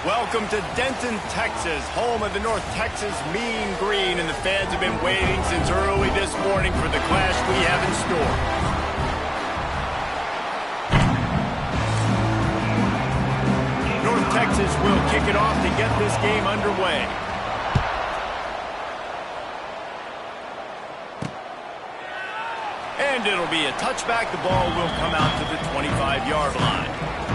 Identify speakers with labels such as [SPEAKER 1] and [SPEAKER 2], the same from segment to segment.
[SPEAKER 1] Welcome to Denton, Texas, home of the North Texas Mean Green, and the fans have been waiting since early this morning for the clash we have in store. North Texas will kick it off to get this game underway. And it'll be a touchback. The ball will come out to the 25-yard line.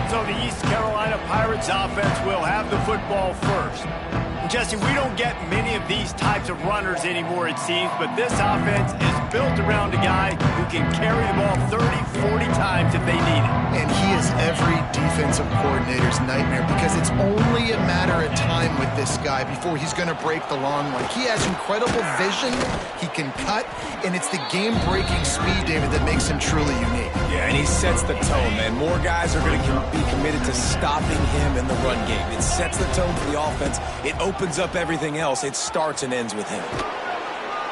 [SPEAKER 1] So the East Carolina Pirates offense will have the football first. And Jesse, we don't get many of these types of runners anymore, it seems, but this offense is built around a guy who can carry the ball 30, 40 times if they need it.
[SPEAKER 2] And he is every defensive coordinator's nightmare because it's only a matter of time with this guy before he's going to break the long one. He has incredible vision, he can cut, and it's the game-breaking speed, David, that makes him truly unique.
[SPEAKER 3] Yeah, and he sets the tone, man. More guys are going to be committed to stopping him in the run game. It sets the tone for the offense. It opens up everything else. It starts and ends with him.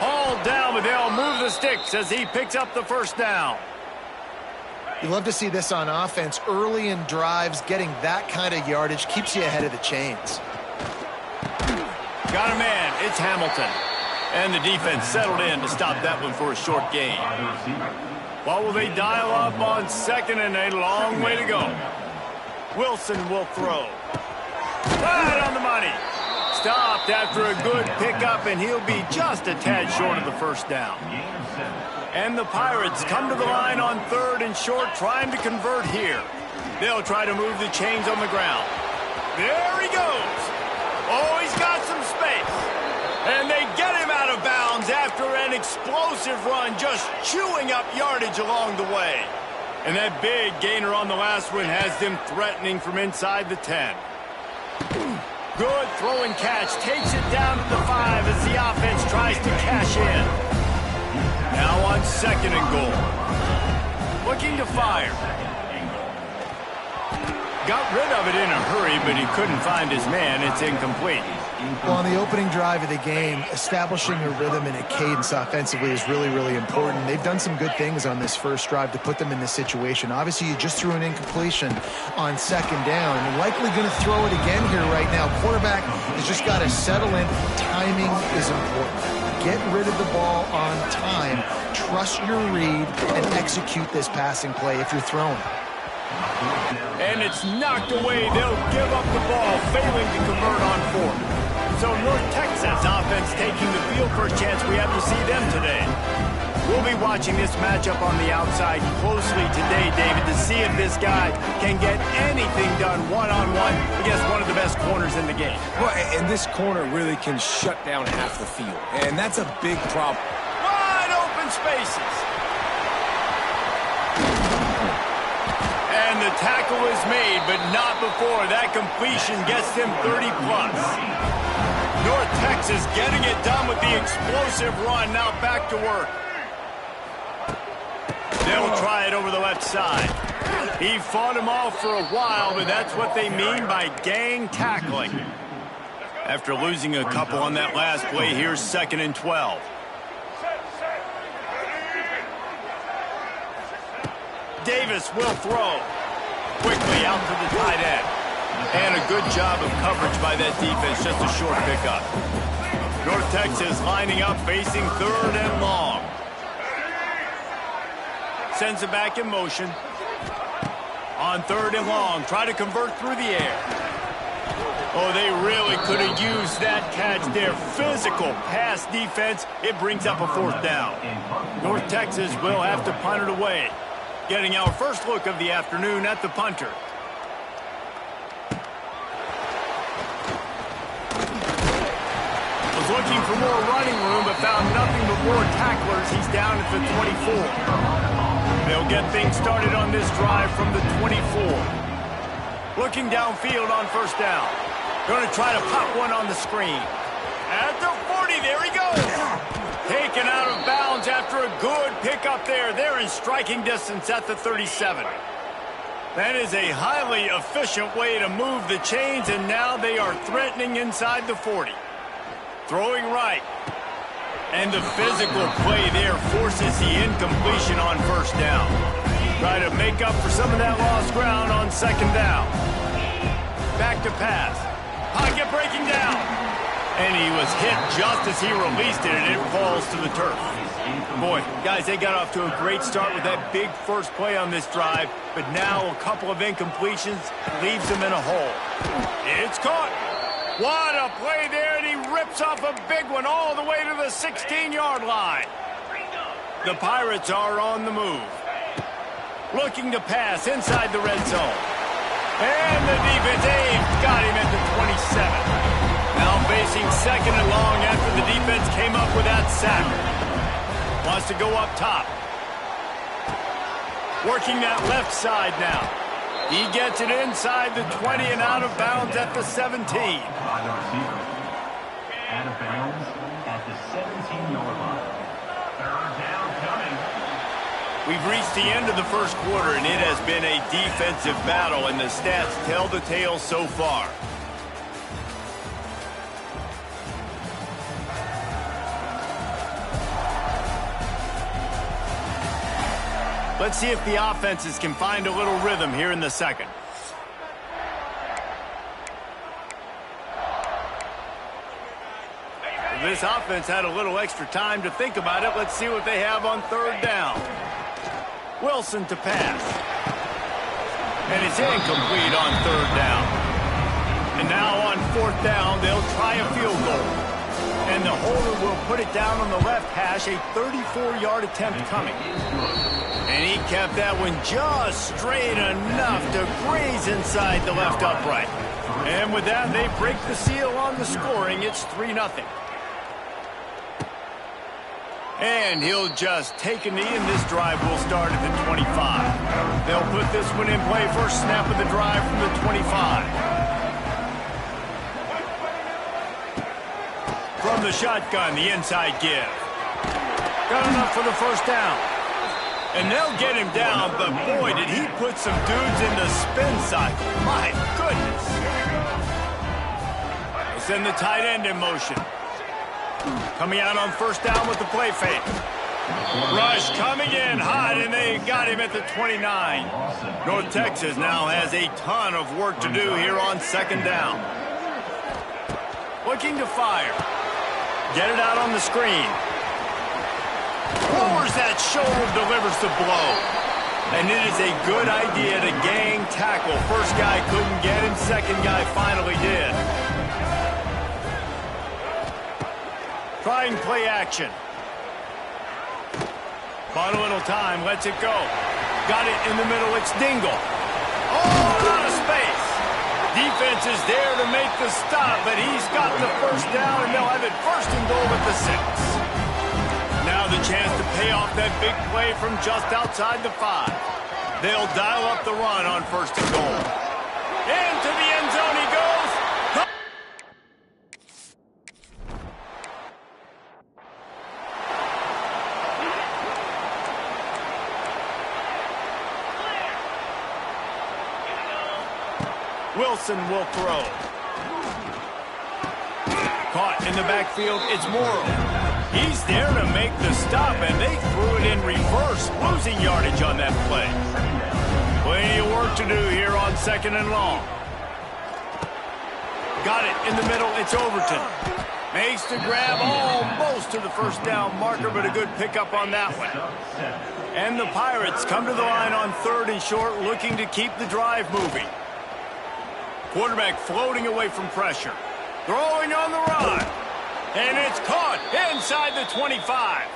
[SPEAKER 1] Hauled down, but they'll move the sticks as he picks up the first down.
[SPEAKER 2] You love to see this on offense. Early in drives, getting that kind of yardage keeps you ahead of the chains.
[SPEAKER 1] Got a man. It's Hamilton. And the defense settled in to stop that one for a short gain. What will they dial up on second and a long way to go? Wilson will throw. Right on the money. Stopped after a good pickup, and he'll be just a tad short of the first down. And the Pirates come to the line on third and short, trying to convert here. They'll try to move the chains on the ground. There he goes. Oh, he's got some space. And they get him out of bounds after an explosive run, just chewing up yardage along the way. And that big gainer on the last one has them threatening from inside the 10. Good throw and catch. Takes it down to the 5 as the offense tries to cash in. Now on second and goal. Looking to fire. Got rid of it in a hurry, but he couldn't find his man. It's incomplete.
[SPEAKER 2] Well, on the opening drive of the game, establishing a rhythm and a cadence offensively is really, really important. They've done some good things on this first drive to put them in this situation. Obviously, you just threw an incompletion on second down, and likely going to throw it again here right now. Quarterback has just got to settle in. Timing is important. Get rid of the ball on time. Trust your read and execute this passing play if you're throwing.
[SPEAKER 1] And it's knocked away. They'll give up the ball, failing to convert on fourth. So North Texas offense taking the field for a chance. We have to see them today. We'll be watching this matchup on the outside closely today, David, to see if this guy can get anything done one-on-one against one of the best corners in the game.
[SPEAKER 3] Well, and this corner really can shut down half the field, and that's a big problem.
[SPEAKER 1] Wide open spaces. And the tackle is made, but not before. That completion gets them 30-plus. North Texas getting it done with the explosive run. Now back to work. They'll try it over the left side. He fought him off for a while, but that's what they mean by gang tackling. After losing a couple on that last play, here's second and 12. Davis will throw. Quickly out to the tight end. And a good job of coverage by that defense, just a short pickup. North Texas lining up, facing third and long. Sends it back in motion. On third and long, try to convert through the air. Oh, they really could have used that catch there. Physical pass defense. It brings up a fourth down. North Texas will have to punt it away. Getting our first look of the afternoon at the punter. Was looking for more running room, but found nothing but more tacklers. He's down at the 24. They'll get things started on this drive from the 24. Looking downfield on first down. Going to try to pop one on the screen. At the 40, there he goes. Taken out of bounds after a good pickup there. They're in striking distance at the 37. That is a highly efficient way to move the chains, and now they are threatening inside the 40. Throwing right. And the physical play there forces the incompletion on first down. Try to make up for some of that lost ground on second down. Back to pass. Pocket breaking down. And he was hit just as he released it, and it falls to the turf. Boy, guys, they got off to a great start with that big first play on this drive, but now a couple of incompletions leaves them in a hole. It's caught. What a play there, and he rips off a big one all the way to the 16-yard line. The Pirates are on the move. Looking to pass inside the red zone. And the defense got him at the 27. Now facing second and long after the defense came up with that sack. Wants to go up top. Working that left side now. He gets it inside the 20 and out of bounds at the 17.
[SPEAKER 4] Out of bounds at the 17-yard line. Third down coming.
[SPEAKER 1] We've reached the end of the first quarter, and it has been a defensive battle, and the stats tell the tale so far. Let's see if the offenses can find a little rhythm here in the second. This offense had a little extra time to think about it. Let's see what they have on third down. Wilson to pass. And it's incomplete on third down. And now on fourth down, they'll try a field goal. And the holder will put it down on the left hash, a 34-yard attempt coming. And he kept that one just straight enough to graze inside the left upright. And with that, they break the seal on the scoring. It's 3-0. And he'll just take a knee, and this drive will start at the 25. They'll put this one in play first snap of the drive from the 25. From the shotgun, the inside give. Got enough for the first down. And they'll get him down, but boy, did he put some dudes in the spin cycle. My goodness. They send the tight end in motion. Coming out on first down with the play fake. Rush coming in hot, and they got him at the 29. North Texas now has a ton of work to do here on second down. Looking to fire. Get it out on the screen. Lowers that shoulder, delivers the blow. And it is a good idea to gang tackle. First guy couldn't get him, second guy finally did. Trying play action. Bought a little time, lets it go. Got it in the middle, it's Dingle. Oh, out of space. Defense is there to make the stop, but he's got the first down, and they'll have it first and goal at the 6. Now the chance to pay off that big play from just outside the 5. They'll dial up the run on first and goal. Into the end zone he goes. Wilson will throw. Caught in the backfield, it's Morrow. He's there to make the stop, and they threw it in reverse, losing yardage on that play. Plenty of work to do here on second and long. Got it in the middle, it's Overton. Makes the grab almost to the first down marker, but a good pickup on that one. And the Pirates come to the line on third and short, looking to keep the drive moving. Quarterback floating away from pressure. Throwing on the run. And it's caught inside the 25.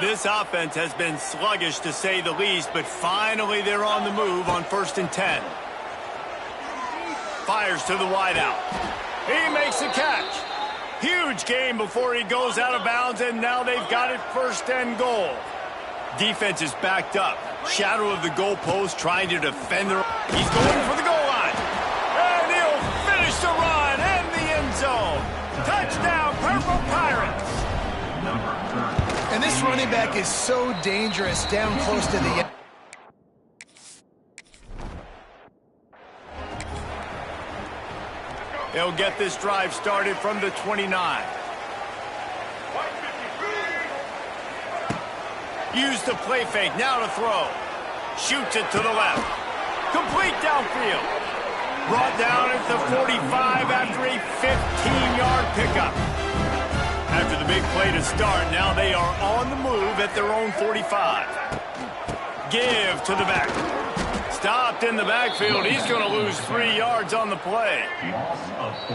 [SPEAKER 1] This offense has been sluggish to say the least, but finally they're on the move on first and 10. Fires to the wideout. He makes the catch. Huge gain before he goes out of bounds, and now they've got it first and goal. Defense is backed up. Shadow of the goalpost trying to defend the... He's going for the goal line. And he'll finish the run in the end zone. Touchdown, Purple Pirates.
[SPEAKER 2] And this running back is so dangerous down close to the end.
[SPEAKER 1] They'll get this drive started from the 29. Use the play fake, now to throw. Shoots it to the left. Complete downfield. Brought down at the 45 after a 15-yard pickup. After the big play to start, now they are on the move at their own 45. Give to the back. Stopped in the backfield. He's going to lose 3 yards on the play.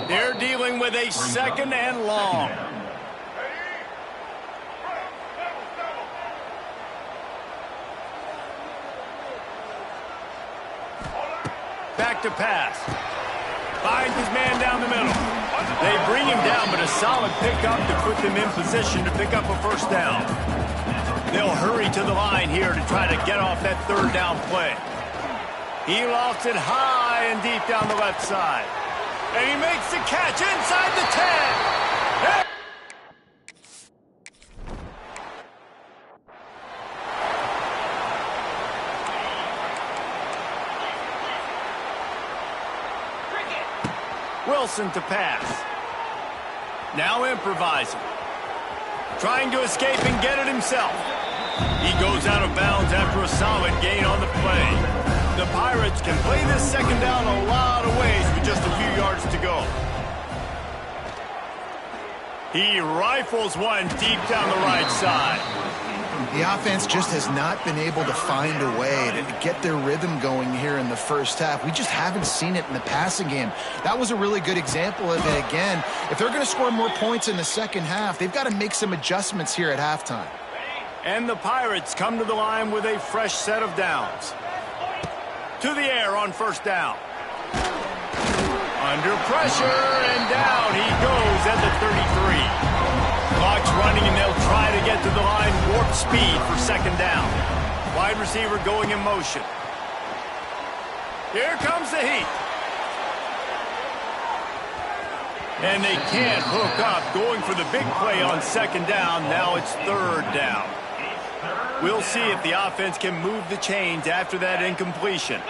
[SPEAKER 1] They're dealing with a second and long. Back to pass. Finds his man down the middle. They bring him down, but a solid pickup to put them in position to pick up a first down. They'll hurry to the line here to try to get off that third down play. He lofts it high and deep down the left side. And he makes the catch inside the 10. Wilson to pass. Now improvising. Trying to escape and get it himself. He goes out of bounds after a solid gain on the play. The Pirates can play this second down a lot of ways with just a few yards to go. He rifles one deep down the right side.
[SPEAKER 2] The offense just has not been able to find a way to get their rhythm going here in the first half. We just haven't seen it in the passing game. That was a really good example of it again. If they're going to score more points in the second half, they've got to make some adjustments here at halftime.
[SPEAKER 1] And the Pirates come to the line with a fresh set of downs. To the air on first down. Under pressure, and down he goes at the 33. Clock's running, and they'll try to get to the line warp speed for second down. Wide receiver going in motion. Here comes the heat. And they can't hook up, going for the big play on second down. Now it's third down. We'll see if the offense can move the chains after that incompletion.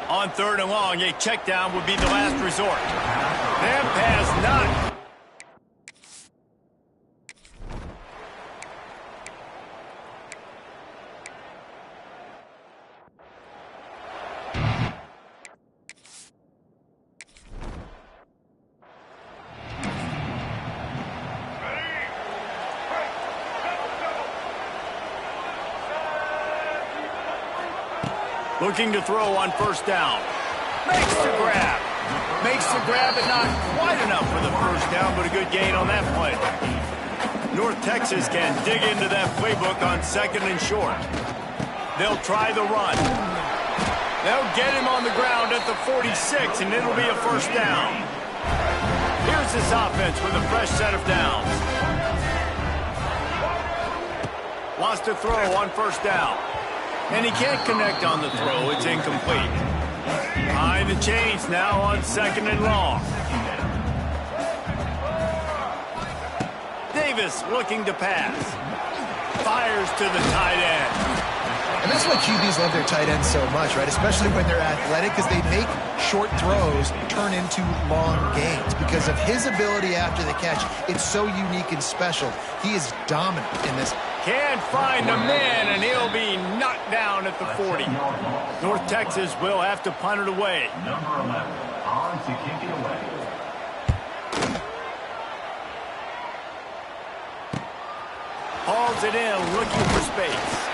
[SPEAKER 1] On third and long, a check down would be the last resort. That pass not. Looking to throw on first down. Makes the grab. Makes the grab, but not quite enough for the first down, but a good gain on that play. North Texas can dig into that playbook on second and short. They'll try the run. They'll get him on the ground at the 46, and it'll be a first down. Here's this offense with a fresh set of downs. Wants to throw on first down. And he can't connect on the throw. It's incomplete. Behind the chains now on second and long. Davis looking to pass. Fires to the tight end.
[SPEAKER 2] And that's why QBs love their tight ends so much, right? Especially when they're athletic, because they make short throws turn into long gains. Because of his ability after the catch, it's so unique and special. He is dominant in this.
[SPEAKER 1] Can't find a man, and he'll be knocked down at the 40. North Texas will have to punt it away.
[SPEAKER 4] Number 11, on to kick it away.
[SPEAKER 1] Hauls it in, looking for space.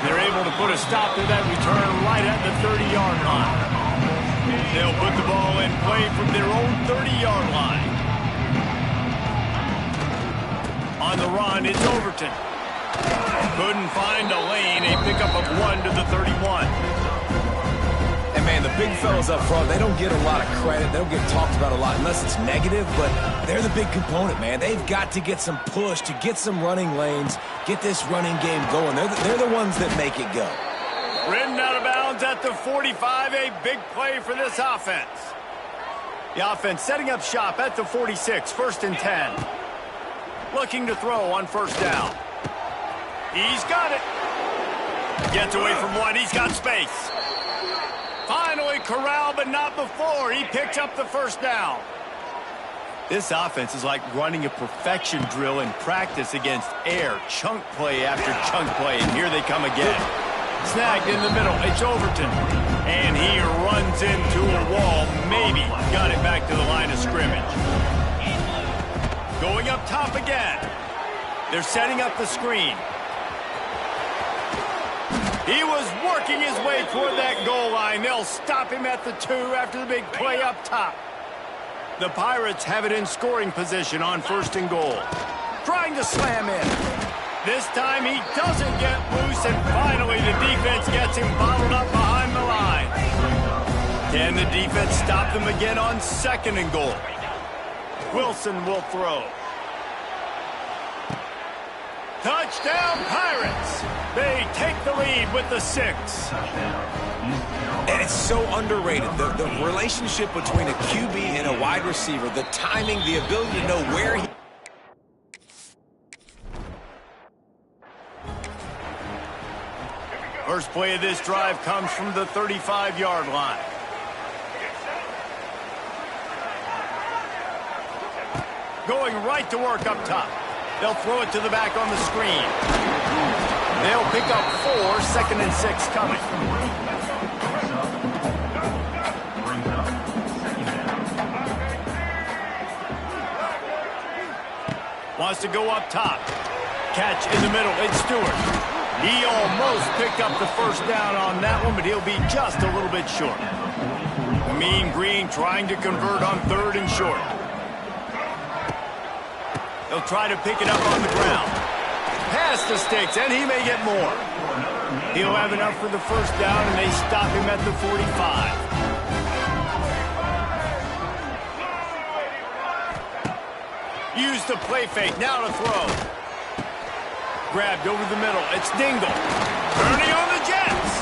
[SPEAKER 1] They're able to put a stop to that return right at the 30-yard line. They'll put the ball in play from their own 30-yard line. On the run, it's Overton. Couldn't find a lane. A pickup of 1 to the 31.
[SPEAKER 3] And, man, the big fellas up front, they don't get a lot of credit. They don't get talked about a lot unless it's negative, but they're the big component, man. They've got to get some push, to get some running lanes, get this running game going. They're the ones that make it go.
[SPEAKER 1] Ridden out of bounds at the 45. A big play for this offense. The offense setting up shop at the 46. First and 10. Looking to throw on first down. He's got it. Gets away from one. He's got space. Finally corralled, but not before. He picks up the first down. This offense is like running a perfection drill in practice against air. Chunk play after chunk play, and here they come again. Snagged in the middle. It's Overton. And he runs into a wall. Maybe got it back to the line of scrimmage. Going up top again. They're setting up the screen. He was working his way toward that goal line. They'll stop him at the 2 after the big play up top. The Pirates have it in scoring position on 1st and goal. Trying to slam in. This time he doesn't get loose, and finally the defense gets him bottled up behind the line. Can the defense stop them again on 2nd and goal? Wilson will throw. Touchdown, Pirates! They take the lead with the 6.
[SPEAKER 3] And it's so underrated. The relationship between a QB and a wide receiver, the timing, the ability to know where he...
[SPEAKER 1] First play of this drive comes from the 35-yard line. Going right to work up top. They'll throw it to the back on the screen. They'll pick up 4, 2nd and 6 coming. Wants to go up top. Catch in the middle. It's Stewart. He almost picked up the first down on that one, but he'll be just a little bit short. Mean Green trying to convert on 3rd and short. He'll try to pick it up on the ground. Pass the sticks, and he may get more. He'll have enough for the first down, and they stop him at the 45. Use the play fake, now to throw. Grabbed over the middle, it's Dingle. Turning on the Jets.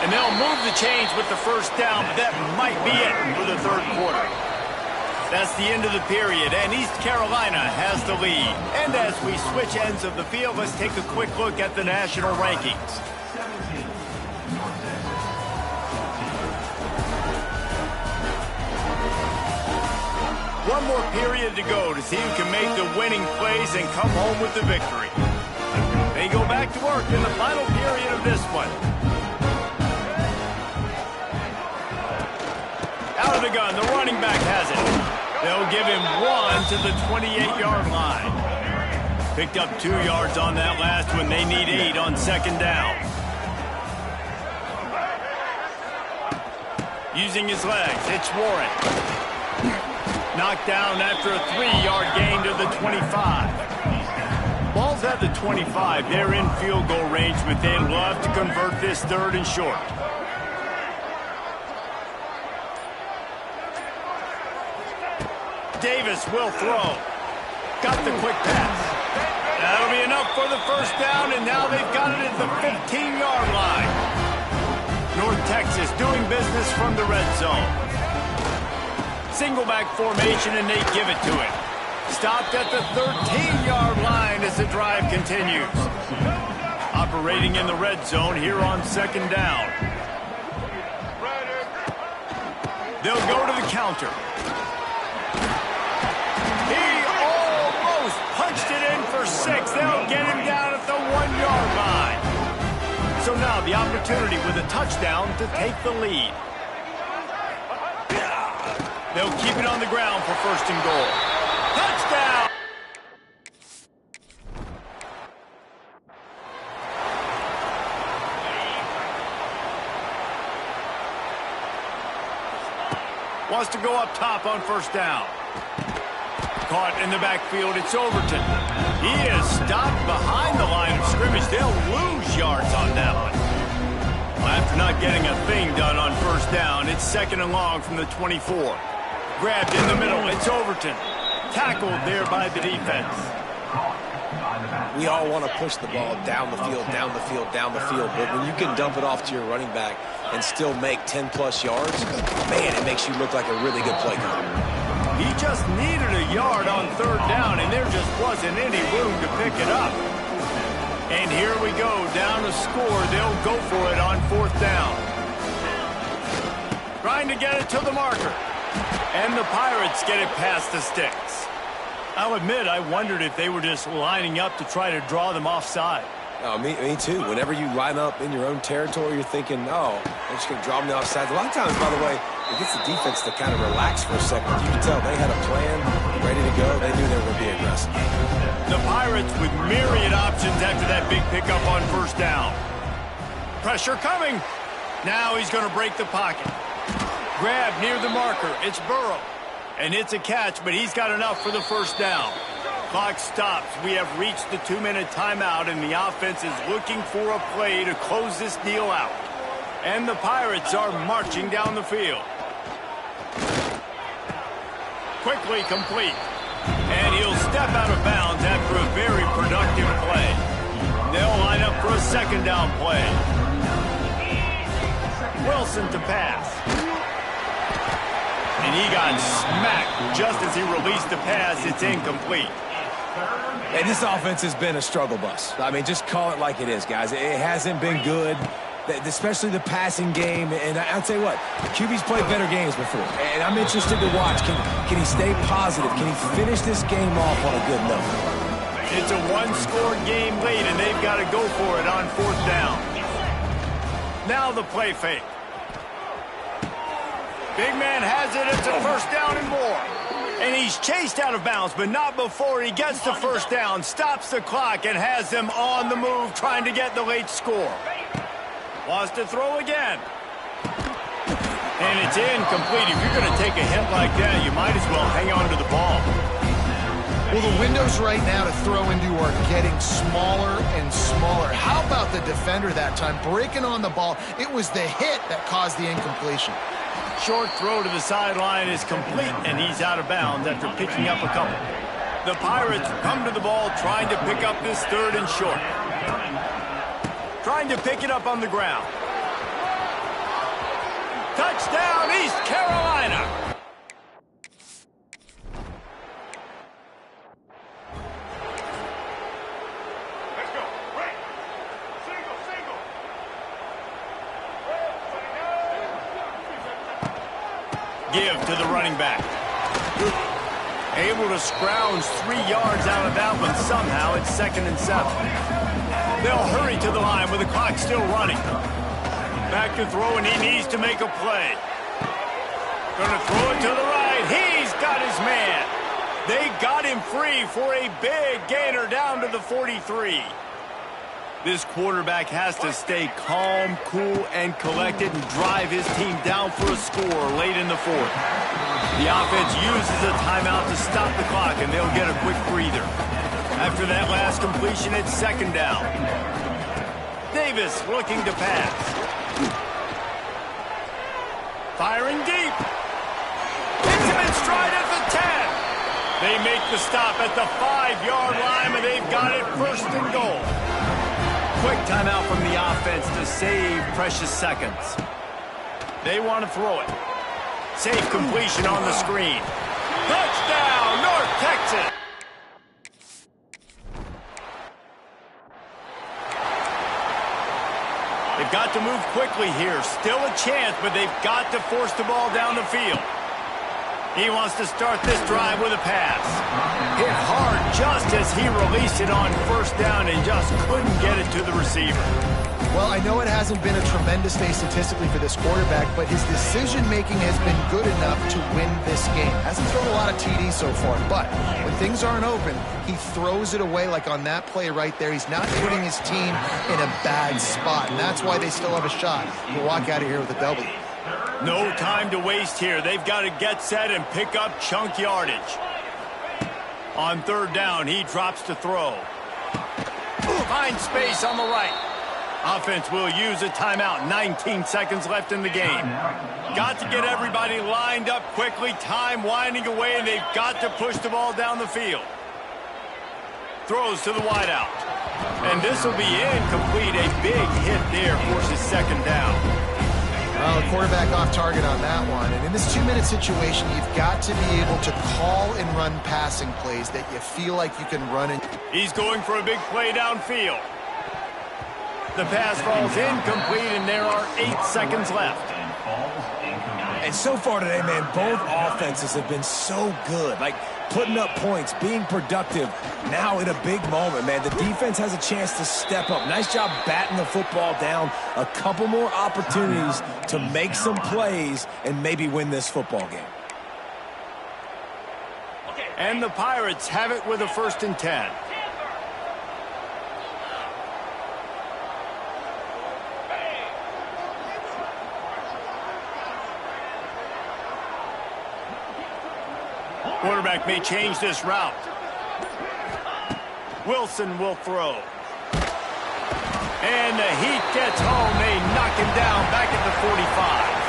[SPEAKER 1] And they'll move the chains with the first down, but that might be it for the 3rd quarter. That's the end of the period, and East Carolina has the lead. And as we switch ends of the field, let's take a quick look at the national rankings. One more period to go to see who can make the winning plays and come home with the victory. They go back to work in the final period of this one. Out of the gun, the running back has it. They'll give him 1 to the 28-yard line. Picked up 2 yards on that last one. They need 8 on 2nd down. Using his legs, it's Warren. Knocked down after a 3-yard gain to the 25. Ball's at the 25. They're in field goal range, but they'd love to convert this 3rd and short. Davis will throw. Got the quick pass. That'll be enough for the first down, and now they've got it at the 15-yard line. North Texas doing business from the red zone. Single back formation, and they give it to it. Stopped at the 13-yard line as the drive continues. Operating in the red zone here on 2nd down. They'll go to the counter. He almost punched it in for 6. They'll get him down at the 1-yard line. So now the opportunity with a touchdown to take the lead. They'll keep it on the ground for 1st and goal. Touchdown! Wants to go up top on 1st down. Caught in the backfield, it's Overton. He is stopped behind the line of scrimmage. They'll lose yards on that one. After not getting a thing done on 1st down, it's 2nd and long from the 24. Grabbed in the middle, it's Overton. Tackled there by the defense.
[SPEAKER 3] We all want to push the ball down the field, down the field, down the field, but when you can dump it off to your running back and still make 10-plus yards, man, it makes you look like a really good play caller.
[SPEAKER 1] He just needed a yard on 3rd down, and there just wasn't any room to pick it up. And here we go, down to score. They'll go for it on 4th down. Trying to get it to the marker. And the Pirates get it past the sticks. I'll admit, I wondered if they were just lining up to try to draw them offside.
[SPEAKER 3] Oh, me too. Whenever you line up in your own territory, you're thinking, oh, I'm just going to draw them the offsides. A lot of times, by the way, it gets the defense to kind of relax for a second. You can tell they had a plan, ready to go. They knew they were going to be aggressive.
[SPEAKER 1] The Pirates with myriad options after that big pickup on first down. Pressure coming. Now he's going to break the pocket. Grab near the marker. It's Burrow. And it's a catch, but he's got enough for the first down. Clock stops. We have reached the 2-minute timeout, and the offense is looking for a play to close this deal out. And the Pirates are marching down the field. Quickly complete. And he'll step out of bounds after a very productive play. They'll line up for a second down play. Wilson to pass. And he got smacked just as he released the pass. It's incomplete.
[SPEAKER 3] Hey, this offense has been a struggle bus. I mean, just call it like it is, guys. It hasn't been good, especially the passing game. And I'll tell you what, QB's played better games before. And I'm interested to watch. Can he stay positive? Can he finish this game off on a good note?
[SPEAKER 1] It's a one-score game late, and they've got to go for it on fourth down. Now the play fake. Big man has it. It's a first down and more. And he's chased out of bounds, but not before he gets the first down, stops the clock, and has them on the move trying to get the late score. Wants to throw again. And it's incomplete. If you're going to take a hit like that, you might as well hang on to the ball.
[SPEAKER 2] Well, the windows right now to throw into are getting smaller and smaller. How about the defender that time breaking on the ball? It was the hit that caused the incompletion.
[SPEAKER 1] Short throw to the sideline is complete, and he's out of bounds after picking up a couple. The Pirates come to the ball trying to pick up this third and short. Trying to pick it up on the ground. Touchdown, East Carolina! Give to the running back. Able to scrounge 3 yards out of that one somehow. It's 2nd and 7. They'll hurry to the line with the clock still running. Back to throw, and he needs to make a play. Gonna throw it to the right. He's got his man. They got him free for a big gainer down to the 43. This quarterback has to stay calm, cool, and collected and drive his team down for a score late in the fourth. The offense uses a timeout to stop the clock, and they'll get a quick breather. After that last completion, it's 2nd down. Davis looking to pass. Firing deep. Hits him in stride at the 10. They make the stop at the 5-yard line, and they've got it 1st and goal. Quick timeout from the offense to save precious seconds. They want to throw it. Safe completion on the screen. Touchdown, North Texas! They've got to move quickly here. Still a chance, but they've got to force the ball down the field. He wants to start this drive with a pass. Hit hard just as he released it on first down and just couldn't get it to the receiver.
[SPEAKER 2] Well, I know it hasn't been a tremendous day statistically for this quarterback, but his decision-making has been good enough to win this game. Hasn't thrown a lot of TDs so far, but when things aren't open, he throws it away like on that play right there. He's not putting his team in a bad spot, and that's why they still have a shot to walk out of here with a W.
[SPEAKER 1] No time to waste here. They've got to get set and pick up chunk yardage. On 3rd down, he drops to throw. Finds space on the right. Offense will use a timeout. 19 seconds left in the game. Got to get everybody lined up quickly. Time winding away, and they've got to push the ball down the field. Throws to the wideout. And this will be incomplete. A big hit there forces 2nd down.
[SPEAKER 2] Well, the quarterback off target on that one. And in this 2-minute situation, you've got to be able to call and run passing plays that you feel like you can run in.
[SPEAKER 1] He's going for a big play downfield. The pass falls incomplete, and there are 8 seconds left.
[SPEAKER 4] Ball's incomplete.
[SPEAKER 3] And so far today, man, both offenses have been so good. Like, putting up points, being productive. Now in a big moment, man, the defense has a chance to step up. Nice job batting the football down. A couple more opportunities to make some plays and maybe win this football game.
[SPEAKER 1] And the Pirates have it with a 1st and 10. Quarterback may change this route. Wilson will throw. And the heat gets home. They knock him down back at the 45.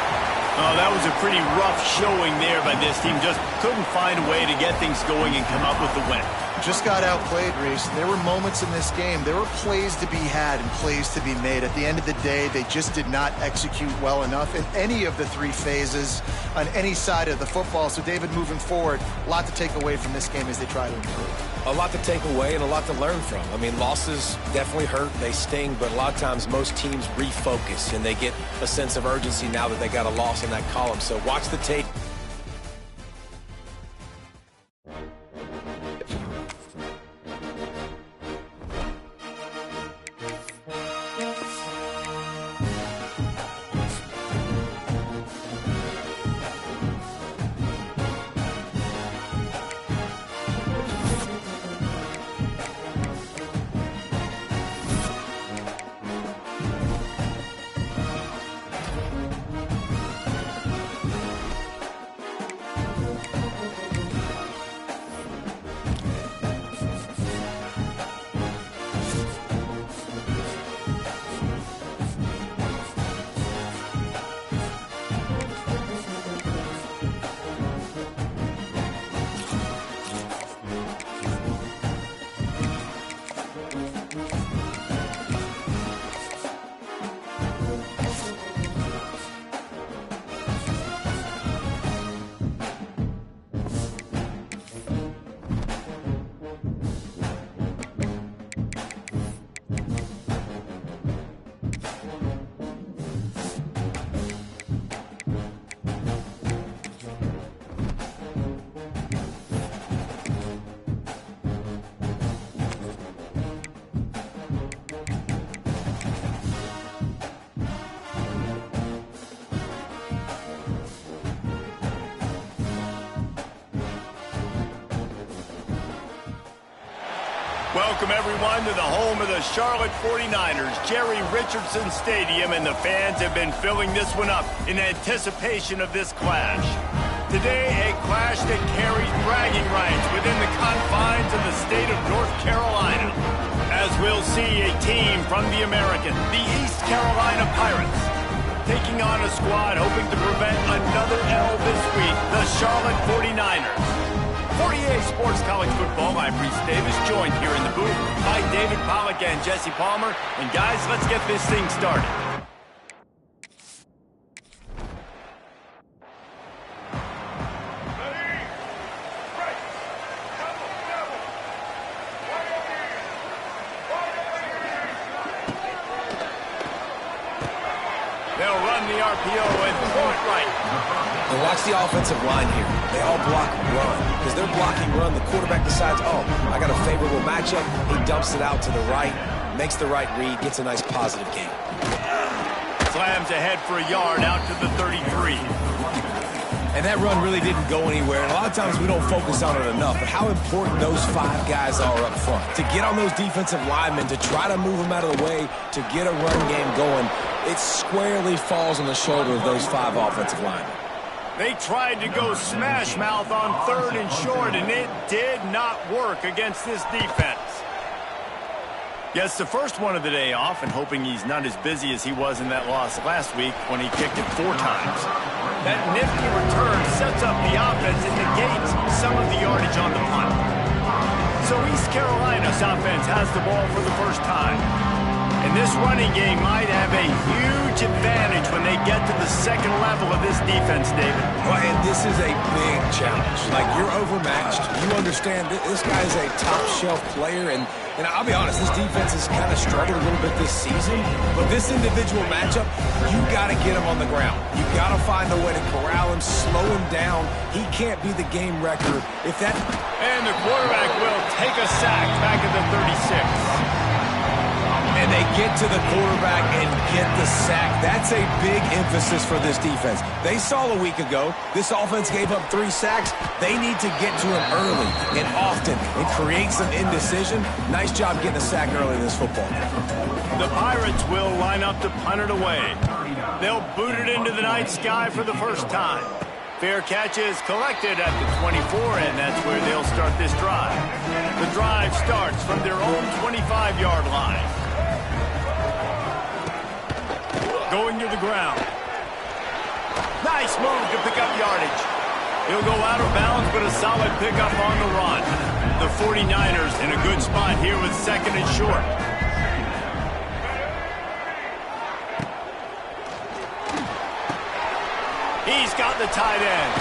[SPEAKER 1] Oh, that was a pretty rough showing there by this team. Just couldn't find a way to get things going and come up with the win.
[SPEAKER 2] Just got outplayed, Reese. There were moments in this game. There were plays to be had and plays to be made. At the end of the day, they just did not execute well enough in any of the 3 phases on any side of the football. So, David, moving forward, a lot to take away from this game as they try to improve.
[SPEAKER 3] A lot to take away and a lot to learn from. I mean, losses definitely hurt. They sting, but a lot of times most teams refocus and they get a sense of urgency now that they got a loss in that column. So watch the tape.
[SPEAKER 1] Welcome, everyone, to the home of the Charlotte 49ers, Jerry Richardson Stadium, and the fans have been filling this one up in anticipation of this clash. Today, a clash that carries bragging rights within the confines of the state of North Carolina, as we'll see a team from the American, the East Carolina Pirates, taking on a squad hoping to prevent another L this week, the Charlotte 49ers. 48 Sports College Football, I'm Reese Davis, joined here in the booth by David Pollack and Jesse Palmer. And guys, let's get this thing started. They'll run the RPO and throw it right.
[SPEAKER 3] And watch the offensive line here. They all block run. Because they're blocking run, the quarterback decides, oh, I got a favorable matchup. He dumps it out to the right, makes the right read, gets a nice positive gain.
[SPEAKER 1] Slams ahead for a yard out to the 33.
[SPEAKER 3] And that run really didn't go anywhere. And a lot of times we don't focus on it enough. But how important those 5 guys are up front. To get on those defensive linemen, to try to move them out of the way, to get a run game going, it squarely falls on the shoulder of those 5 offensive linemen.
[SPEAKER 1] They tried to go smash mouth on 3rd and short, and it did not work against this defense. Gets the first one of the day off, and hoping he's not as busy as he was in that loss last week when he kicked it 4 times. That nifty return sets up the offense and negates some of the yardage on the punt. So East Carolina's offense has the ball for the first time. And this running game might have a huge advantage when they get to the second level of this defense, David.
[SPEAKER 3] Well, and this is a big challenge. Like, you're overmatched. You understand this guy is a top-shelf player, and And I'll be honest, this defense has kind of struggled a little bit this season, but this individual matchup, you got to get him on the ground. You got to find a way to corral him, slow him down. He can't be the game wrecker if that...
[SPEAKER 1] And the quarterback will take a sack back at the 36.
[SPEAKER 3] And they get to the quarterback and get the sack. That's a big emphasis for this defense. They saw a week ago, this offense gave up 3 sacks. They need to get to him early and often and create some indecision. Nice job getting a sack early in this football.
[SPEAKER 1] The Pirates will line up to punt it away. They'll boot it into the night sky for the first time. Fair catch is collected at the 24, and that's where they'll start this drive. The drive starts from their own 25-yard line. Going to the ground. Nice move to pick up yardage. He'll go out of bounds, but a solid pickup on the run. The 49ers in a good spot here with second and short. He's got the tight end.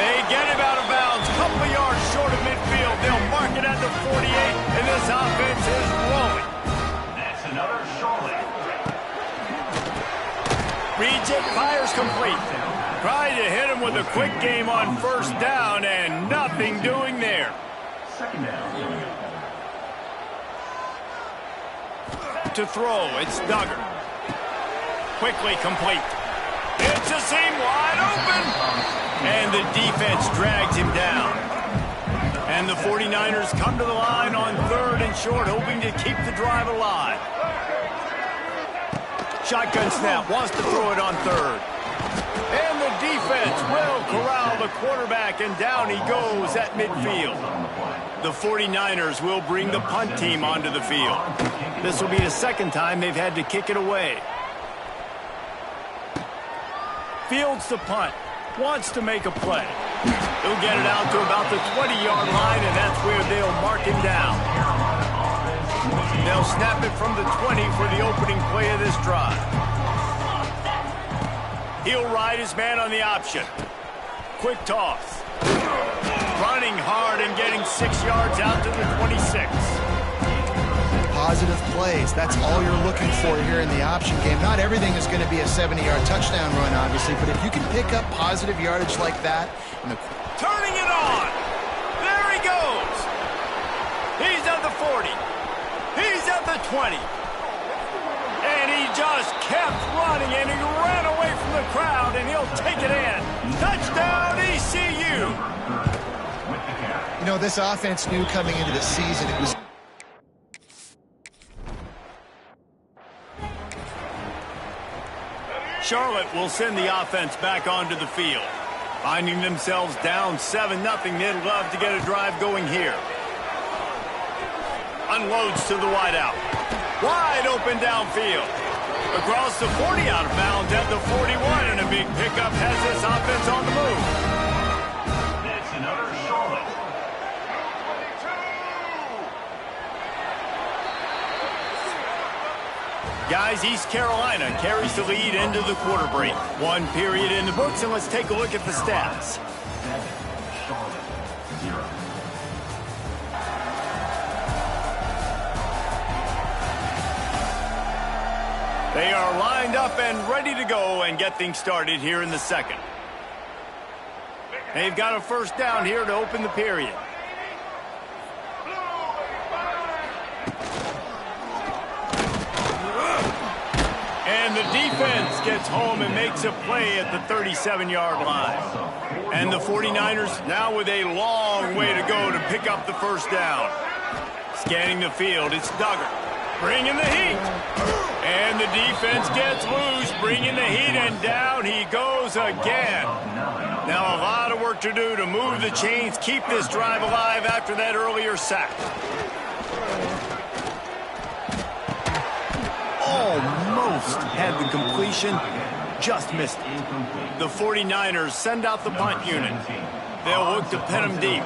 [SPEAKER 1] They get him out of bounds, couple of yards short of midfield. They'll mark it at the 48, and this offense is rolling.
[SPEAKER 4] That's another short.
[SPEAKER 1] Reject fires complete. Trying to hit him with a quick game on first down, and nothing doing there.
[SPEAKER 4] Second down.
[SPEAKER 1] To throw, it's Duggar. Quickly complete. It's a seam wide open. And the defense drags him down. And the 49ers come to the line on third and short, hoping to keep the drive alive. Shotgun snap, wants to throw it on third. And the defense will corral the quarterback, and down he goes at midfield. The 49ers will bring the punt team onto the field. This will be the second time they've had to kick it away. Fields the punt, wants to make a play. He'll get it out to about the 20-yard line, and that's where they'll mark him down. They'll snap it from the 20 for the opening play of this drive. He'll ride his man on the option. Quick toss. Running hard and getting 6 yards out to the 26.
[SPEAKER 2] Positive plays. That's all you're looking for here in the option game. Not everything is going to be a 70-yard touchdown run, obviously, but if you can pick up positive yardage like that...
[SPEAKER 1] Turning it on! There he goes! He's at the 40. He's at the 20. And he just kept running, and he ran away from the crowd, and he'll take it in. Touchdown, ECU!
[SPEAKER 2] You know, this offense knew coming into the season it was...
[SPEAKER 1] Charlotte will send the offense back onto the field. Finding themselves down 7-0, they'd love to get a drive going here. Unloads to the wideout. Wide open downfield. Across the 40, out of bounds at the 41, and a big pickup has this offense on the move.
[SPEAKER 4] That's another Charlotte.
[SPEAKER 1] Guys, East Carolina carries the lead into the quarter break. 1 period in the books, and let's take a look at the stats.
[SPEAKER 4] Charlotte, 0.
[SPEAKER 1] They are lined up and ready to go and get things started here in the second. They've got a first down here to open the period. And the defense gets home and makes a play at the 37-yard line. And the 49ers now with a long way to go to pick up the first down. Scanning the field, it's Duggar. Bringing the heat. And the defense gets loose, bringing the heat, and down he goes again. Now a lot of work to do to move the chains, keep this drive alive after that earlier sack. Almost had the completion, just missed it. The 49ers send out the punt unit. They'll look to pin him deep.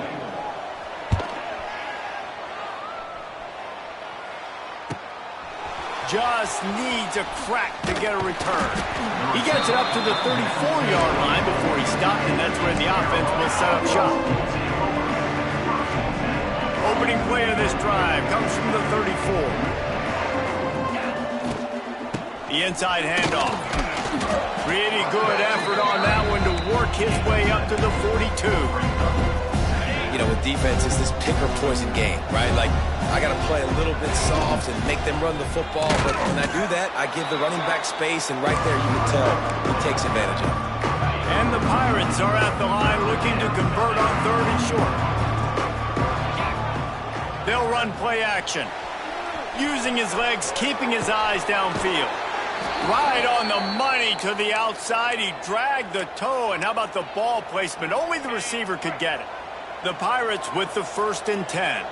[SPEAKER 1] Just needs a crack to get a return. He gets it up to the 34-yard line before he stopped, and that's where the offense will set up shop. opening play of this drive comes from the 34. The inside handoff. Pretty good effort on that one to work his way up to the 42.
[SPEAKER 3] You know, with defense, it's this pick or poison game, right? Like, I got to play a little bit soft and make them run the football, but when I do that, I give the running back space, and right there you can tell he takes advantage of it.
[SPEAKER 1] And the Pirates are at the line looking to convert on 3rd and short. They'll run play action. Using his legs, keeping his eyes downfield. Right on the money to the outside. He dragged the toe, and how about the ball placement? Only the receiver could get it. The Pirates with the 1st and 10.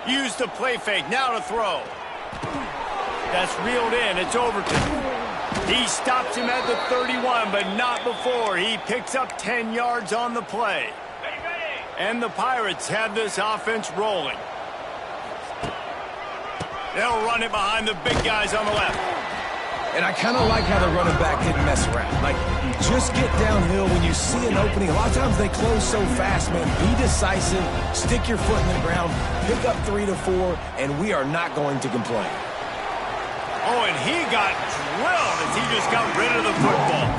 [SPEAKER 1] Use the play fake, now to throw. That's reeled in, it's Overton. He stops him at the 31, but not before. He picks up 10 yards on the play. And the Pirates have this offense rolling. They'll run it behind the big guys on the left.
[SPEAKER 3] And I kind of like how the running back didn't mess around. Like, just get downhill when you see an opening. A lot of times they close so fast, man. Be decisive, stick your foot in the ground, pick up 3 to 4, and we are not going to complain.
[SPEAKER 1] Oh, and he got drilled as he just got rid of the football.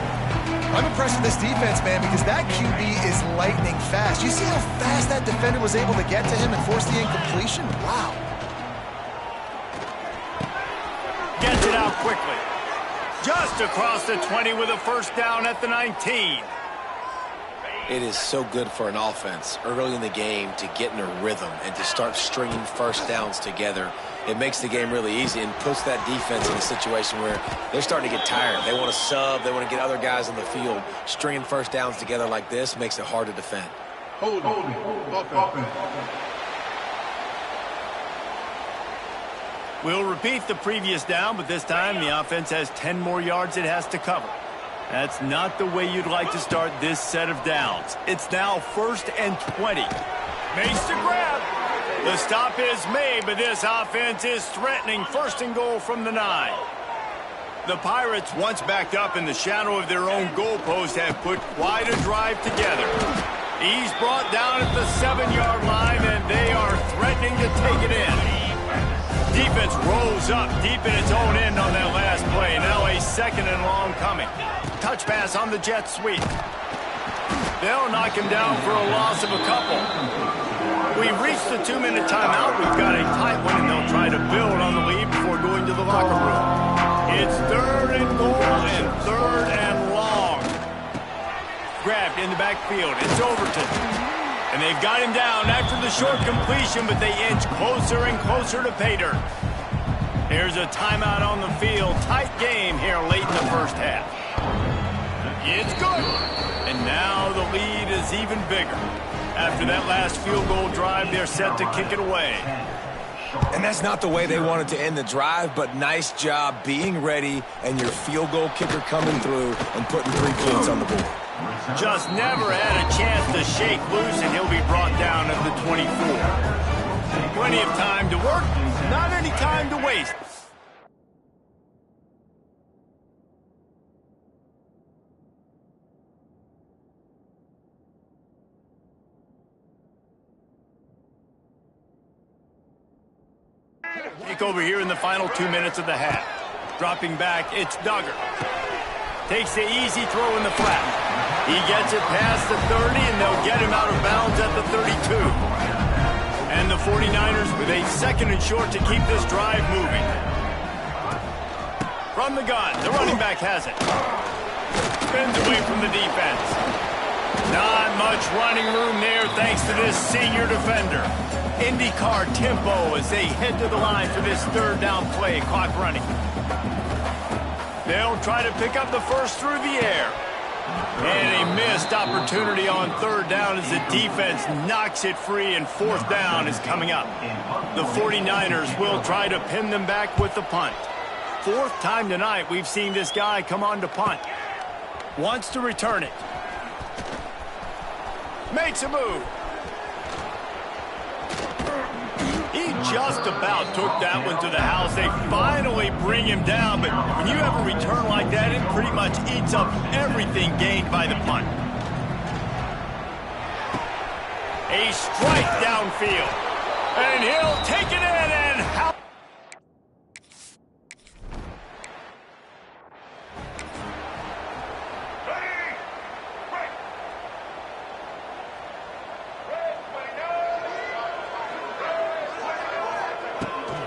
[SPEAKER 2] I'm impressed with this defense, man, because that QB is lightning fast. You see how fast that defender was able to get to him and force the incompletion? Wow.
[SPEAKER 1] Gets it out quickly. Just across the 20 with a 1st down at the 19.
[SPEAKER 3] It is so good for an offense early in the game to get in a rhythm and to start stringing 1st downs together. It makes the game really easy and puts that defense in a situation where they're starting to get tired. They want to sub. They want to get other guys on the field. Stringing 1st downs together like this makes it hard to defend.
[SPEAKER 5] Hold it.
[SPEAKER 1] We'll repeat the previous down, but this time the offense has 10 more yards it has to cover. That's not the way you'd like to start this set of downs. It's now 1st and 20. Makes the grab. The stop is made, but this offense is threatening 1st and goal from the 9. The Pirates, once backed up in the shadow of their own goalpost, have put quite a drive together. He's brought down at the 7-yard line, and they are threatening to take it in. Defense rolls up deep in its own end on that last play. Now a 2nd and long coming. Touch pass on the jet sweep. They'll knock him down for a loss of a couple. We've reached the 2-minute timeout. We've got a tight one, and they'll try to build on the lead before going to the locker room. It's 3rd and goal and 3rd and long. Grabbed in the backfield. It's Overton. And they've got him down after the short completion, but they inch closer and closer to pay dirt. Here's a timeout on the field. Tight game here late in the 1st half. It's good. And now the lead is even bigger. After that last field goal drive, they're set to kick it away.
[SPEAKER 3] And that's not the way they wanted to end the drive, but nice job being ready and your field goal kicker coming through and putting 3 points on the board.
[SPEAKER 1] Just never had a chance to shake loose, and he'll be brought down at the 24. Plenty of time to work, not any time to waste. Take over here in the final 2 minutes of the half. Dropping back, it's Duggar. Takes the easy throw in the flat. He gets it past the 30, and they'll get him out of bounds at the 32. And the 49ers with a 2nd and short to keep this drive moving. From the gun, the running back has it. Spins away from the defense. Not much running room there thanks to this senior defender. IndyCar tempo as they head to the line for this 3rd down play. Clock running. They'll try to pick up the 1st through the air. And a missed opportunity on 3rd down as the defense knocks it free, and 4th down is coming up. The 49ers will try to pin them back with the punt. 4th time tonight we've seen this guy come on to punt. Wants to return it. Makes a move. He just about took that one to the house. They finally bring him down, but when you have a return like that, it pretty much eats up everything gained by the punt. A strike downfield. And he'll take it in and how...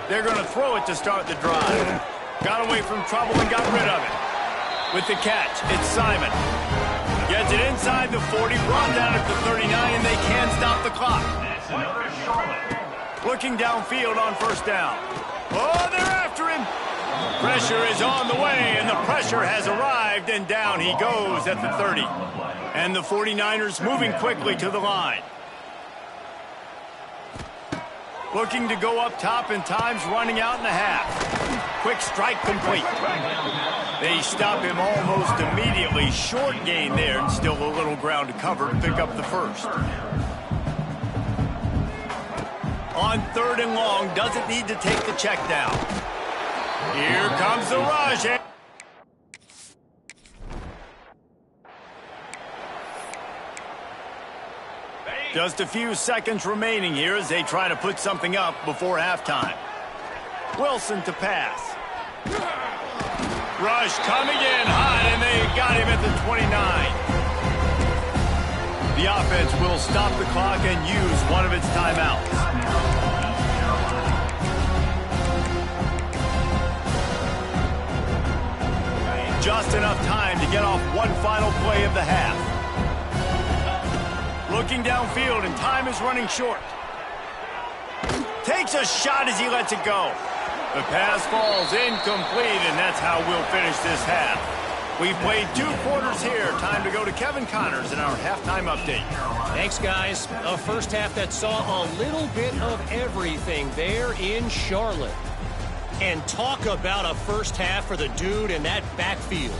[SPEAKER 1] They're going to throw it to start the drive. Got away from trouble and got rid of it. With the catch, it's Simon. Gets it inside the 40, brought down at the 39, and they can't stop the clock.
[SPEAKER 4] That's another Charlotte.
[SPEAKER 1] Looking downfield on first down. Oh, they're after him. Pressure is on the way, and the pressure has arrived, and down he goes at the 30. And the 49ers moving quickly to the line. Looking to go up top, and time's running out in the half. Quick strike complete. They stop him almost immediately. Short gain there, and still a little ground to cover to pick up the first. On 3rd and long, doesn't need to take the check down. Here comes the rush. Just a few seconds remaining here as they try to put something up before halftime. Wilson to pass. Rush coming in hot, and they got him at the 29. The offense will stop the clock and use one of its timeouts. Just enough time to get off one final play of the half. Looking downfield, and time is running short. Takes a shot as he lets it go. The pass falls incomplete, and that's how we'll finish this half. We've played 2 quarters here. Time to go to Kevin Connors in our halftime update.
[SPEAKER 6] Thanks, guys. A first half that saw a little bit of everything there in Charlotte. And talk about a first half for the dude in that backfield.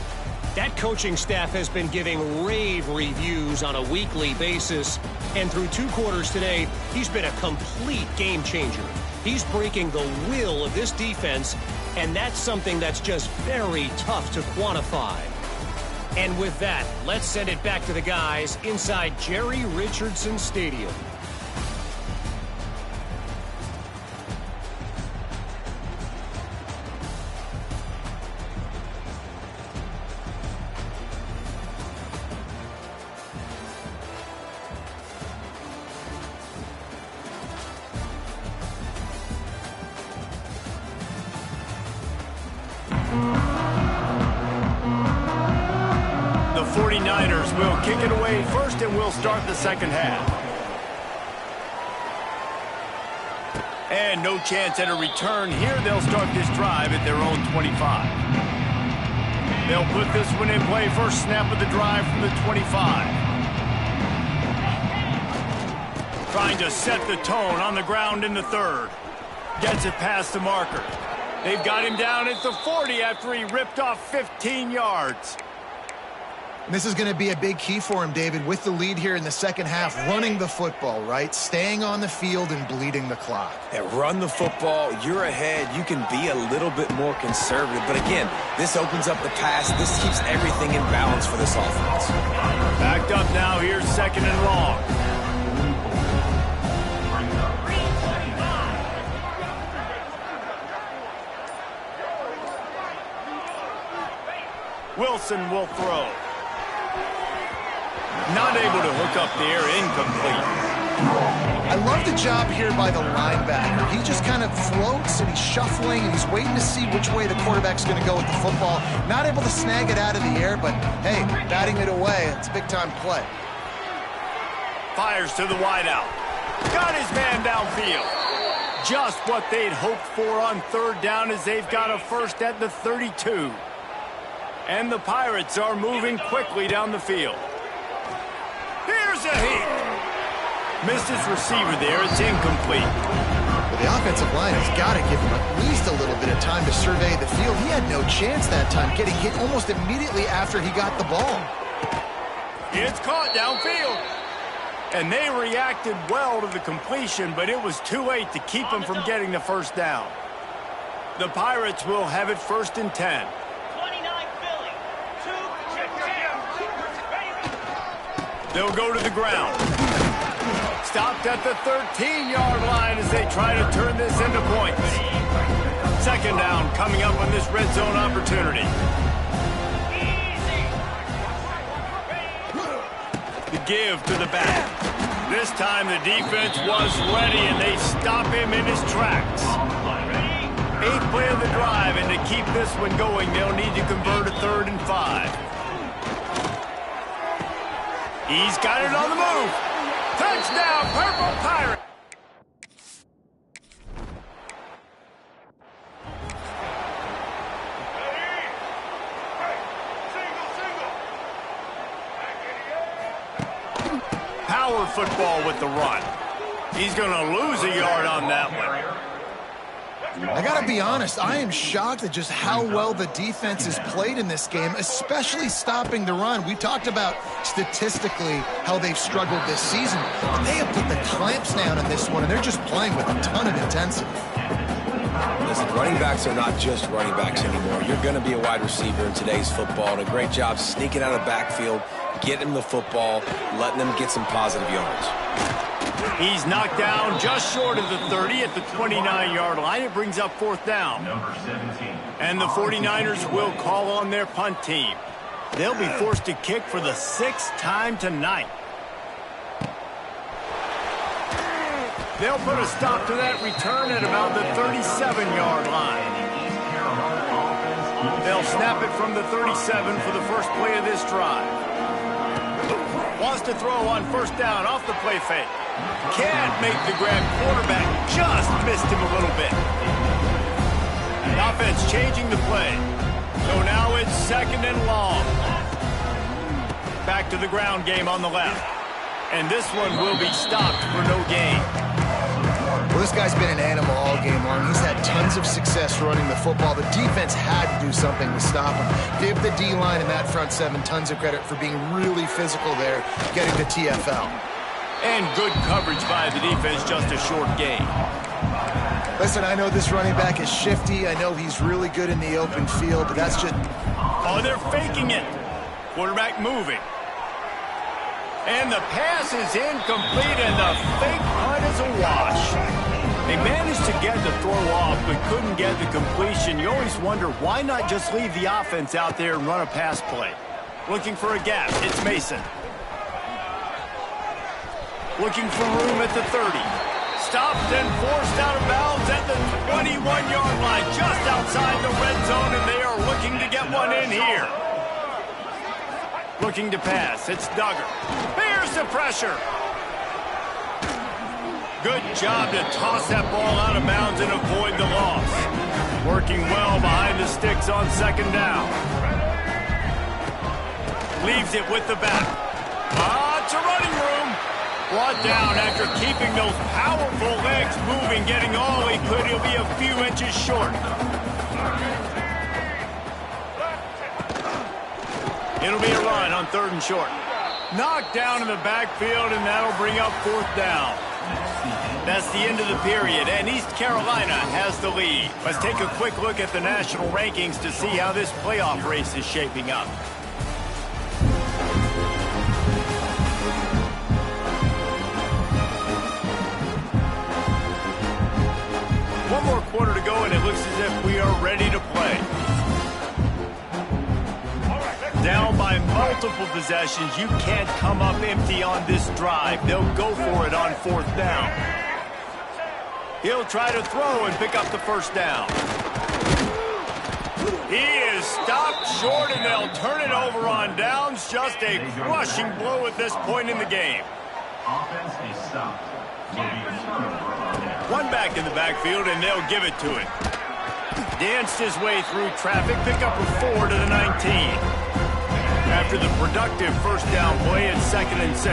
[SPEAKER 6] That coaching staff has been giving rave reviews on a weekly basis. And through 2 quarters today, he's been a complete game changer. He's breaking the will of this defense, and that's something that's just very tough to quantify. And with that, let's send it back to the guys inside Jerry Richardson Stadium.
[SPEAKER 1] The 49ers will kick it away first, and we'll start the second half. And no chance at a return here. They'll start this drive at their own 25. They'll put this one in play. First snap of the drive from the 25. Trying to set the tone on the ground in the 3rd. Gets it past the marker. They've got him down at the 40 after he ripped off 15 yards.
[SPEAKER 2] This is going to be a big key for him, David, with the lead here in the second half, running the football, right? Staying on the field and bleeding the clock.
[SPEAKER 3] Yeah, run the football. You're ahead. You can be a little bit more conservative. But again, this opens up the pass. This keeps everything in balance for this offense.
[SPEAKER 1] Backed up now. Here's 2nd and long. Wilson will throw. Not able to hook up there, incomplete.
[SPEAKER 2] I love the job here by the linebacker. He just kind of floats, and he's shuffling, and he's waiting to see which way the quarterback's going to go with the football. Not able to snag it out of the air, but, hey, batting it away, it's a big-time play.
[SPEAKER 1] Fires to the wideout. Got his man downfield. Just what they'd hoped for on 3rd down as they've got a first at the 32. And the Pirates are moving quickly down the field. Here's a hit. Missed his receiver there. It's incomplete.
[SPEAKER 2] Well, the offensive line has got to give him at least a little bit of time to survey the field. He had no chance that time, getting hit almost immediately after he got the ball.
[SPEAKER 1] It's caught downfield. And they reacted well to the completion, but it was too late to keep him from getting the first down. The Pirates will have it 1st and 10. They'll go to the ground. stopped at the 13-yard line as they try to turn this into points. Second down coming up on this red zone opportunity. The give to the back. This time the defense was ready, and they stop him in his tracks. 8th play of the drive, and to keep this one going, they'll need to convert a 3rd and 5. He's got it on the move. Touchdown, Purple Pirate. Power football with the run. He's going to lose a yard on that one.
[SPEAKER 2] I got to be honest, I am shocked at just how well the defense has played in this game, especially stopping the run. We talked about statistically how they've struggled this season. But they have put the clamps down in this one, and they're just playing with a ton of intensity.
[SPEAKER 3] Listen, running backs are not just running backs anymore. You're going to be a wide receiver in today's football, and a great job sneaking out of the backfield, getting the football, letting them get some positive yards.
[SPEAKER 1] He's knocked down just short of the 30 at the 29-yard line. It brings up 4th down.
[SPEAKER 4] Number 17.
[SPEAKER 1] And the 49ers will call on their punt team. They'll be forced to kick for the 6th time tonight. They'll put a stop to that return at about the 37-yard line. They'll snap it from the 37 for the first play of this drive. Wants to throw on 1st down off the play fake. Can't make the grab. Quarterback just missed him a little bit. Offense changing the play. So now it's 2nd and long. Back to the ground game on the left. And this one will be stopped for no gain.
[SPEAKER 2] Well, this guy's been an animal all game long. He's had tons of success running the football. The defense had to do something to stop him. Give the D-line and that front 7 tons of credit for being really physical there, getting the TFL.
[SPEAKER 1] And good coverage by the defense, just a short gain.
[SPEAKER 2] Listen, I know this running back is shifty. I know he's really good in the open field, but that's just...
[SPEAKER 1] Oh, they're faking it. Quarterback moving. And the pass is incomplete, and the fake punt is a wash. They managed to get the throw off, but couldn't get the completion. You always wonder, why not just leave the offense out there and run a pass play? Looking for a gap. It's Mason. Looking for room at the 30. Stopped and forced out of bounds at the 21-yard line, just outside the red zone, and they are looking to get one in here. Looking to pass. It's Duggar. Here's the pressure. Good job to toss that ball out of bounds and avoid the loss. Working well behind the sticks on 2nd down. Leaves it with the back. Lots of running room. Brought down after keeping those powerful legs moving, getting all he could. He'll be a few inches short. It'll be a run on 3rd and short. Knocked down in the backfield, and that'll bring up 4th down. That's the end of the period, and East Carolina has the lead. Let's take a quick look at the national rankings to see how this playoff race is shaping up. One more quarter to go, and it looks as if we are ready to play. Down by multiple possessions, you can't come up empty on this drive. They'll go for it on 4th down. He'll try to throw and pick up the 1st down. He is stopped short, and they'll turn it over on downs. Just a crushing blow at this point in the game.
[SPEAKER 4] Offense is stopped. Will be a turnover on down.
[SPEAKER 1] One back in the backfield, and they'll give it to him. Danced his way through traffic, pick up a 4 to the 19. After the productive 1st down play at 2nd and 6.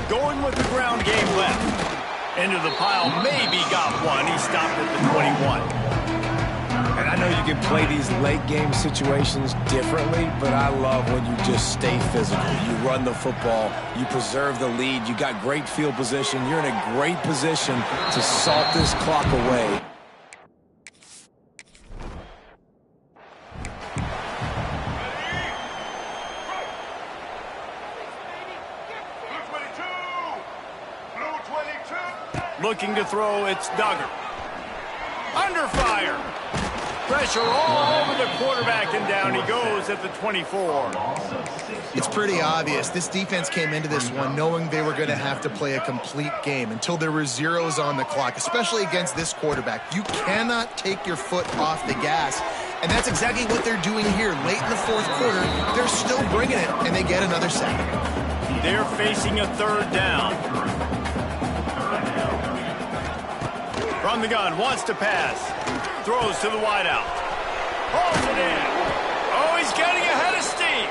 [SPEAKER 1] Going with the ground game left. Into the pile, maybe got one. He stopped at the 21.
[SPEAKER 3] And I know you can play these late game situations differently, but I love when you just stay physical. You run the football, you preserve the lead, you got great field position, you're in a great position to salt this clock away.
[SPEAKER 1] Looking to throw, it's Duggar. Under fire. Pressure all over the quarterback, and down he goes at the 24.
[SPEAKER 2] It's pretty obvious. This defense came into this one knowing they were going to have to play a complete game until there were zeros on the clock, especially against this quarterback. You cannot take your foot off the gas, and that's exactly what they're doing here. Late in the fourth quarter, they're still bringing it, and they get another sack.
[SPEAKER 1] They're facing a third down. From the gun, wants to pass. Throws to the wideout. Hauls it in. Oh, he's getting ahead of steam.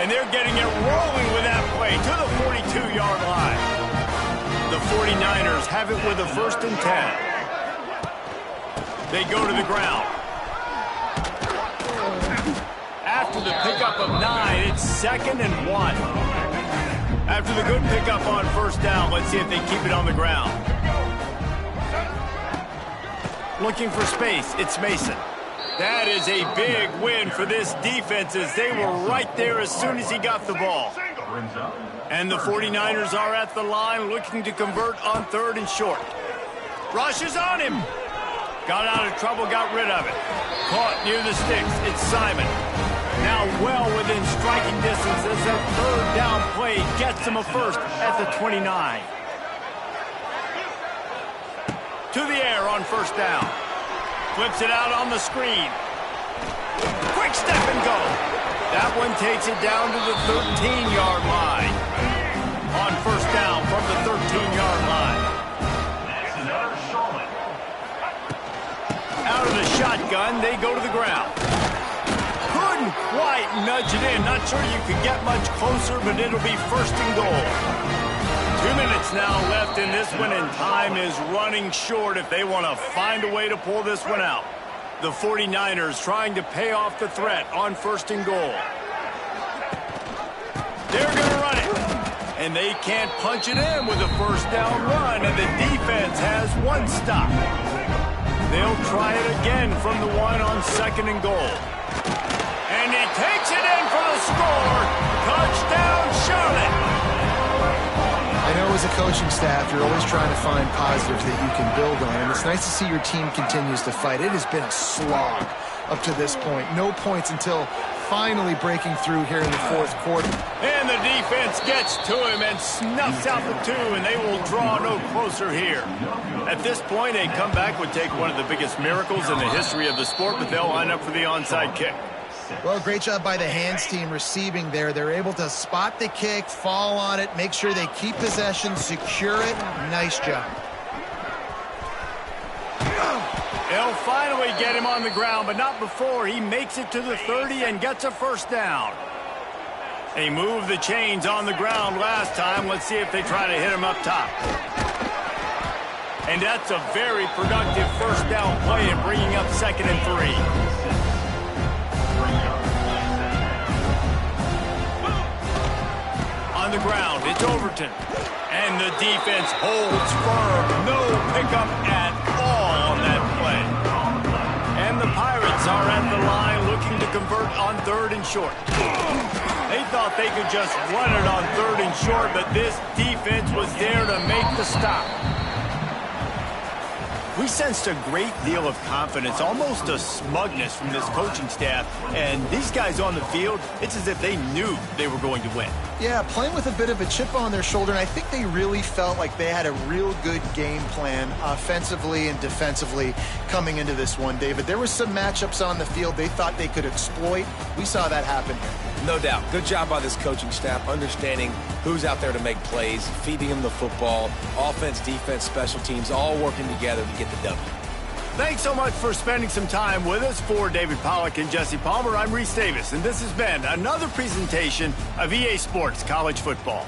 [SPEAKER 1] And they're getting it rolling with that play to the 42-yard line. The 49ers have it with a 1st and 10. They go to the ground. After the pickup of 9, it's 2nd and 1. After the good pickup on 1st down, let's see if they keep it on the ground. Looking for space, it's Mason. That is a big win for this defense as they were right there as soon as he got the ball. And the 49ers are at the line looking to convert on 3rd and short. Rushes on him. Got out of trouble, got rid of it. Caught near the sticks, it's Simon. Now well within striking distance as that 3rd down play gets him a 1st at the 29. To the air on 1st down. Flips it out on the screen. Quick step and go. That one takes it down to the 13-yard line. On 1st down from the 13-yard line. Out of the shotgun, they go to the ground. Couldn't quite nudge it in. Not sure you could get much closer, but it'll be 1st and goal. 2 minutes now left in this one, and time is running short if they want to find a way to pull this one out. The 49ers trying to pay off the threat on 1st and goal. They're going to run it. And they can't punch it in with a 1st down run, and the defense has one stop. They'll try it again from the one on 2nd and goal. And he takes it in for the score. Touchdown, Charlotte.
[SPEAKER 2] I know as a coaching staff, you're always trying to find positives that you can build on, and it's nice to see your team continues to fight. It has been a slog up to this point. No points until finally breaking through here in the 4th quarter.
[SPEAKER 1] And the defense gets to him and snuffs out the 2, and they will draw no closer here. At this point, a comeback would take one of the biggest miracles in the history of the sport, but they'll line up for the onside kick.
[SPEAKER 2] Well, great job by the hands team receiving there. They're able to spot the kick, fall on it, make sure they keep possession, secure it. Nice job.
[SPEAKER 1] They'll finally get him on the ground, but not before he makes it to the 30 and gets a 1st down. They moved the chains on the ground last time. Let's see if they try to hit him up top. And that's a very productive 1st down play and bringing up 2nd and 3. On the ground, it's Overton. And the defense holds firm. No pickup at all on that play. And the Pirates are at the line looking to convert on 3rd and short. They thought they could just run it on 3rd and short, but this defense was there to make the stop. We sensed a great deal of confidence, almost a smugness from this coaching staff. And these guys on the field, it's as if they knew they were going to win.
[SPEAKER 2] Yeah, playing with a bit of a chip on their shoulder, and I think they really felt like they had a real good game plan offensively and defensively coming into this one, David. There were some matchups on the field they thought they could exploit. We saw that happen here.
[SPEAKER 3] No doubt. Good job by this coaching staff, understanding who's out there to make plays, feeding them the football, offense, defense, special teams, all working together to get the W.
[SPEAKER 1] Thanks so much for spending some time with us. For David Pollack and Jesse Palmer, I'm Reese Davis, and this has been another presentation of EA Sports College Football.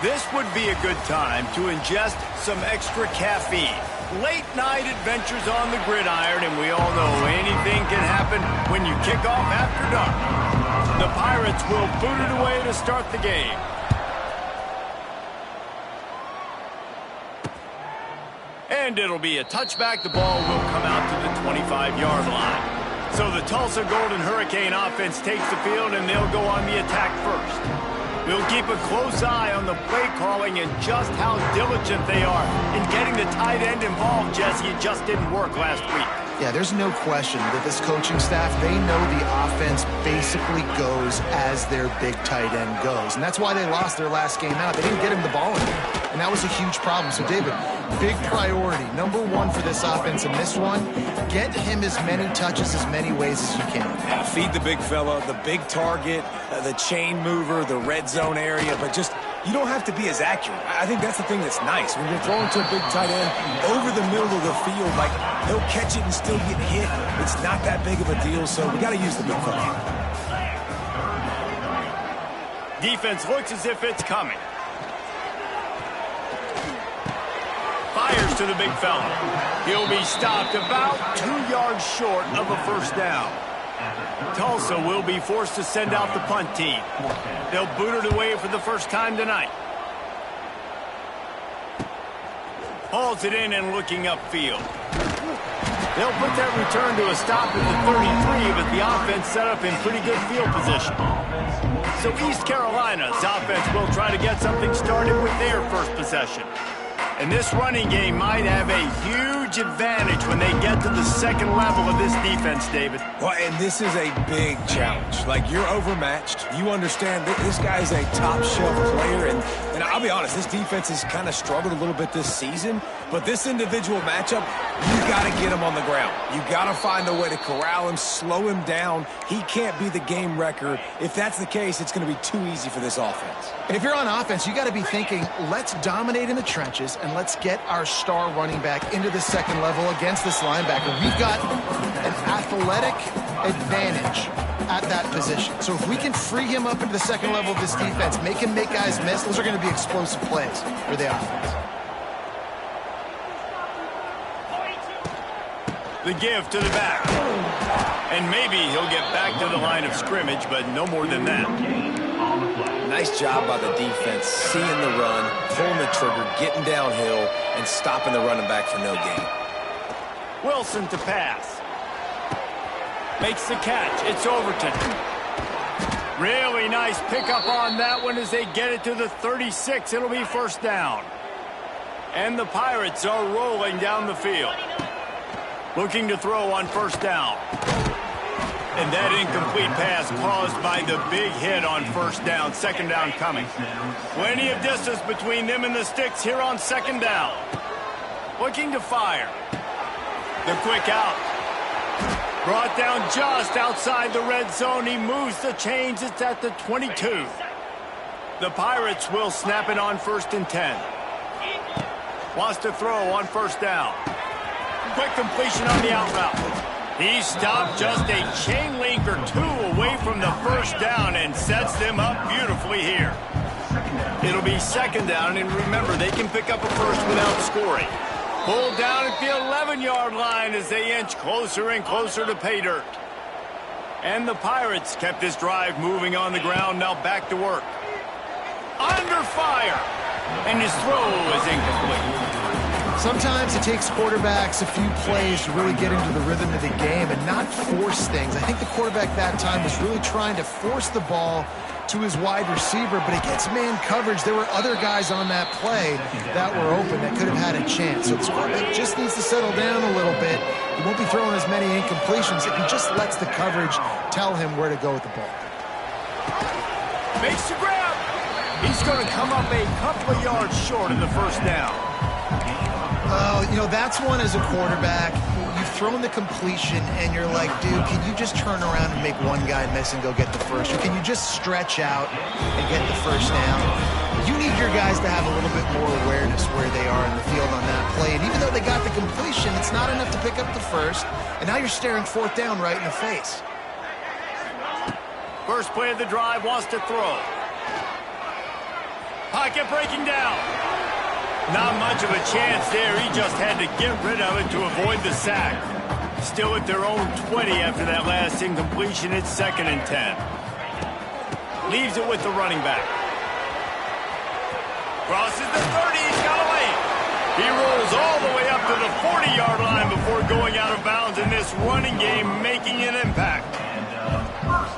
[SPEAKER 1] This would be a good time to ingest some extra caffeine. Late night adventures on the gridiron, and we all know anything can happen when you kick off after dark. The Pirates will boot it away to start the game. And it'll be a touchback. The ball will come out to the 25-yard line. So the Tulsa Golden Hurricane offense takes the field, and they'll go on the attack first. We'll keep a close eye on the play calling and just how diligent they are in getting the tight end involved, Jesse. It just didn't work last week.
[SPEAKER 2] Yeah, there's no question that this coaching staff, they know the offense basically goes as their big tight end goes. And that's why they lost their last game out. They didn't get him the ball in there. And that was a huge problem. So, David, big priority, number one for this offense in this one, get him as many touches, as many ways as you can.
[SPEAKER 3] Yeah, feed the big fella, the big target, the chain mover, the red zone area, but just you don't have to be as accurate. I think that's the thing that's nice. When you're throwing to a big tight end over the middle of the field, like he'll catch it and still get hit. It's not that big of a deal, so we got to use the big fella.
[SPEAKER 1] Defense looks as if it's coming. Fires to the big fella. He'll be stopped about 2 yards short of a first down. Tulsa will be forced to send out the punt team. They'll boot it away for the first time tonight. Hauls it in and looking upfield. They'll put that return to a stop at the 33, but the offense set up in pretty good field position. So East Carolina's offense will try to get something started with their first possession. And this running game might have a huge advantage when they get to the second level of this defense, David.
[SPEAKER 3] Well, and this is a big challenge. Like, you're overmatched. You understand that this guy's a top-shelf player. And I'll be honest, this defense has kind of struggled a little bit this season. But this individual matchup, you got to get him on the ground. You got to find a way to corral him, slow him down. He can't be the game wrecker. If that's the case, it's going to be too easy for this offense.
[SPEAKER 2] And if you're on offense, you got to be thinking, let's dominate in the trenches and let's get our star running back into the second level against this linebacker. We've got an athletic advantage at that position. So if we can free him up into the second level of this defense, make him make guys miss, those are going to be explosive plays for the offense.
[SPEAKER 1] The give to the back. And maybe he'll get back to the line of scrimmage, but no more than that.
[SPEAKER 3] Nice job by the defense, seeing the run, pulling the trigger, getting downhill, and stopping the running back for no gain.
[SPEAKER 1] Wilson to pass. Makes the catch. It's Overton. Really nice pickup on that one as they get it to the 36. It'll be first down. And the Pirates are rolling down the field. Looking to throw on first down. And that incomplete pass caused by the big hit on first down. Second down coming. Plenty of distance between them and the sticks here on second down. Looking to fire. The quick out. Brought down just outside the red zone. He moves the chains. It's at the 22. The Pirates will snap it on first and 10. Wants to throw on first down. Quick completion on the out route. He stopped just a chain link or two away from the first down and sets them up beautifully here. It'll be second down, and remember, they can pick up a first without scoring. Pulled down at the 11-yard line as they inch closer and closer to pay dirt. And the Pirates kept this drive moving on the ground, now back to work. Under fire, and his throw is incomplete.
[SPEAKER 2] Sometimes it takes quarterbacks a few plays to really get into the rhythm of the game and not force things. I think the quarterback that time was really trying to force the ball to his wide receiver, but against man coverage, there were other guys on that play that were open that could have had a chance. So the quarterback just needs to settle down a little bit. He won't be throwing as many incompletions if he just lets the coverage tell him where to go with the ball.
[SPEAKER 1] Makes the grab. He's going to come up a couple of yards short of the first down.
[SPEAKER 2] Oh, you know, that's one as a quarterback. You've thrown the completion, and you're like, dude, can you just turn around and make one guy miss and go get the first? Or can you just stretch out and get the first down? You need your guys to have a little bit more awareness where they are in the field on that play. And even though they got the completion, it's not enough to pick up the first. And now you're staring fourth down right in the face.
[SPEAKER 1] First play of the drive, wants to throw. Pocket breaking down. Not much of a chance there. He just had to get rid of it to avoid the sack. Still at their own 20 after that last incompletion. It's 2nd and 10. Leaves it with the running back. Crosses the 30. He's got a lane. He rolls all the way up to the 40-yard line before going out of bounds in this running game, making an impact.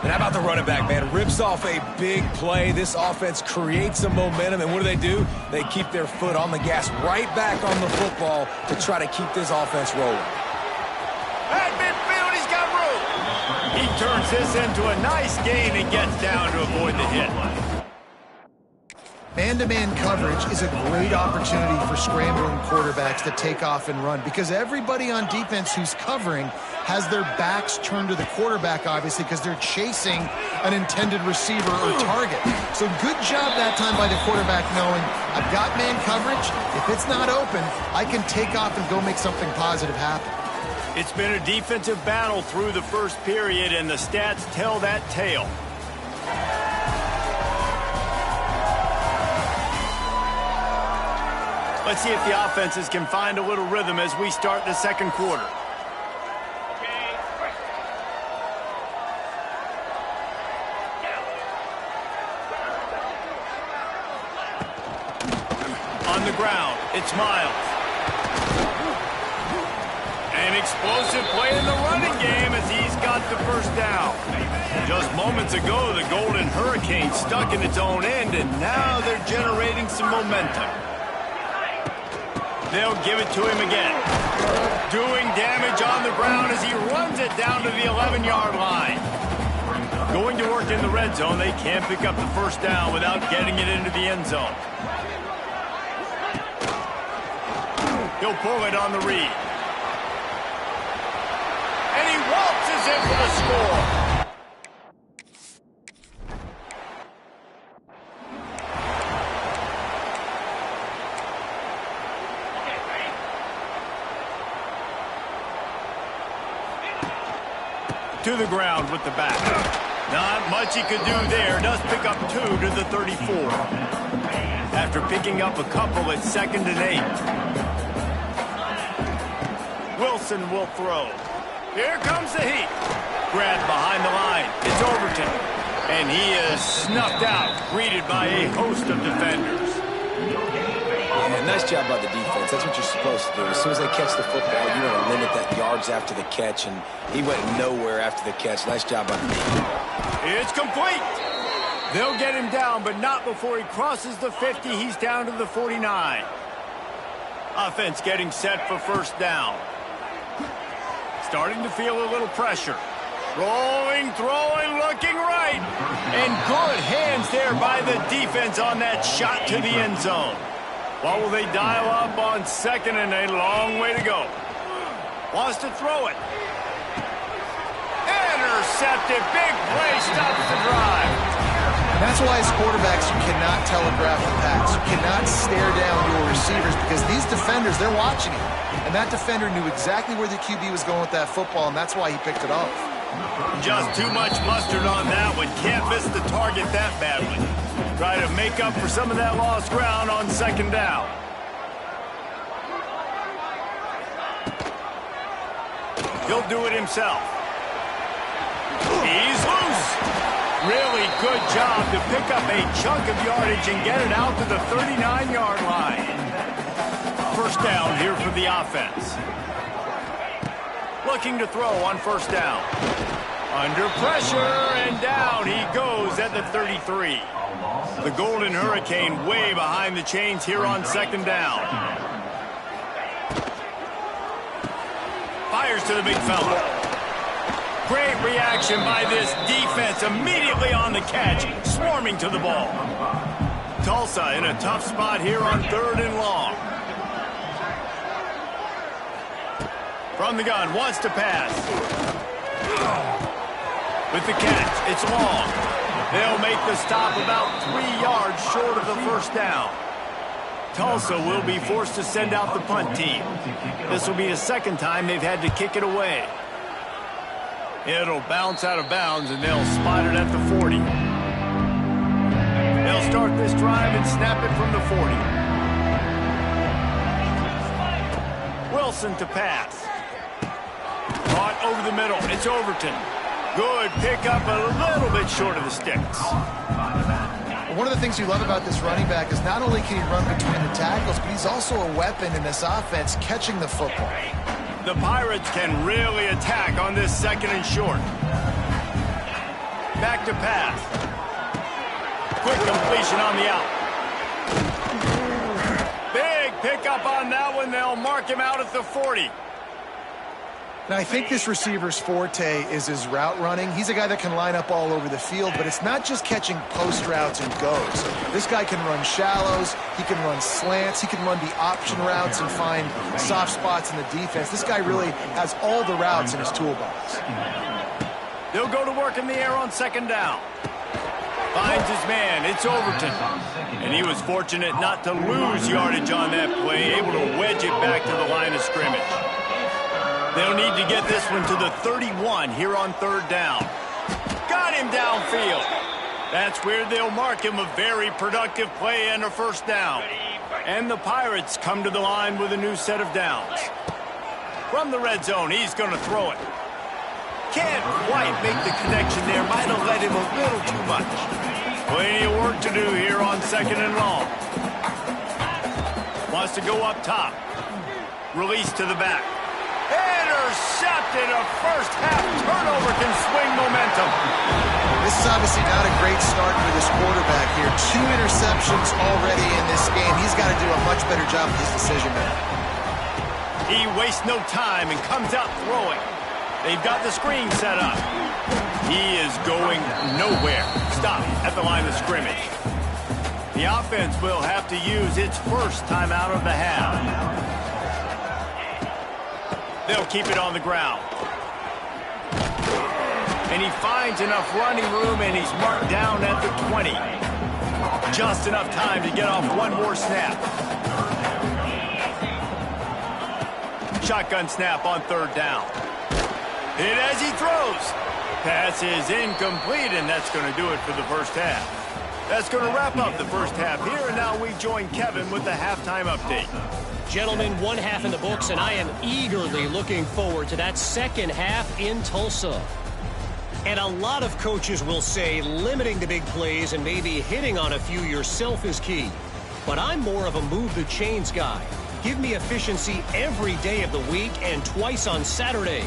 [SPEAKER 3] And how about the running back, man? Rips off a big play. This offense creates some momentum, and what do? They keep their foot on the gas right back on the football to try to keep this offense rolling.
[SPEAKER 1] At midfield, he's got room. He turns this into a nice gain and gets down to avoid the hit.
[SPEAKER 2] Man-to-man coverage is a great opportunity for scrambling quarterbacks to take off and run because everybody on defense who's covering has their backs turned to the quarterback, obviously, because they're chasing an intended receiver or target. So good job that time by the quarterback knowing, I've got man coverage. If it's not open, I can take off and go make something positive happen.
[SPEAKER 1] It's been a defensive battle through the first period, and the stats tell that tale. Let's see if the offenses can find a little rhythm as we start the second quarter. On the ground, it's Miles. An explosive play in the running game as he's got the first down. Just moments ago, the Golden Hurricane stuck in its own end, and now they're generating some momentum. They'll give it to him again. Doing damage on the ground as he runs it down to the 11-yard line. Going to work in the red zone, they can't pick up the first down without getting it into the end zone. He'll pull it on the read. And he waltzes in for the score. To the ground with the back. Not much he could do there. Does pick up 2 to the 34. After picking up a couple, it's 2nd and 8. Wilson will throw. Here comes the heat. Grabbed behind the line. It's Overton. And he is snuffed out, greeted by a host of defenders.
[SPEAKER 3] Yeah, nice job by the defense. That's what you're supposed to do. As soon as they catch the football, you want to limit that yards after the catch, and he went nowhere after the catch. Nice job by the defense.
[SPEAKER 1] It's complete. They'll get him down, but not before he crosses the 50. He's down to the 49. Offense getting set for first down. Starting to feel a little pressure. Rolling, throwing, looking right. And good hands there by the defense on that shot to the end zone. What will they dial up on 2nd and a long way to go? Wants to throw it. Intercepted. Big play stops the drive.
[SPEAKER 2] And that's why as quarterbacks you cannot telegraph the pass. You cannot stare down your receivers because these defenders, they're watching it. And that defender knew exactly where the QB was going with that football, and that's why he picked it off.
[SPEAKER 1] Just too much mustard on that one. Can't miss the target that badly. Try to make up for some of that lost ground on 2nd down. He'll do it himself. He's loose. Really good job to pick up a chunk of yardage and get it out to the 39-yard line. First down here for the offense. Looking to throw on first down. Under pressure, and down he goes at the 33. The Golden Hurricane way behind the chains here on 2nd down. Fires to the big fella. Great reaction by this defense. Immediately on the catch, swarming to the ball. Tulsa in a tough spot here on 3rd and long. From the gun, wants to pass. With the catch, it's long. They'll make the stop about 3 yards short of the first down. Tulsa will be forced to send out the punt team. This will be the 2nd time they've had to kick it away. It'll bounce out of bounds, and they'll spot it at the 40. They'll start start this drive and snap it from the 40. Wilson to pass. Caught over the middle. It's Overton. Good pickup, a little bit short of the sticks.
[SPEAKER 2] One of the things you love about this running back is not only can he run between the tackles, but he's also a weapon in this offense catching the football.
[SPEAKER 1] The Pirates can really attack on this second and short. Back to pass. Quick completion on the out. Big pickup on that one. They'll mark him out at the 40.
[SPEAKER 2] Now, I think this receiver's forte is his route running. He's a guy that can line up all over the field, but it's not just catching post routes and goes. This guy can run shallows, he can run slants, he can run the option routes and find soft spots in the defense. This guy really has all the routes in his toolbox.
[SPEAKER 1] They'll go to work in the air on second down. Finds his man. It's Overton. And he was fortunate not to lose yardage on that play, able to wedge it back to the line of scrimmage. They'll need to get this one to the 31 here on third down. Got him downfield. That's where they'll mark him a very productive play and a first down. And the Pirates come to the line with a new set of downs. From the red zone, he's going to throw it. Can't quite make the connection there. Might have led him a little too much. Plenty of work to do here on second and long. Wants to go up top. Release to the back. Intercepted. A first half turnover can swing momentum.
[SPEAKER 2] This is obviously not a great start for this quarterback here. 2 interceptions already in this game. He's got to do a much better job with his decision making.
[SPEAKER 1] He wastes no time and comes out throwing. They've got the screen set up. He is going nowhere. Stop at the line of scrimmage. The offense will have to use its first time out of the half. They'll keep it on the ground. And he finds enough running room, and he's marked down at the 20. Just enough time to get off one more snap. Shotgun snap on third down. Hit as he throws. Pass is incomplete, and that's going to do it for the first half. That's going to wrap up the first half here, and now we join Kevin with the halftime update.
[SPEAKER 6] Gentlemen, one half in the books, and I am eagerly looking forward to that second half in Tulsa. And a lot of coaches will say limiting the big plays and maybe hitting on a few yourself is key. But I'm more of a move the chains guy. Give me efficiency every day of the week and twice on Saturday.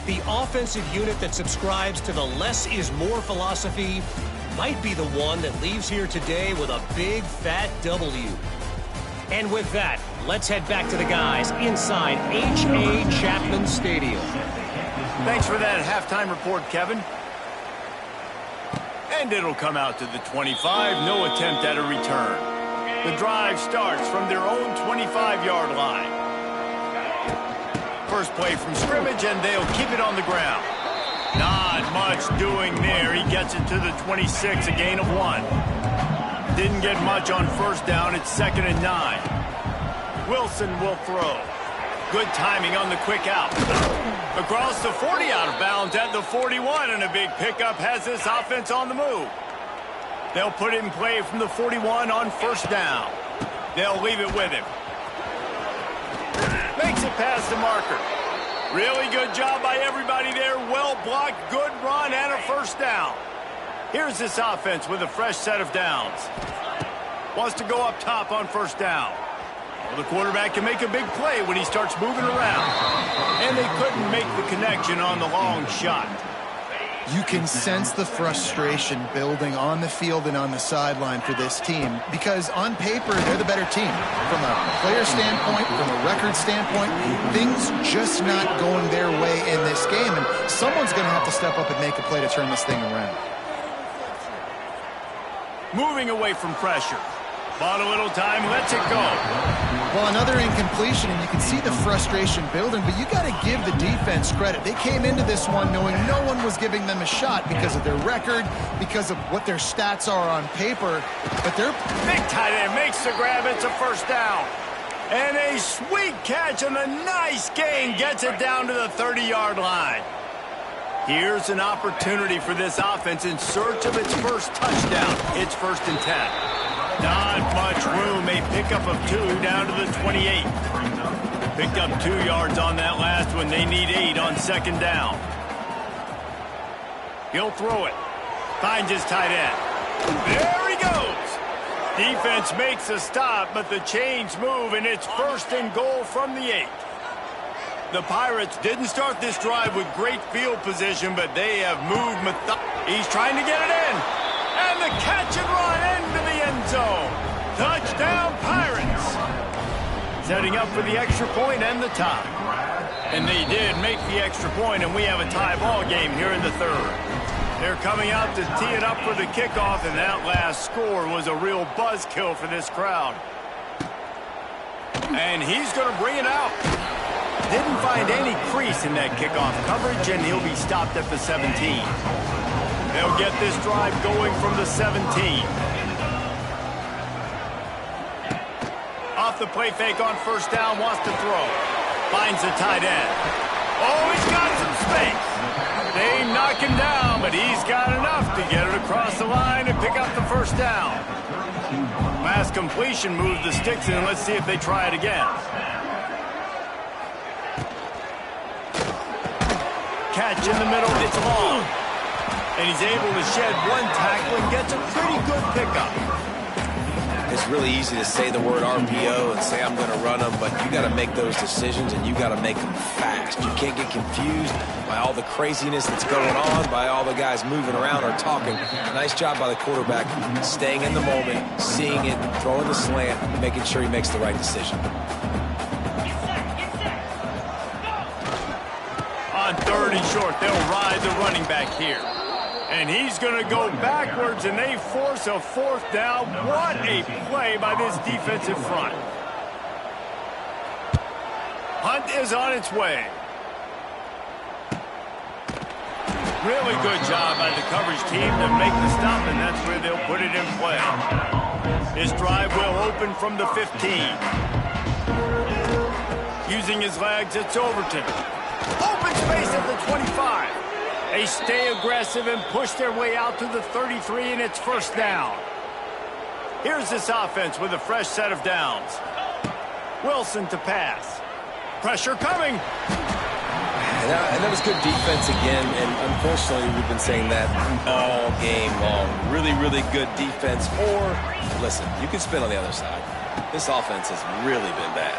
[SPEAKER 6] The offensive unit that subscribes to the less is more philosophy might be the one that leaves here today with a big fat W. And with that, let's head back to the guys inside H.A. Chapman Stadium.
[SPEAKER 1] Thanks for that halftime report, Kevin. And it'll come out to the 25. No attempt at a return. The drive starts from their own 25-yard line. First play from scrimmage, and they'll keep it on the ground. Not much doing there. He gets it to the 26, a gain of 1. Didn't get much on first down. It's 2nd and 9. Wilson will throw. Good timing on the quick out. Across the 40, out of bounds at the 41, and a big pickup has this offense on the move. They'll put it in play from the 41 on first down. They'll leave it with him. Makes it past the marker. Really good job by everybody there. Well blocked, good run, and a first down. Here's this offense with a fresh set of downs. Wants to go up top on first down. Well, the quarterback can make a big play when he starts moving around. And they couldn't make the connection on the long shot.
[SPEAKER 2] You can sense the frustration building on the field and on the sideline for this team because on paper, they're the better team. From a player standpoint, from a record standpoint, things just not going their way in this game, and someone's going to have to step up and make a play to turn this thing around.
[SPEAKER 1] Moving away from pressure. Bought a little time, lets it go.
[SPEAKER 2] Well, another incompletion, and you can see the frustration building, but you got to give the defense credit. They came into this one knowing no one was giving them a shot because of their record, because of what their stats are on paper, but they're...
[SPEAKER 1] Big tight end makes the grab, it's a first down. And a sweet catch and a nice gain gets it down to the 30-yard line. Here's an opportunity for this offense in search of its first touchdown. It's 1st and 10. Not much room. A pickup of 2 down to the 28. Picked up 2 yards on that last one. They need 8 on second down. He'll throw it. Finds his tight end. There he goes. Defense makes a stop, but the chains move, and it's 1st and goal from the 8. The Pirates didn't start this drive with great field position, but they have moved. He's trying to get it in. And the catch and run into the end zone. Touchdown, Pirates. Setting up for the extra point and the tie. And they did make the extra point, and we have a tie ball game here in the 3rd. They're coming out to tee it up for the kickoff, and that last score was a real buzzkill for this crowd. And he's going to bring it out. Didn't find any crease in that kickoff coverage, and he'll be stopped at the 17. They'll get this drive going from the 17. Off the play fake on 1st down, wants to throw. Finds the tight end. Oh, he's got some space. They knock him down, but he's got enough to get it across the line and pick up the 1st down. Last completion moved the sticks in. Let's see if they try it again. Catch in the middle, it's long. And he's able to shed 1 tackle and gets a pretty good pickup.
[SPEAKER 3] It's really easy to say the word RPO and say I'm going to run them, but you got to make those decisions and you got to make them fast. You can't get confused by all the craziness that's going on, by all the guys moving around or talking. Nice job by the quarterback, staying in the moment, seeing it, throwing the slant, making sure he makes the right decision.
[SPEAKER 1] On 3rd and short, they'll ride the running back here. And he's going to go backwards, and they force a 4th down. What a play by this defensive front. Hunt is on its way. Really good job by the coverage team to make the stop, and that's where they'll put it in play. This drive will open from the 15. Using his legs, it's Overton. Open space at the 25. They stay aggressive and push their way out to the 33, and it's 1st down. Here's this offense with a fresh set of downs. Wilson to pass. Pressure coming.
[SPEAKER 3] And that was good defense again, and unfortunately we've been saying that all game long. Really, really good defense. Or, listen, you can spin on the other side. This offense has really been bad.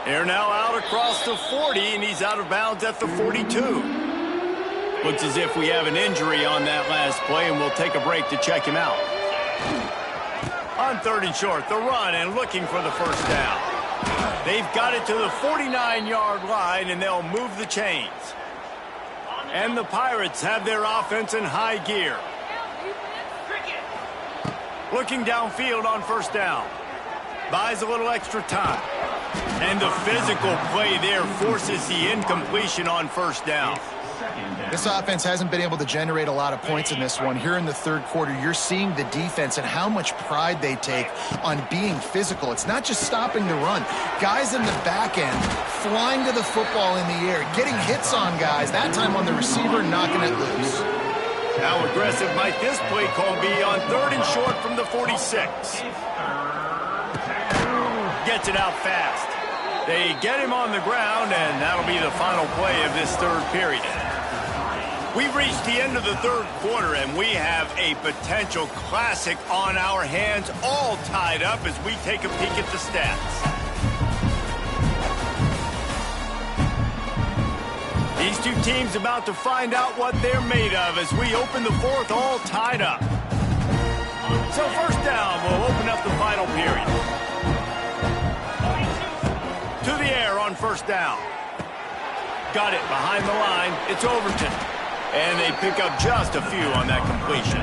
[SPEAKER 1] They're now out across the 40, and he's out of bounds at the 42. Looks as if we have an injury on that last play, and we'll take a break to check him out. On 3rd and short, the run and looking for the 1st down. They've got it to the 49-yard line, and they'll move the chains. And the Pirates have their offense in high gear. Looking downfield on 1st down. Buys a little extra time. And the physical play there forces the incompletion on 1st down.
[SPEAKER 2] This offense hasn't been able to generate a lot of points in this one. Here in the 3rd quarter, you're seeing the defense and how much pride they take on being physical. It's not just stopping the run. Guys in the back end flying to the football in the air, getting hits on guys, that time on the receiver, knocking it loose.
[SPEAKER 1] How aggressive might this play call be on 3rd and short from the 46? Gets it out fast. They get him on the ground, and that'll be the final play of this 3rd period. We've reached the end of the 3rd quarter, and we have a potential classic on our hands, all tied up as we take a peek at the stats. These two teams about to find out what they're made of as we open the 4th, all tied up. So 1st down will open up the final period. To the air on 1st down. Got it behind the line. It's Overton. And they pick up just a few on that completion.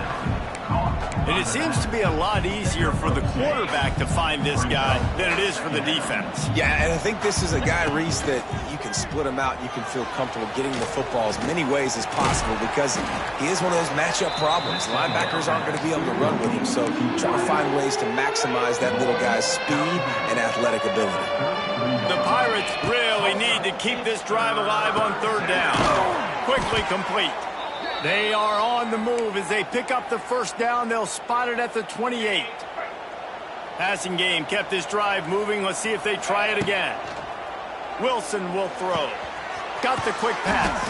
[SPEAKER 1] And it seems to be a lot easier for the quarterback to find this guy than it is for the defense.
[SPEAKER 3] Yeah, and I think this is a guy, Reese, that you can split him out. You can feel comfortable getting the football as many ways as possible because he is one of those matchup problems. Linebackers aren't going to be able to run with him, so try to find ways to maximize that little guy's speed and athletic ability.
[SPEAKER 1] The Pirates really need to keep this drive alive on 3rd down. Quickly complete. They are on the move as they pick up the first down. They'll spot it at the 28. Passing game kept this drive moving. Let's see if they try it again. Wilson will throw. Got the quick pass.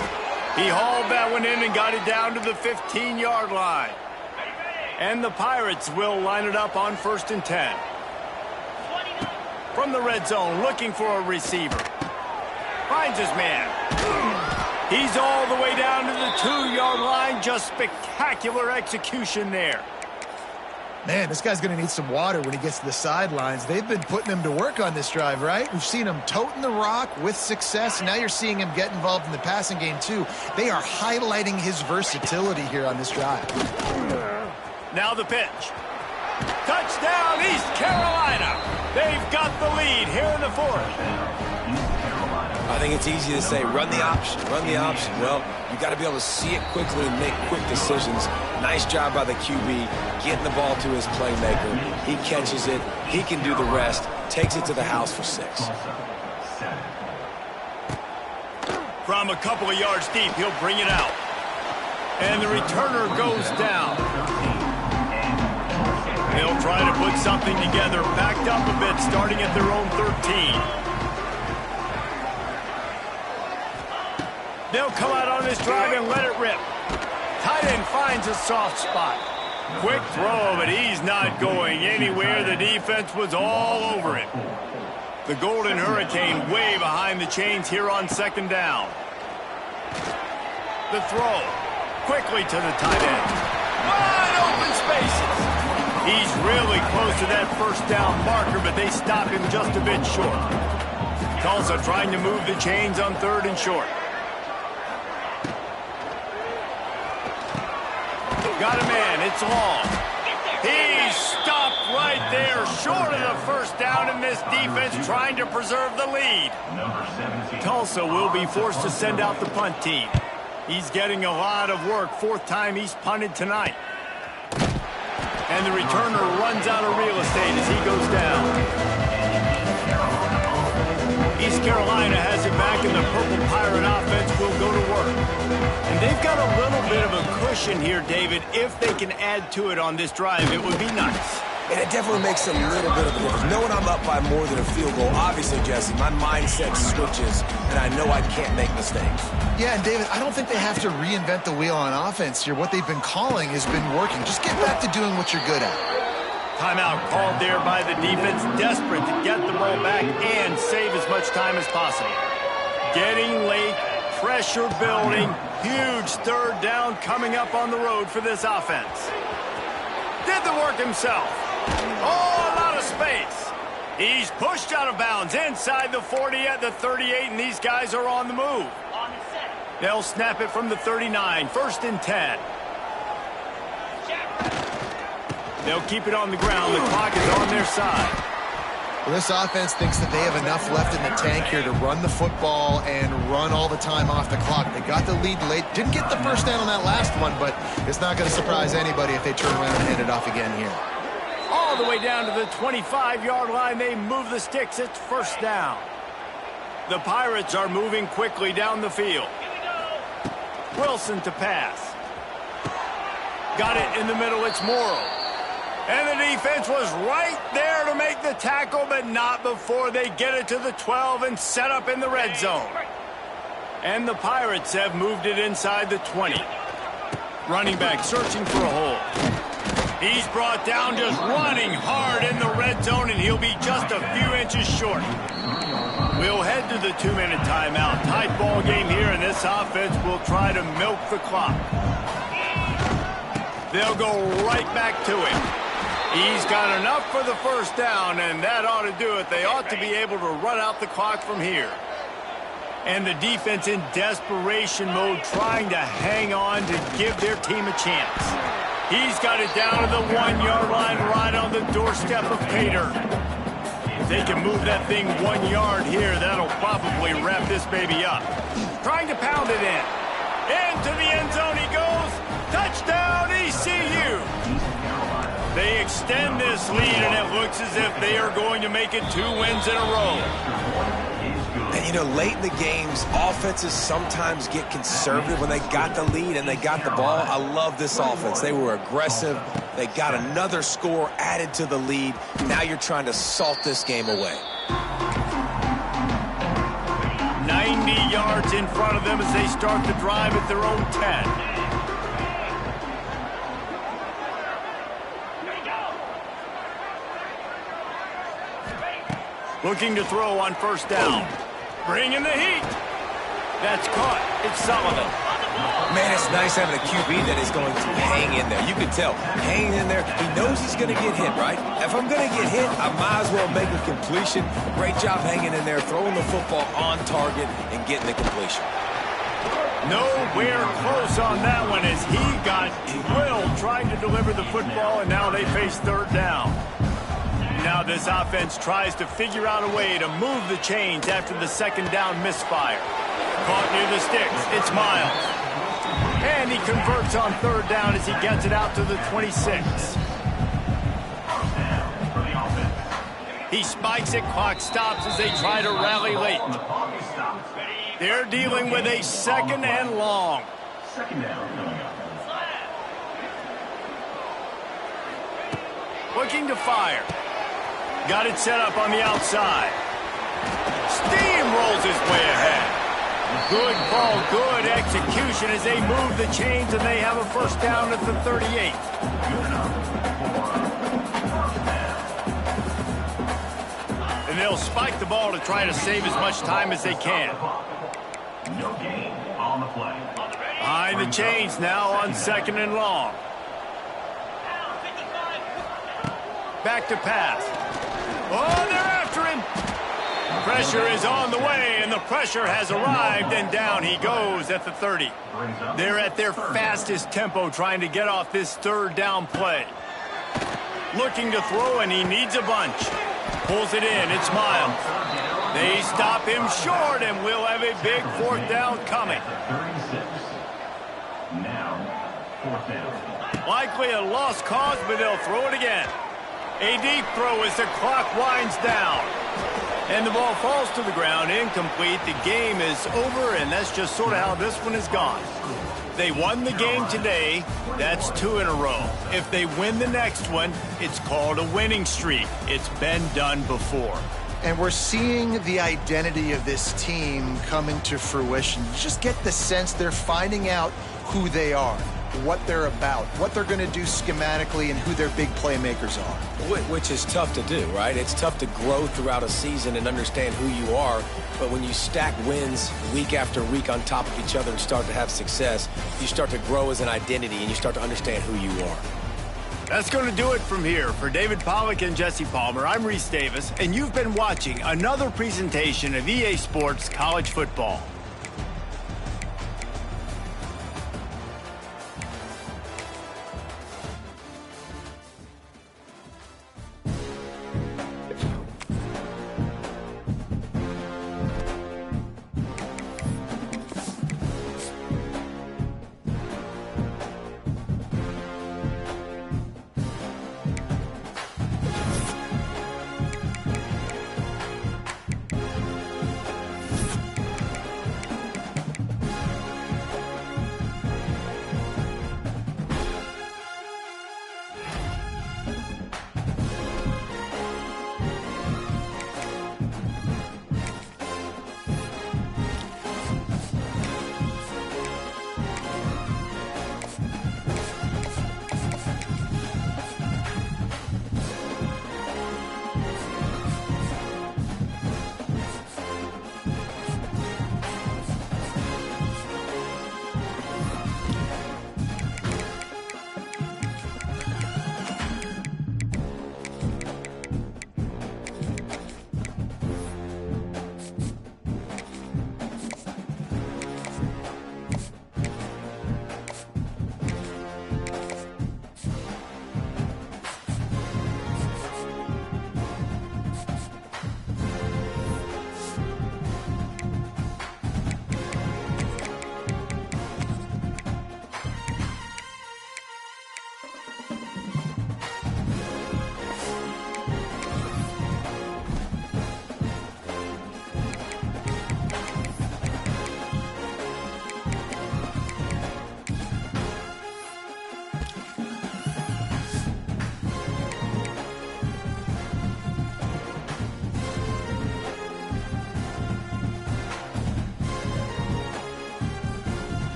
[SPEAKER 1] He hauled that one in and got it down to the 15-yard line. And the Pirates will line it up on 1st and 10. From the red zone, looking for a receiver. Finds his man. He's all the way down to the 2-yard line. Just spectacular execution there.
[SPEAKER 2] Man, this guy's going to need some water when he gets to the sidelines. They've been putting him to work on this drive, right? We've seen him toting the rock with success. Now you're seeing him get involved in the passing game, too. They are highlighting his versatility here on this drive.
[SPEAKER 1] Now the pitch. Touchdown, East Carolina. They've got the lead here in the 4th.
[SPEAKER 3] I think it's easy to say, run the option, run the option. Well, you got to be able to see it quickly and make quick decisions. Nice job by the QB, getting the ball to his playmaker. He catches it. He can do the rest. Takes it to the house for 6.
[SPEAKER 1] From a couple of yards deep, he'll bring it out. And the returner goes down. They'll try to put something together, backed up a bit, starting at their own 13. They'll come out on this drive and let it rip. Tight end finds a soft spot. Quick throw, but he's not going anywhere. The defense was all over it. The Golden Hurricane way behind the chains here on 2nd down. The throw. Quickly to the tight end. Wide open spaces. He's really close to that 1st down marker, but they stop him just a bit short. Tulsa trying to move the chains on 3rd and short. Got a man, it's long. He's stopped right there, short of the 1st down, and this defense trying to preserve the lead. Tulsa will be forced to send out the punt team. He's getting a lot of work. 4th time he's punted tonight. And the returner runs out of real estate as he goes down. East Carolina has it back, and the Purple Pirate offense will go to work. And they've got a little bit of a cushion here, David. If they can add to it on this drive, it would be nice.
[SPEAKER 3] And it definitely makes a little bit of a difference. Knowing I'm up by more than a field goal, obviously, Jesse, my mindset switches, and I know I can't make mistakes.
[SPEAKER 2] Yeah, and David, I don't think they have to reinvent the wheel on offense here. What they've been calling has been working. Just get back to doing what you're good at.
[SPEAKER 1] Timeout called there by the defense, desperate to get the ball back and save as much time as possible. Getting late, pressure building, huge 3rd down coming up on the road for this offense. Did the work himself. Oh, a lot of space. He's pushed out of bounds inside the 40 at the 38, and these guys are on the move. They'll snap it from the 39, 1st and 10. They'll keep it on the ground. The clock is on their side.
[SPEAKER 2] Well, this offense thinks that they have enough left in the tank here to run the football and run all the time off the clock. They got the lead late. Didn't get the 1st down on that last one, but it's not going to surprise anybody if they turn around and hand it off again here.
[SPEAKER 1] All the way down to the 25-yard line. They move the sticks. It's 1st down. The Pirates are moving quickly down the field. Wilson to pass. Got it in the middle. It's Morrow. And the defense was right there to make the tackle, but not before they get it to the 12 and set up in the red zone. And the Pirates have moved it inside the 20. Running back searching for a hole. He's brought down just running hard in the red zone, and he'll be just a few inches short. We'll head to the 2-minute timeout. Tight ball game here, and this offense will try to milk the clock. They'll go right back to him. He's got enough for the 1st down, and that ought to do it. They ought to be able to run out the clock from here. And the defense in desperation mode, trying to hang on to give their team a chance. He's got it down to the 1-yard line, right on the doorstep of Pater. If they can move that thing 1 yard here, that'll probably wrap this baby up. Trying to pound it in. Into the end zone he goes. Touchdown, ECU. They extend this lead, and it looks as if they are going to make it 2 wins in a row.
[SPEAKER 3] And, you know, late in the games, offenses sometimes get conservative when they got the lead and they got the ball. I love this offense. They were aggressive. They got another score added to the lead. Now you're trying to salt this game away.
[SPEAKER 1] 90 yards in front of them as they start the drive at their own 10. Looking to throw on first down. Bringing the heat. That's caught. It's Sullivan.
[SPEAKER 3] Man, it's nice having a QB that is going to hang in there. You can tell, hanging in there. He knows he's going to get hit, right? If I'm going to get hit, I might as well make a completion. Great job hanging in there, throwing the football on target and getting the completion.
[SPEAKER 1] Nowhere close on that one as he got Will trying to deliver the football, and now they face third down. Now this offense tries to figure out a way to move the chains after the second down misfire. Caught near the sticks. It's Miles. And he converts on third down as he gets it out to the 26. He spikes it. Clock stops as they try to rally late. They're dealing with a second and long. Looking to fire. Got it set up on the outside. Steamrolls his way ahead. Good ball, good execution as they move the chains, and they have a first down at the 38. And they'll spike the ball to try to save as much time as they can.
[SPEAKER 4] No gain on the play.
[SPEAKER 1] Behind the chains now on second and long. Back to pass. Oh, they're after him. Pressure is on the way, and the pressure has arrived, and down he goes at the 30. They're at their fastest tempo trying to get off this third down play. Looking to throw, and he needs a bunch. Pulls it in. It's Miles. They stop him short, and we'll have a big fourth down coming.
[SPEAKER 4] 36. Now, fourth down.
[SPEAKER 1] Likely a lost cause, but they'll throw it again. A deep throw as the clock winds down. And the ball falls to the ground, incomplete. The game is over, and that's just sort of how this one has gone. They won the game today. That's 2 in a row. If they win the next one, it's called a winning streak. It's been done before.
[SPEAKER 2] And we're seeing the identity of this team come into fruition. You just get the sense they're finding out who they are, what they're about, what they're going to do schematically, and who their big playmakers are.
[SPEAKER 3] Which is tough to do, right? It's tough to grow throughout a season and understand who you are. But when you stack wins week after week on top of each other and start to have success, you start to grow as an identity and you start to understand who you are.
[SPEAKER 1] That's going to do it from here. For David Pollack and Jesse Palmer, I'm Reese Davis, and you've been watching another presentation of EA Sports College Football.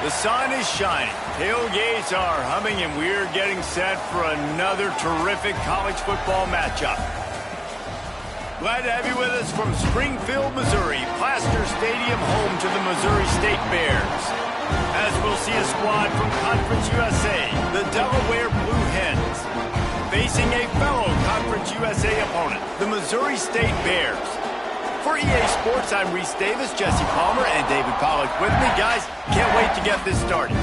[SPEAKER 1] The sun is shining, tailgates are humming, and we're getting set for another terrific college football matchup. Glad to have you with us from Springfield, Missouri, Plaster Stadium, home to the Missouri State Bears. As we'll see a squad from Conference USA, the Delaware Blue Hens, facing a fellow Conference USA opponent, the Missouri State Bears. For EA Sports, I'm Reese Davis, Jesse Palmer, and David Pollack with me. Guys, can't wait to get this started.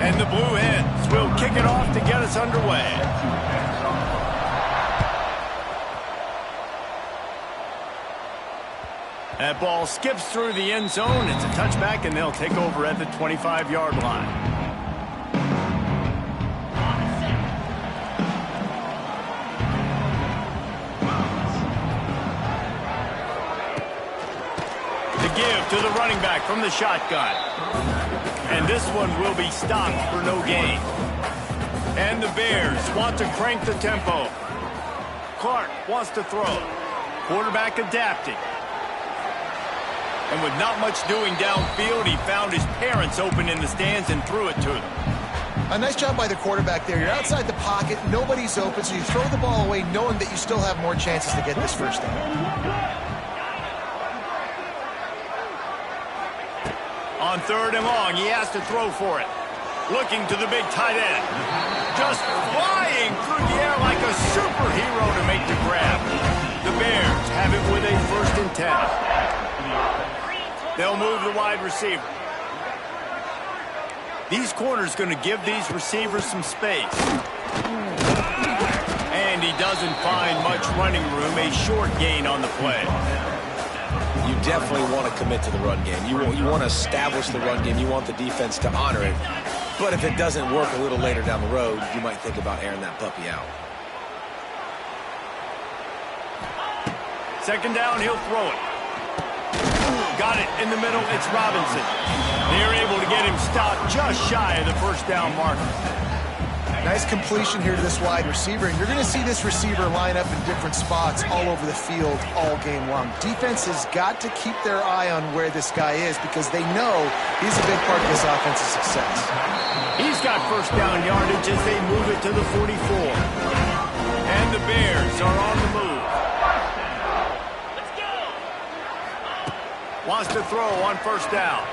[SPEAKER 1] And the Blue Hens will kick it off to get us underway. That ball skips through the end zone. It's a touchback, and they'll take over at the 25-yard line. The give to the running back from the shotgun. And this one will be stopped for no gain. And the Bears want to crank the tempo. Clark wants to throw. Quarterback adapting. And with not much doing downfield, he found his parents open in the stands and threw it to them.
[SPEAKER 2] A nice job by the quarterback there. You're outside the pocket, nobody's open, so you throw the ball away knowing that you still have more chances to get this first down.
[SPEAKER 1] On 3rd and long, he has to throw for it. Looking to the big tight end. Just flying through the air like a superhero to make the grab. The Bears have it with a 1st and 10. They'll move the wide receiver. These corners going to give these receivers some space. And he doesn't find much running room. A short gain on the play.
[SPEAKER 3] You definitely want to commit to the run game. You want to establish the run game. You want the defense to honor it. But if it doesn't work a little later down the road, you might think about airing that puppy out.
[SPEAKER 1] 2nd down, he'll throw it. Got it in the middle. It's Robinson. They're able to get him stopped just shy of the 1st down marker.
[SPEAKER 2] Nice completion here to this wide receiver, and you're going to see this receiver line up in different spots all over the field all game long. Defense has got to keep their eye on where this guy is because they know he's a big part of this offense's success.
[SPEAKER 1] He's got 1st down yardage as they move it to the 44. And the Bears are on the move. Wants to throw on 1st down.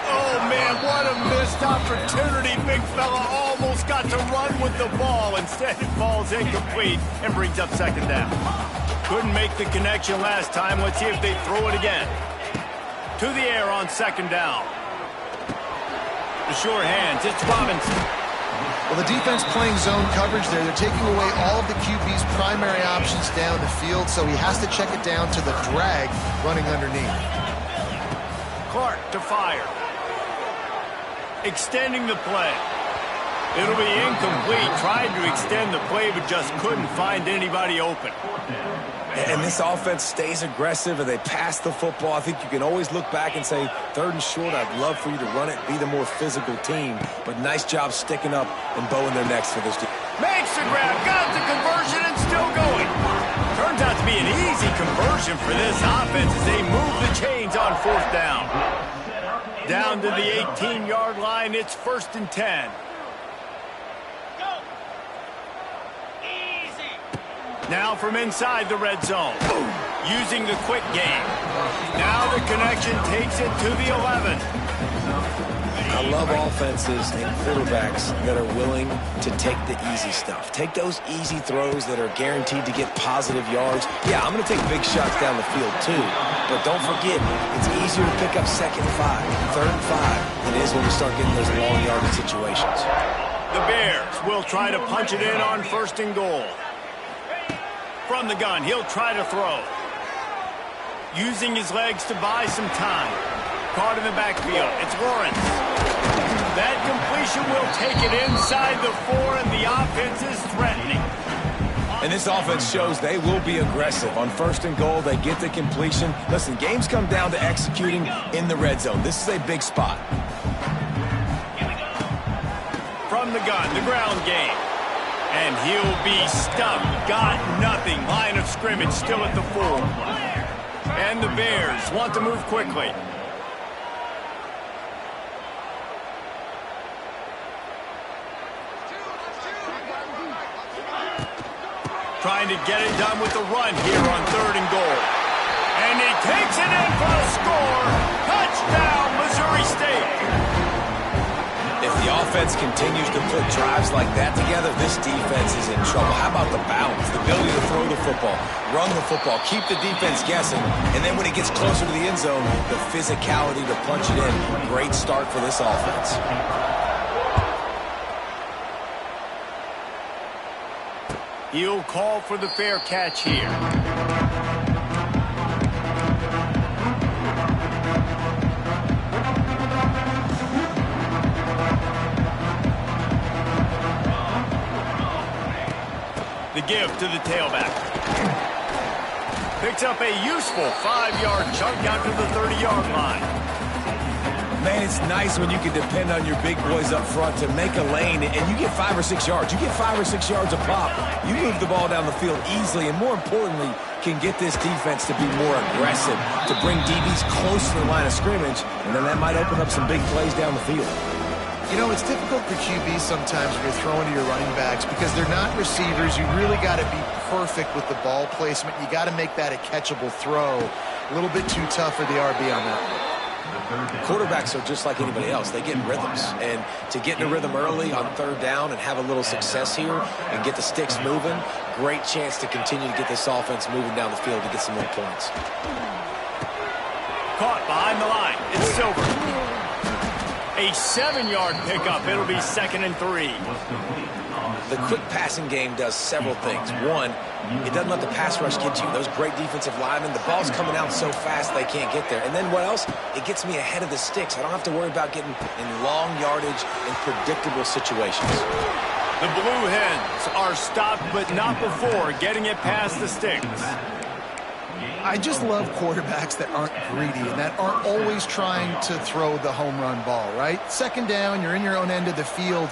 [SPEAKER 1] Oh, man, what a missed opportunity. Big fella almost got to run with the ball. Instead, it falls incomplete and brings up 2nd down. Couldn't make the connection last time. Let's see if they throw it again. To the air on 2nd down. The sure hands, it's Robinson.
[SPEAKER 2] Well, the defense playing zone coverage there. They're taking away all of the QB's primary options down the field, so he has to check it down to the drag running underneath.
[SPEAKER 1] Clark to fire. Extending the play. It'll be incomplete. Tried to extend the play, but just couldn't find anybody open.
[SPEAKER 3] And this offense stays aggressive and they pass the football. I think you can always look back and say, 3rd and short, I'd love for you to run it, be the more physical team. But nice job sticking up and bowing their necks for this team.
[SPEAKER 1] Makes the grab, got the conversion, and still going. Turns out to be an easy conversion for this offense as they move the chains on 4th down. Down to the 18-yard line, it's 1st and 10. Now from inside the red zone, using the quick game. Now the connection takes it to the 11.
[SPEAKER 3] I love offenses and quarterbacks that are willing to take the easy stuff. Take those easy throws that are guaranteed to get positive yards. Yeah, I'm going to take big shots down the field too. But don't forget, it's easier to pick up 2nd and 5, 3rd and 5 than it is when we start getting those long yardage situations.
[SPEAKER 1] The Bears will try to punch it in on 1st and goal. From the gun, he'll try to throw. Using his legs to buy some time. Caught in the backfield. It's Lawrence. That completion will take it inside the 4, and the offense is threatening.
[SPEAKER 3] And this offense shows they will be aggressive. On 1st and goal, they get the completion. Listen, games come down to executing in the red zone. This is a big spot.
[SPEAKER 1] From the gun, the ground game. And he'll be stumped. Got nothing. Line of scrimmage still at the 4. And the Bears want to move quickly. Trying to get it done with the run here on 3rd and goal. And he takes it in for a score. Touchdown, Missouri State.
[SPEAKER 3] If the offense continues to put drives like that together, this defense is in trouble. How about the balance, the ability to throw the football, run the football, keep the defense guessing, and then when it gets closer to the end zone, the physicality to punch it in. Great start for this offense.
[SPEAKER 1] He'll call for the fair catch here. The give to the tailback. Picks up a useful 5-yard chunk out to the 30-yard line.
[SPEAKER 3] Man, it's nice when you can depend on your big boys up front to make a lane, and you get 5 or 6 yards. You get 5 or 6 yards a pop. You move the ball down the field easily, and more importantly, can get this defense to be more aggressive, to bring DBs close to the line of scrimmage, and then that might open up some big plays down the field.
[SPEAKER 2] You know, it's difficult for QBs sometimes when you're throwing to your running backs because they're not receivers. You really got to be perfect with the ball placement. You got to make that a catchable throw. A little bit too tough for the RB on that one.
[SPEAKER 3] Quarterbacks are just like anybody else. They get in rhythms. And to get in a rhythm early on third down and have a little success here and get the sticks moving, great chance to continue to get this offense moving down the field to get some more points.
[SPEAKER 1] Caught behind the line. It's Silver. A 7-yard pickup. It'll be 2nd and 3.
[SPEAKER 3] The quick passing game does several things. One, it doesn't let the pass rush get you. Those great defensive linemen, the ball's coming out so fast they can't get there. And then what else? It gets me ahead of the sticks. I don't have to worry about getting in long yardage and predictable situations.
[SPEAKER 1] The Blue Hens are stopped, but not before getting it past the sticks.
[SPEAKER 2] I just love quarterbacks that aren't greedy and that aren't always trying to throw the home run ball, right? 2nd down, you're in your own end of the field.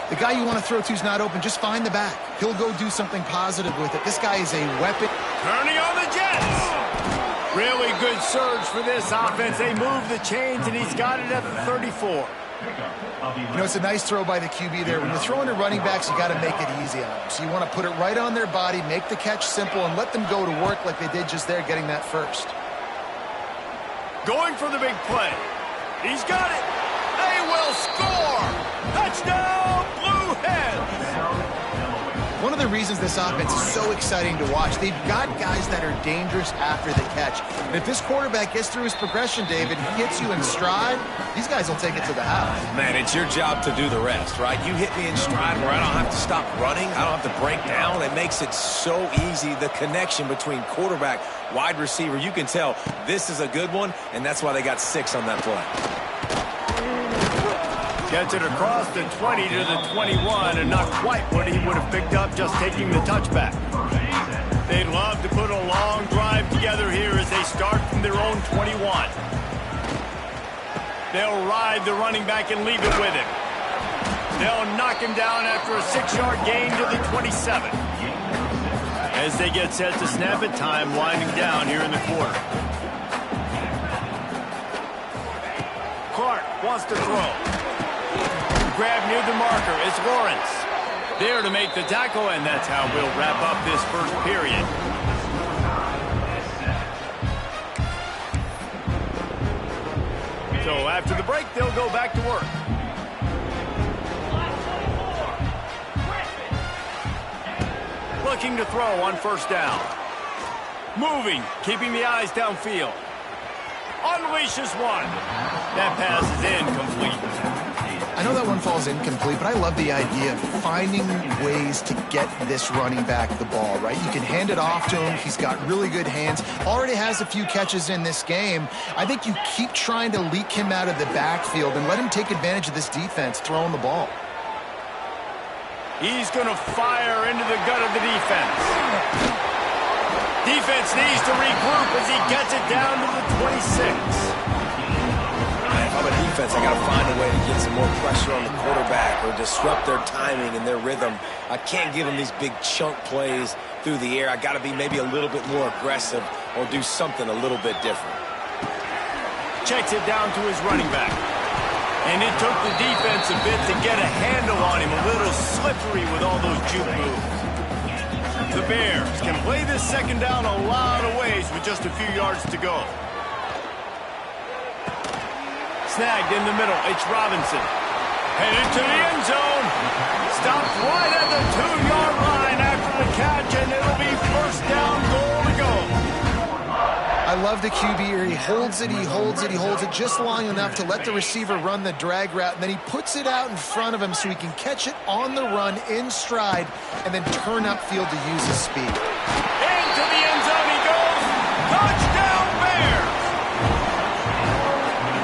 [SPEAKER 2] The guy you want to throw to is not open. Just find the back. He'll go do something positive with it. This guy is a weapon.
[SPEAKER 1] Turning on the Jets. Really good surge for this offense. They move the chains, and he's got it at the 34.
[SPEAKER 2] You know, it's a nice throw by the QB there. When you're throwing to running backs, you got to make it easy on them. So you want to put it right on their body, make the catch simple, and let them go to work like they did just there, getting that first.
[SPEAKER 1] Going for the big play. He's got it. They will score. Touchdown, Blue Hens.
[SPEAKER 2] One of the reasons this offense is so exciting to watch, they've got guys that are dangerous after the catch. And if this quarterback gets through his progression, David, he hits you in stride, these guys will take it to the house.
[SPEAKER 3] Man, it's your job to do the rest, right? You hit me in stride where I don't have to stop running. I don't have to break down. It makes it so easy, the connection between quarterback, wide receiver. You can tell this is a good one, and that's why they got 6 on that play.
[SPEAKER 1] Gets it across the 20 to the 21, and not quite what he would have picked up just taking the touchback. They'd love to put a long drive together here as they start from their own 21. They'll ride the running back and leave it with him. They'll knock him down after a 6-yard gain to the 27. As they get set to snap it, time winding down here in the quarter. Clark wants to throw. Grab near the marker. It's Lawrence. There to make the tackle, and that's how we'll wrap up this first period. So after the break, they'll go back to work. Looking to throw on 1st down. Moving, keeping the eyes downfield. Unleashes one. That pass is incomplete.
[SPEAKER 2] I know that one falls incomplete, but I love the idea of finding ways to get this running back the ball, right? You can hand it off to him. He's got really good hands. Already has a few catches in this game. I think you keep trying to leak him out of the backfield and let him take advantage of this defense throwing the ball.
[SPEAKER 1] He's going to fire into the gut of the defense. Defense needs to regroup as he gets it down to the 26.
[SPEAKER 3] If I'm a defense, I got to find a way to get some more pressure on the quarterback or disrupt their timing and their rhythm. I can't give them these big chunk plays through the air. I got to be maybe a little bit more aggressive or do something a little bit different.
[SPEAKER 1] Checks it down to his running back. And it took the defense a bit to get a handle on him, a little slippery with all those juke moves. The Bears can play this 2nd down a lot of ways with just a few yards to go. Snagged in the middle. It's Robinson. Headed to the end zone. Stopped right at the 2-yard line after the catch, and it'll be 1st down, goal to go.
[SPEAKER 2] I love love the QB here. He holds it, he holds it, he holds it just long enough to let the receiver run the drag route, and then he puts it out in front of him so he can catch it on the run in stride and then turn upfield to use his speed.
[SPEAKER 1] Into the end zone he goes. Touchdown Bears!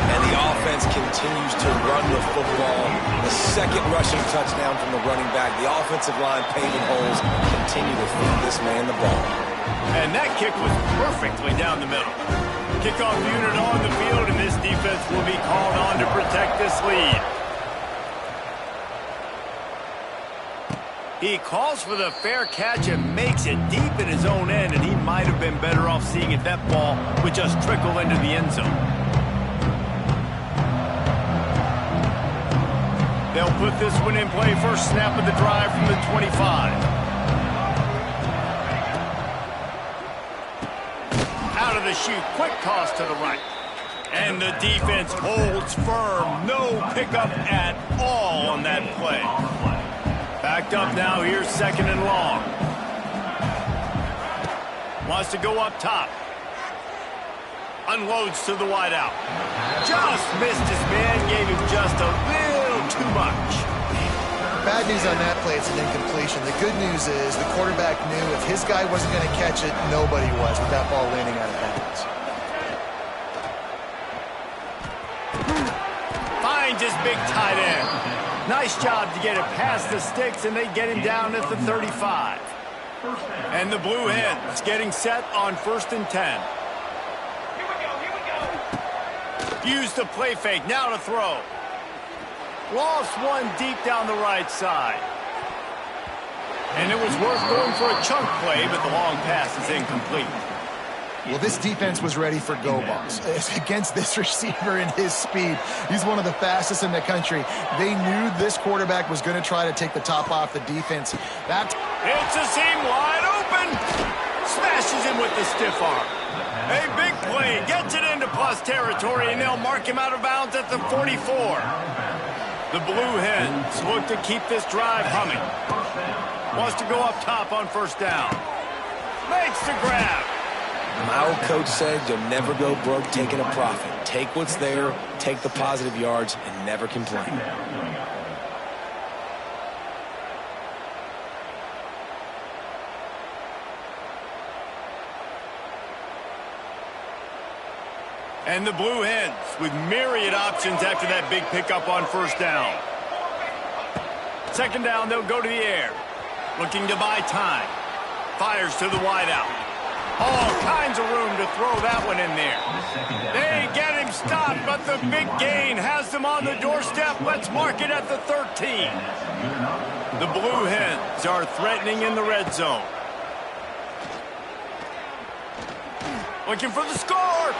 [SPEAKER 3] And the offense continues to run the football. The second rushing touchdown from the running back. The offensive line paving holes. Continue to feed this man the ball.
[SPEAKER 1] And that kick was perfectly down the middle. Kickoff unit on the field, and this defense will be called on to protect this lead. He calls for the fair catch and makes it deep in his own end, and he might have been better off seeing it. That ball would just trickle into the end zone. They'll put this one in play. First snap of the drive from the 25. Out of the chute, quick toss to the right. And the defense holds firm. No pickup at all on that play. Backed up now, here's second and long. Wants to go up top. Unloads to the wideout. Just missed his man, gave him just a little too much.
[SPEAKER 2] Bad news on that play, it's an incompletion. The good news is the quarterback knew if his guy wasn't going to catch it, nobody was with that ball landing out of bounds.
[SPEAKER 1] Finds his big tight end. Nice job to get it past the sticks, and they get him down at the 35. And the Blue Hens getting set on 1st and 10. Use the play fake, now to throw. Lost one deep down the right side. And it was worth going for a chunk play, but the long pass is incomplete.
[SPEAKER 2] Well, this defense was ready for go balls. Against this receiver and his speed, he's one of the fastest in the country. They knew this quarterback was going to try to take the top off the defense.
[SPEAKER 1] It's a seam wide open. Smashes him with the stiff arm. A big play, gets it into plus territory, and they'll mark him out of bounds at the 44. The Blue Hens look to keep this drive humming. Wants to go up top on 1st down. Makes the grab.
[SPEAKER 3] My old coach said you'll never go broke taking a profit. Take what's there, take the positive yards, and never complain.
[SPEAKER 1] And the Blue Hens with myriad options after that big pickup on 1st down. 2nd down, they'll go to the air. Looking to buy time. Fires to the wideout. All kinds of room to throw that one in there. They get him stopped, but the big gain has them on the doorstep. Let's mark it at the 13. The Blue Hens are threatening in the red zone. Looking for the score.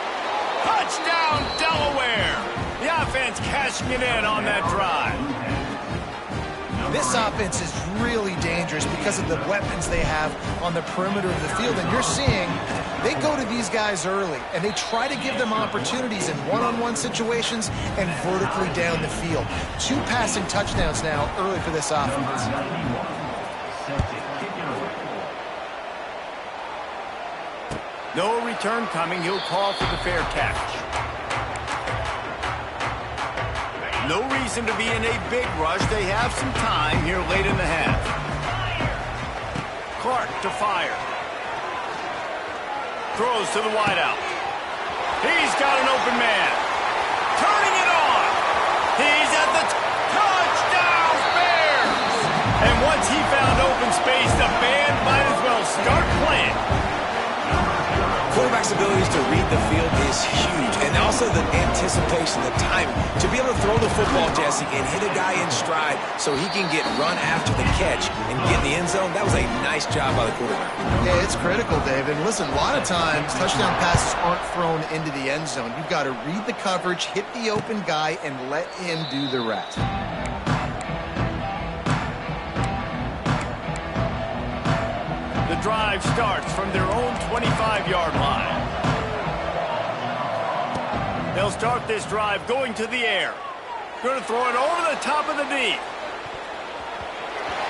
[SPEAKER 1] Touchdown, Delaware. The offense cashing it in on that drive.
[SPEAKER 2] This offense is really dangerous because of the weapons they have on the perimeter of the field. And you're seeing they go to these guys early, and they try to give them opportunities in one-on-one situations and vertically down the field. 2 passing touchdowns now early for this offense.
[SPEAKER 1] No return coming. He'll call for the fair catch. No reason to be in a big rush. They have some time here late in the half. Clark to fire. Throws to the wideout. He's got an open man. Turning it on. He's at the touchdown Bears. And once he found open space, the band might as well start playing.
[SPEAKER 3] Quarterback's abilities to read the field is huge, and also the anticipation, the timing. To be able to throw the football, Jesse, and hit a guy in stride so he can get run after the catch and get in the end zone, that was a nice job by the quarterback.
[SPEAKER 2] Yeah, it's critical, David. Listen, a lot of times touchdown passes aren't thrown into the end zone. You've got to read the coverage, hit the open guy, and let him do the rest.
[SPEAKER 1] The drive starts from their own 25-yard line. They'll start this drive going to the air. Going to throw it over the top of the knee.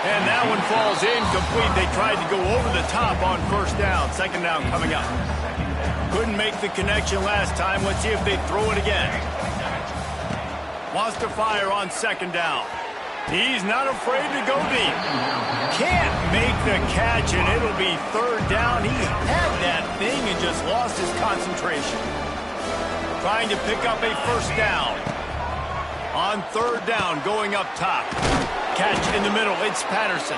[SPEAKER 1] And that one falls incomplete. They tried to go over the top on 1st down. 2nd down coming up. Couldn't make the connection last time. Let's see if they throw it again. Wants to fire on second down. He's not afraid to go deep. Can't make the catch, and it'll be third down. He had that thing and just lost his concentration. Trying to pick up a first down. On third down, going up top. Catch in the middle. It's Patterson.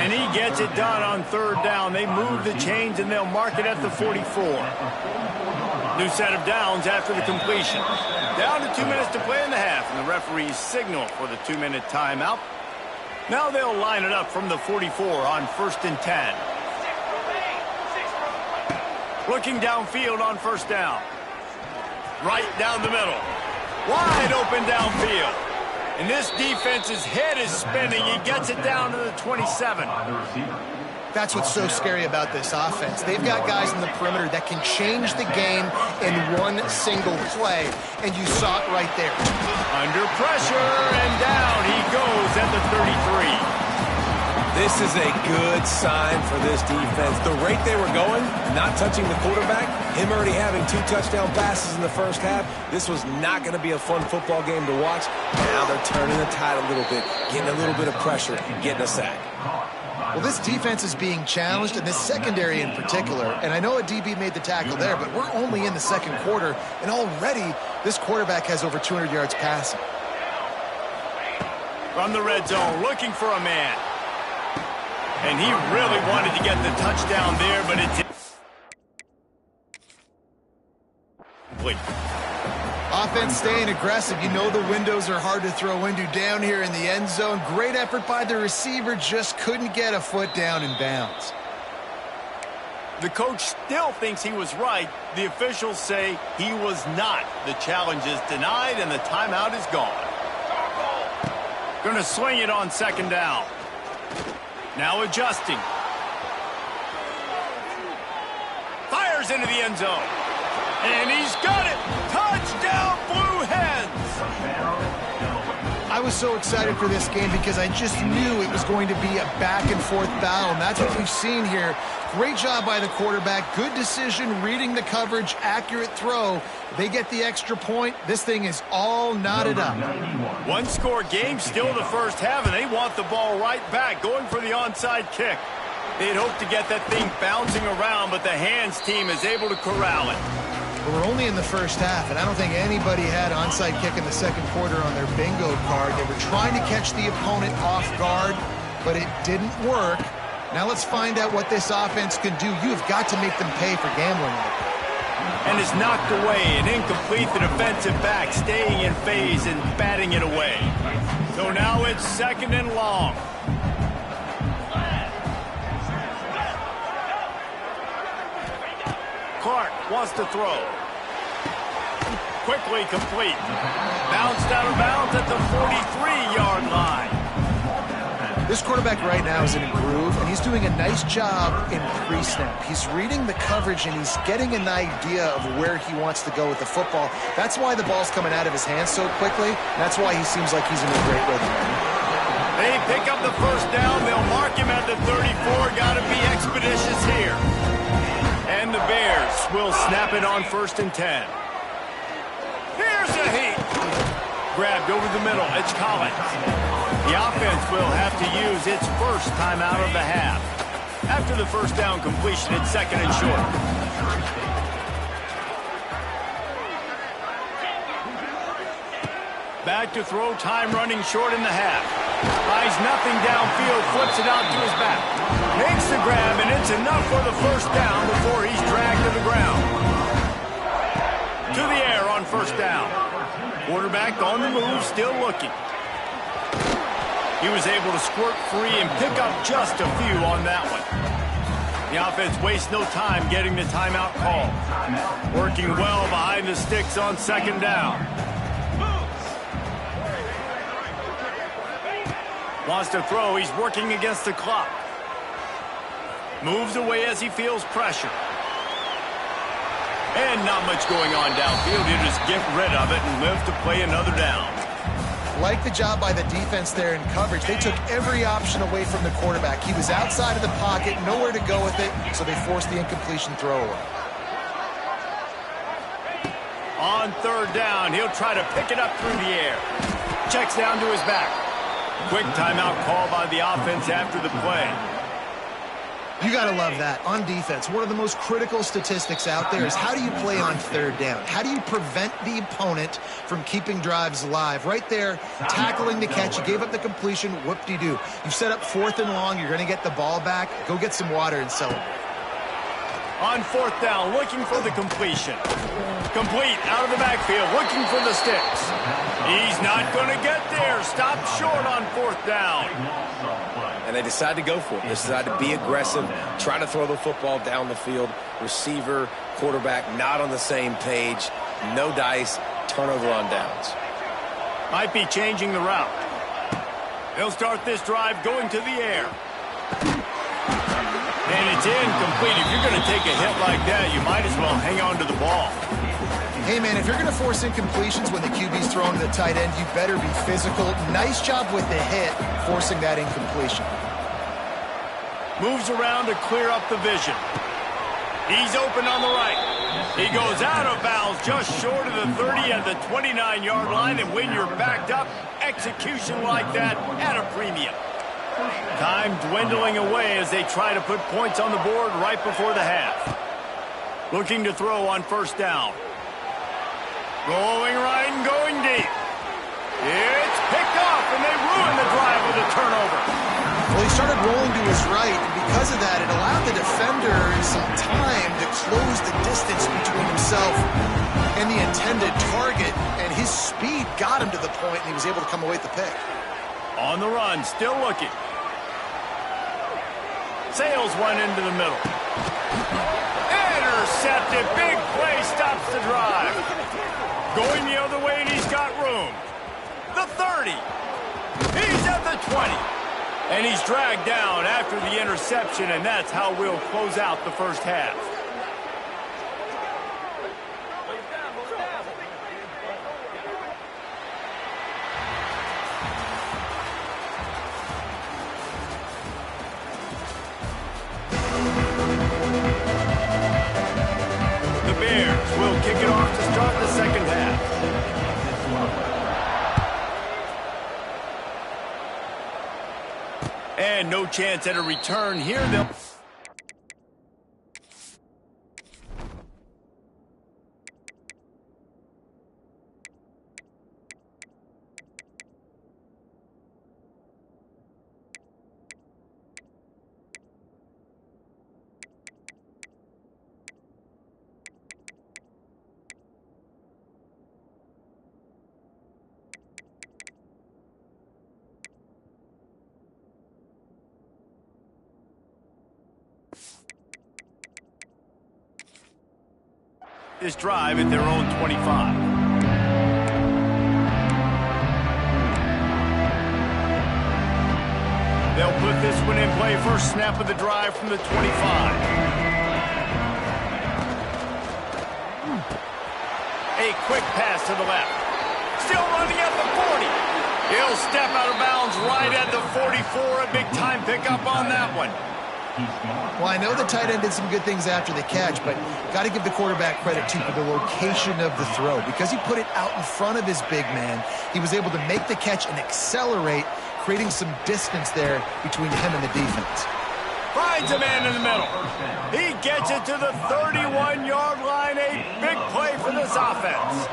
[SPEAKER 1] And he gets it done on third down. They move the chains, and they'll mark it at the 44. New set of downs after the completion. Down to 2 minutes to play in the half, and the referees signal for the 2-minute timeout. Now they'll line it up from the 44 on 1st and 10. Looking downfield on first down. Right down the middle. Wide open downfield. And this defense's head is spinning. He gets it down to the 27.
[SPEAKER 2] That's what's so scary about this offense. They've got guys in the perimeter that can change the game in one single play, and you saw it right there.
[SPEAKER 1] Under pressure, and down he goes at the 33.
[SPEAKER 3] This is a good sign for this defense. The rate they were going, not touching the quarterback, him already having 2 touchdown passes in the first half, this was not going to be a fun football game to watch. Now they're turning the tide a little bit, getting a little bit of pressure, getting a sack.
[SPEAKER 2] Well, this defense is being challenged, and this secondary in particular. And I know a DB made the tackle there, but we're only in the second quarter, and already this quarterback has over 200 yards passing.
[SPEAKER 1] From the red zone, looking for a man. And he really wanted to get the touchdown there, but it's complete.
[SPEAKER 2] Offense staying aggressive. You know the windows are hard to throw into down here in the end zone. Great effort by the receiver, just couldn't get a foot down in bounds.
[SPEAKER 1] The coach still thinks he was right. The officials say he was not. The challenge is denied, and the timeout is gone. Going to swing it on second down. Now adjusting. Fires into the end zone. And he's got it. Touchdown, Blue Hens.
[SPEAKER 2] I was so excited for this game because I just knew it was going to be a back-and-forth battle, and that's what we've seen here. Great job by the quarterback. Good decision, reading the coverage, accurate throw. They get the extra point. This thing is all knotted up.
[SPEAKER 1] One-score game, still the first half, and they want the ball right back, going for the onside kick. They'd hoped to get that thing bouncing around, but the hands team is able to corral it.
[SPEAKER 2] We're only in the first half, and I don't think anybody had onside kick in the second quarter on their bingo card. They were trying to catch the opponent off guard, but it didn't work. Now let's find out what this offense can do. You've got to make them pay for gambling like that.
[SPEAKER 1] And it's knocked away and incomplete. The defensive back staying in phase and batting it away. So now it's second and long. Clark wants to throw. Quickly complete. Bounced out of bounds at the 43-yard line.
[SPEAKER 2] This quarterback right now is in a groove, and he's doing a nice job in pre-snap. He's reading the coverage, and he's getting an idea of where he wants to go with the football. That's why the ball's coming out of his hands so quickly. That's why he seems like he's in a great rhythm.
[SPEAKER 1] They pick up the first down. They'll mark him at the 34. Got to be expeditious here. And the Bears will snap it on 1st and 10. Here's a heat. Grabbed over the middle. It's Collins. The offense will have to use its first timeout of the half. After the first down completion, it's second and short. Back to throw, time running short in the half. Buys nothing downfield, flips it out to his back. Makes the grab, and it's enough for the first down before he's dragged to the ground. To the air on first down. Quarterback on the move, still looking. He was able to squirt free and pick up just a few on that one. The offense wastes no time getting the timeout call. Working well behind the sticks on second down. Wants to throw. He's working against the clock. Moves away as he feels pressure. And not much going on downfield. He'll just get rid of it and live to play another down.
[SPEAKER 2] Like the job by the defense there in coverage. They took every option away from the quarterback. He was outside of the pocket, nowhere to go with it, so they forced the incompletion throw away.
[SPEAKER 1] On third down, he'll try to pick it up through the air. Checks down to his back. Quick timeout call by the offense after the play.
[SPEAKER 2] You got to love that. On defense, one of the most critical statistics out there is how do you play on third down? How do you prevent the opponent from keeping drives alive? Right there, tackling the catch. You gave up the completion. Whoop-de-doo. You set up 4th and long. You're going to get the ball back. Go get some water and celebrate.
[SPEAKER 1] On 4th down, looking for the completion. Complete out of the backfield, looking for the sticks. He's not going to get there. Stopped short on 4th down.
[SPEAKER 3] And they decide to go for it. They decide to be aggressive, try to throw the football down the field. Receiver, quarterback, not on the same page. No dice, turnover on downs.
[SPEAKER 1] Might be changing the route. They'll start this drive going to the air. And it's incomplete. If you're going to take a hit like that, you might as well hang on to the ball.
[SPEAKER 2] Hey, man, if you're going to force incompletions when the QB's throwing to the tight end, you better be physical. Nice job with the hit, forcing that incompletion.
[SPEAKER 1] Moves around to clear up the vision. He's open on the right. He goes out of bounds just short of the 30 at the 29-yard line, and when you're backed up, execution like that at a premium. Time dwindling away as they try to put points on the board right before the half. Looking to throw on 1st down. Rolling right and going deep. It's picked off, and they ruin the drive with a turnover.
[SPEAKER 2] Well, he started rolling to his right, and because of that, it allowed the defender some time to close the distance between himself and the intended target, and his speed got him to the point, and he was able to come away with the pick.
[SPEAKER 1] On the run, still looking. Sails one into the middle. Intercepted. Big play stops the drive. Going the other way, and he's got room. The 30. He's at the 20. And he's dragged down after the interception, and that's how we'll close out the first half. Will kick it off to start the second half. And no chance at a return here. They'll... this drive at their own 25. They'll put this one in play. First snap of the drive from the 25. A quick pass to the left. Still running at the 40. He'll step out of bounds right at the 44. A big time pickup on that one.
[SPEAKER 2] Well, I know the tight end did some good things after the catch, but got to give the quarterback credit, too, for the location of the throw. Because he put it out in front of his big man, he was able to make the catch and accelerate, creating some distance there between him and the defense.
[SPEAKER 1] Finds a man in the middle. He gets it to the 31-yard line. A big play for this offense.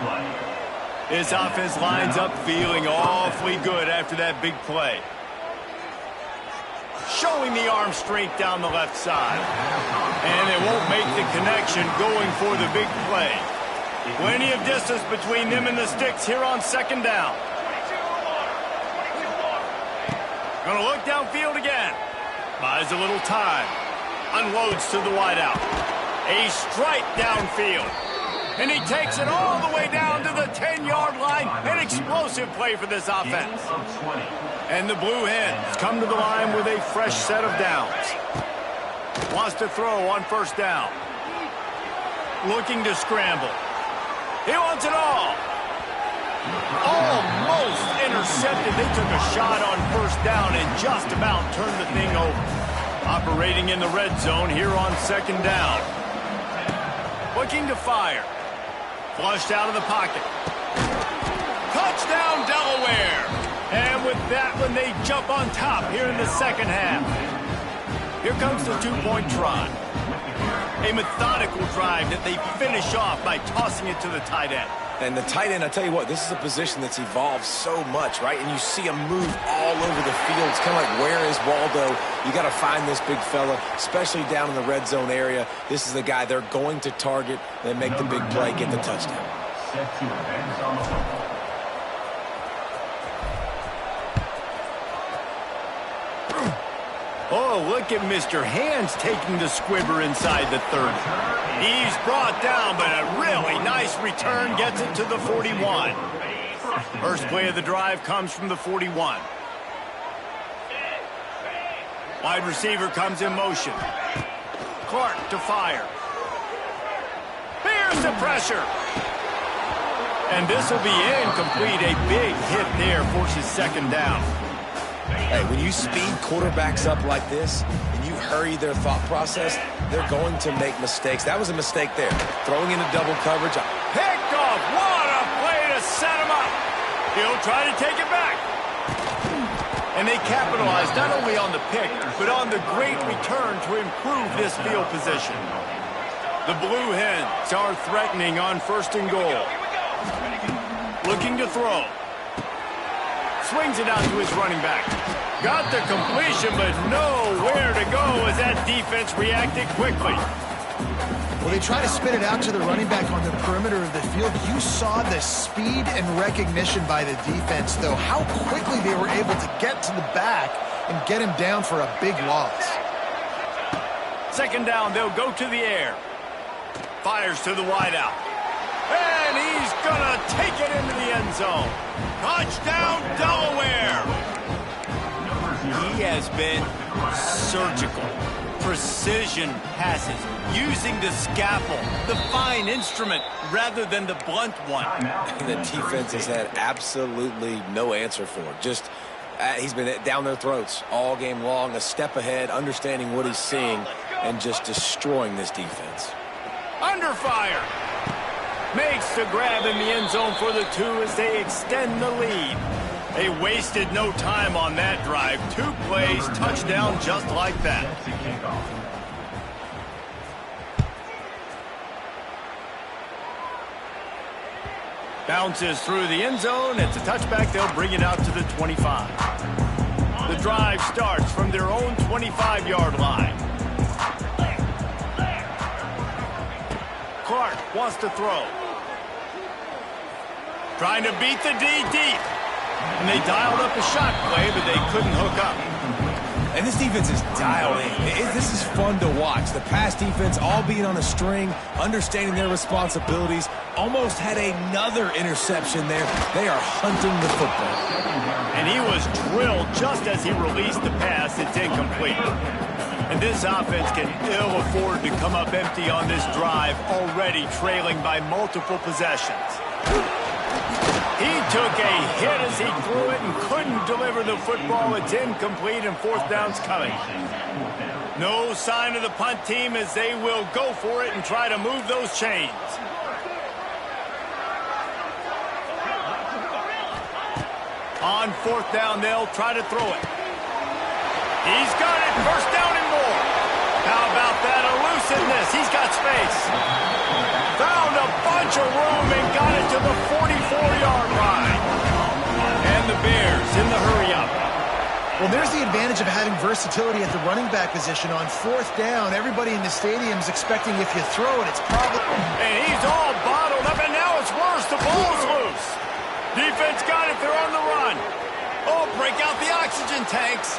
[SPEAKER 1] This offense lines up feeling awfully good after that big play. Showing the arm strength down the left side. And they won't make the connection going for the big play. Plenty of distance between them and the sticks here on 2nd down. Gonna look downfield again. Buys a little time. Unloads to the wideout. A strike downfield. And he takes it all the way down to the 10-yard line. An explosive play for this offense. And the Blue Hens come to the line with a fresh set of downs. Wants to throw on 1st down. Looking to scramble. He wants it all. Almost intercepted. They took a shot on 1st down and just about turned the thing over. Operating in the red zone here on 2nd down. Looking to fire. Flushed out of the pocket. Touchdown, Delaware! And with that one, they jump on top here in the second half. Here comes the two-point try. A methodical drive that they finish off by tossing it to the tight end.
[SPEAKER 3] And the tight end, I tell you what, this is a position that's evolved so much, right? And you see him move all over the field. It's kind of like, where is Waldo? You got to find this big fella, especially down in the red zone area. This is the guy they're going to target and make the big play, get the touchdown.
[SPEAKER 4] Set to advance on the football.
[SPEAKER 1] Oh, look at Mr. Hands taking the squibber inside the 30. He's brought down, but a really nice return gets it to the 41. First play of the drive comes from the 41. Wide receiver comes in motion. Clark to fire. Here's the pressure. And this will be incomplete. A big hit there forces second down.
[SPEAKER 3] Hey, when you speed quarterbacks up like this and you hurry their thought process, they're going to make mistakes. That was a mistake there. Throwing into double coverage.
[SPEAKER 1] Picked off. What a play to set him up. He'll try to take it back. And they capitalized not only on the pick, but on the great return to improve this field position. The Blue Hens are threatening on first and goal. Looking to throw. Swings it out to his running back. Got the completion, but nowhere to go as that defense reacted quickly.
[SPEAKER 2] Well, they try to spit it out to the running back on the perimeter of the field. You saw the speed and recognition by the defense, though, how quickly they were able to get to the back and get him down for a big loss.
[SPEAKER 1] Second down, they'll go to the air. Fires to the wideout. And he's gonna take it into the end zone. Touchdown, Delaware! He has been surgical. Precision passes, using the scalpel, the fine instrument, rather than the blunt one.
[SPEAKER 3] The defense has had absolutely no answer for it. Just, he's been down their throats all game long, a step ahead, understanding what he's seeing, and just destroying this defense.
[SPEAKER 1] Under fire. Makes the grab in the end zone for the 2 as they extend the lead. They wasted no time on that drive. 2 plays, touchdown just like that. Bounces through the end zone. It's a touchback. They'll bring it out to the 25. The drive starts from their own 25-yard line. Clark wants to throw. Trying to beat the D deep. And they dialed up a shot play, but they couldn't hook up.
[SPEAKER 3] And this defense is dialed in. This is fun to watch. The pass defense all being on a string, understanding their responsibilities, almost had another interception there. They are hunting the football.
[SPEAKER 1] And he was drilled just as he released the pass. It's incomplete. And this offense can ill afford to come up empty on this drive, already trailing by multiple possessions. He took a hit as he threw it and couldn't deliver the football. It's incomplete and fourth down's coming. No sign of the punt team as they will go for it and try to move those chains. On fourth down, they'll try to throw it. He's got it. First down and more. How about that elusiveness? He's got space. Found a bunch of room and got it to the 44-yard line. And the Bears in the hurry-up.
[SPEAKER 2] Well, there's the advantage of having versatility at the running back position. On fourth down, everybody in the stadium is expecting if you throw it, it's probably...
[SPEAKER 1] And he's all bottled up, and now it's worse. The ball's loose. Defense got it. They're on the run. Oh, break out the oxygen tanks.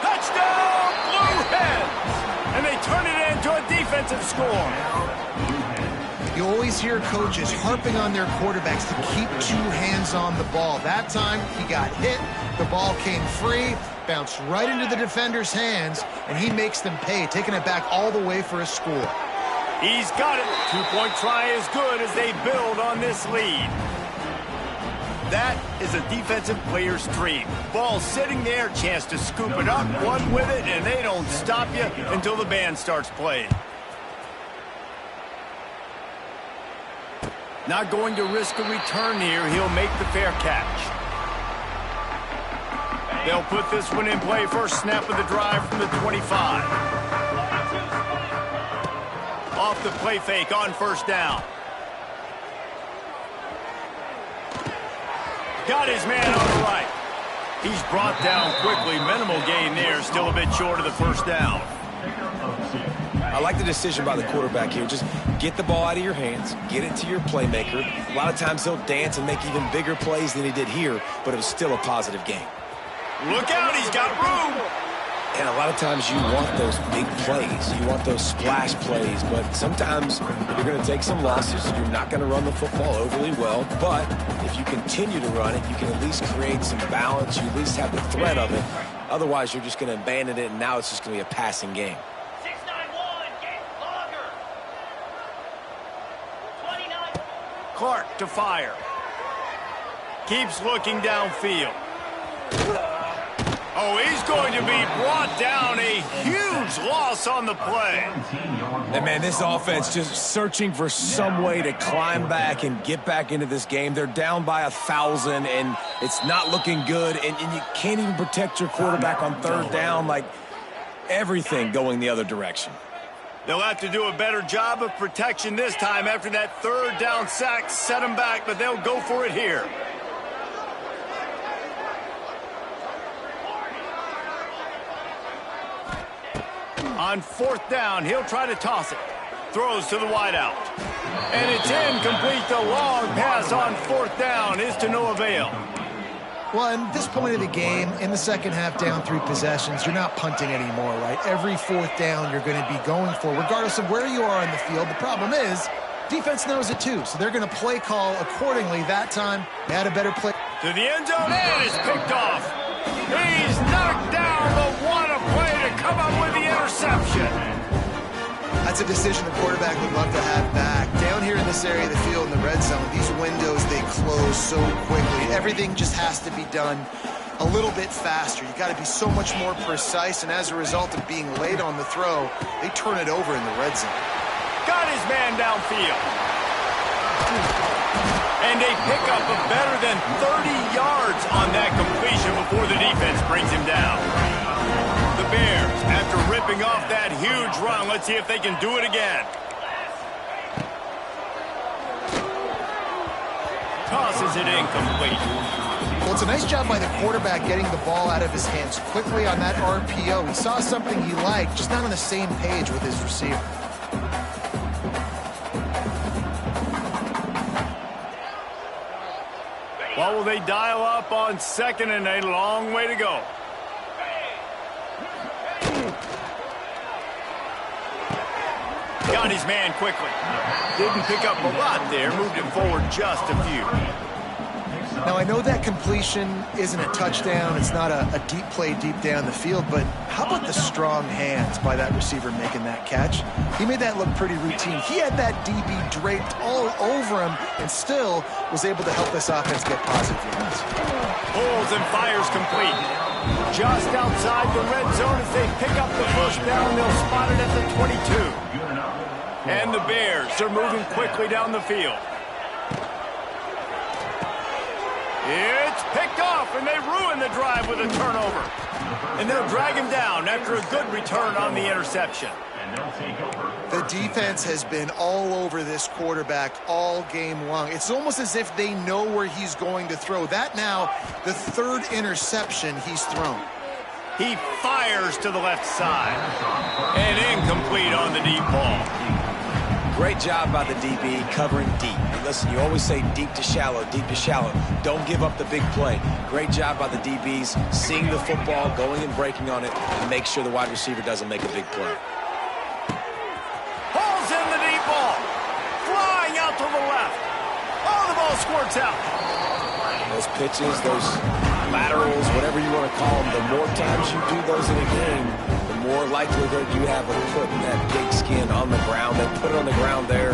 [SPEAKER 1] Touchdown, Blue Hens! And they turn it into a defensive score.
[SPEAKER 2] You always hear coaches harping on their quarterbacks to keep 2 hands on the ball. That time, he got hit, the ball came free, bounced right into the defender's hands, and he makes them pay, taking it back all the way for a score.
[SPEAKER 1] He's got it. 2-point try is good as they build on this lead. That is a defensive player's dream. Ball sitting there, chance to scoop it up, run with it, and they don't stop you until the band starts playing. Not going to risk a return here. He'll make the fair catch. They'll put this one in play. First snap of the drive from the 25. Off the play fake on first down. Got his man on the right. He's brought down quickly. Minimal gain there. Still a bit short of the first down.
[SPEAKER 3] I like the decision by the quarterback here. Just get the ball out of your hands, get it to your playmaker. A lot of times he'll dance and make even bigger plays than he did here, but it was still a positive game.
[SPEAKER 1] Look out, he's got room.
[SPEAKER 3] And a lot of times you want those big plays. You want those splash plays, but sometimes you're going to take some losses. You're not going to run the football overly well, but if you continue to run it, you can at least create some balance. You at least have the threat of it. Otherwise, you're just going to abandon it, and now it's just going to be a passing game.
[SPEAKER 1] Clark to fire. Keeps looking downfield. Oh, he's going to be brought down. A huge loss on the play.
[SPEAKER 3] And, man, this offense just searching for some way to climb back and get back into this game. They're down by 1,000, and it's not looking good. And you can't even protect your quarterback on third down. Like, everything going the other direction.
[SPEAKER 1] They'll have to do a better job of protection this time after that third down sack set them back, but they'll go for it here. On fourth down, he'll try to toss it. Throws to the wideout. And it's incomplete. The long pass on fourth down is to no avail.
[SPEAKER 2] Well, at this point of the game, in the second half, down 3 possessions, you're not punting anymore, right? Every fourth down you're going to be going for, regardless of where you are on the field. The problem is, defense knows it too, so they're going to play call accordingly. That time, they had a better play.
[SPEAKER 1] To the end zone, and it's picked off. He's knocked down, but what a play to come up with the interception.
[SPEAKER 2] That's a decision the quarterback would love to have back. Down here in this area of the field in the red zone, these windows, they close so quickly. Everything just has to be done a little bit faster. You got to be so much more precise, and as a result of being late on the throw, they turn it over in the red zone.
[SPEAKER 1] Got his man downfield. And a pickup of better than 30 yards on that completion before the defense brings him down. The Bears, after ripping off that huge run, let's see if they can do it again. Tosses it incomplete.
[SPEAKER 2] Well, it's a nice job by the quarterback getting the ball out of his hands quickly on that RPO. He saw something he liked, just not on the same page with his receiver.
[SPEAKER 1] Well, will they dial up on second and a long way to go? Got his man quickly. Didn't pick up a lot there. Moved it forward just a few.
[SPEAKER 2] Now, I know that completion isn't a touchdown. It's not a deep play deep down the field, but how about the strong hands by that receiver making that catch? He made that look pretty routine. He had that DB draped all over him and still was able to help this offense get positive yards.
[SPEAKER 1] Pulls and fires complete. Just outside the red zone as they pick up the first down. They'll spot it at the 22. And the Bears are moving quickly down the field. It's picked off, and they ruin the drive with a turnover. And they'll drag him down after a good return on the interception.
[SPEAKER 2] The defense has been all over this quarterback all game long. It's almost as if they know where he's going to throw. That now, the third interception he's thrown.
[SPEAKER 1] He fires to the left side. And incomplete on the deep ball.
[SPEAKER 3] Great job by the DB covering deep. Listen, you always say deep to shallow, deep to shallow. Don't give up the big play. Great job by the DBs, seeing the football, going and breaking on it, and make sure the wide receiver doesn't make a big play.
[SPEAKER 1] Pulls in the deep ball. Flying out to the left. Oh, the ball squirts out.
[SPEAKER 3] Those pitches, those laterals, whatever you want to call them, the more times you do those in a game, the more likelihood you have of putting that pigskin on the ground. They put it on the ground there.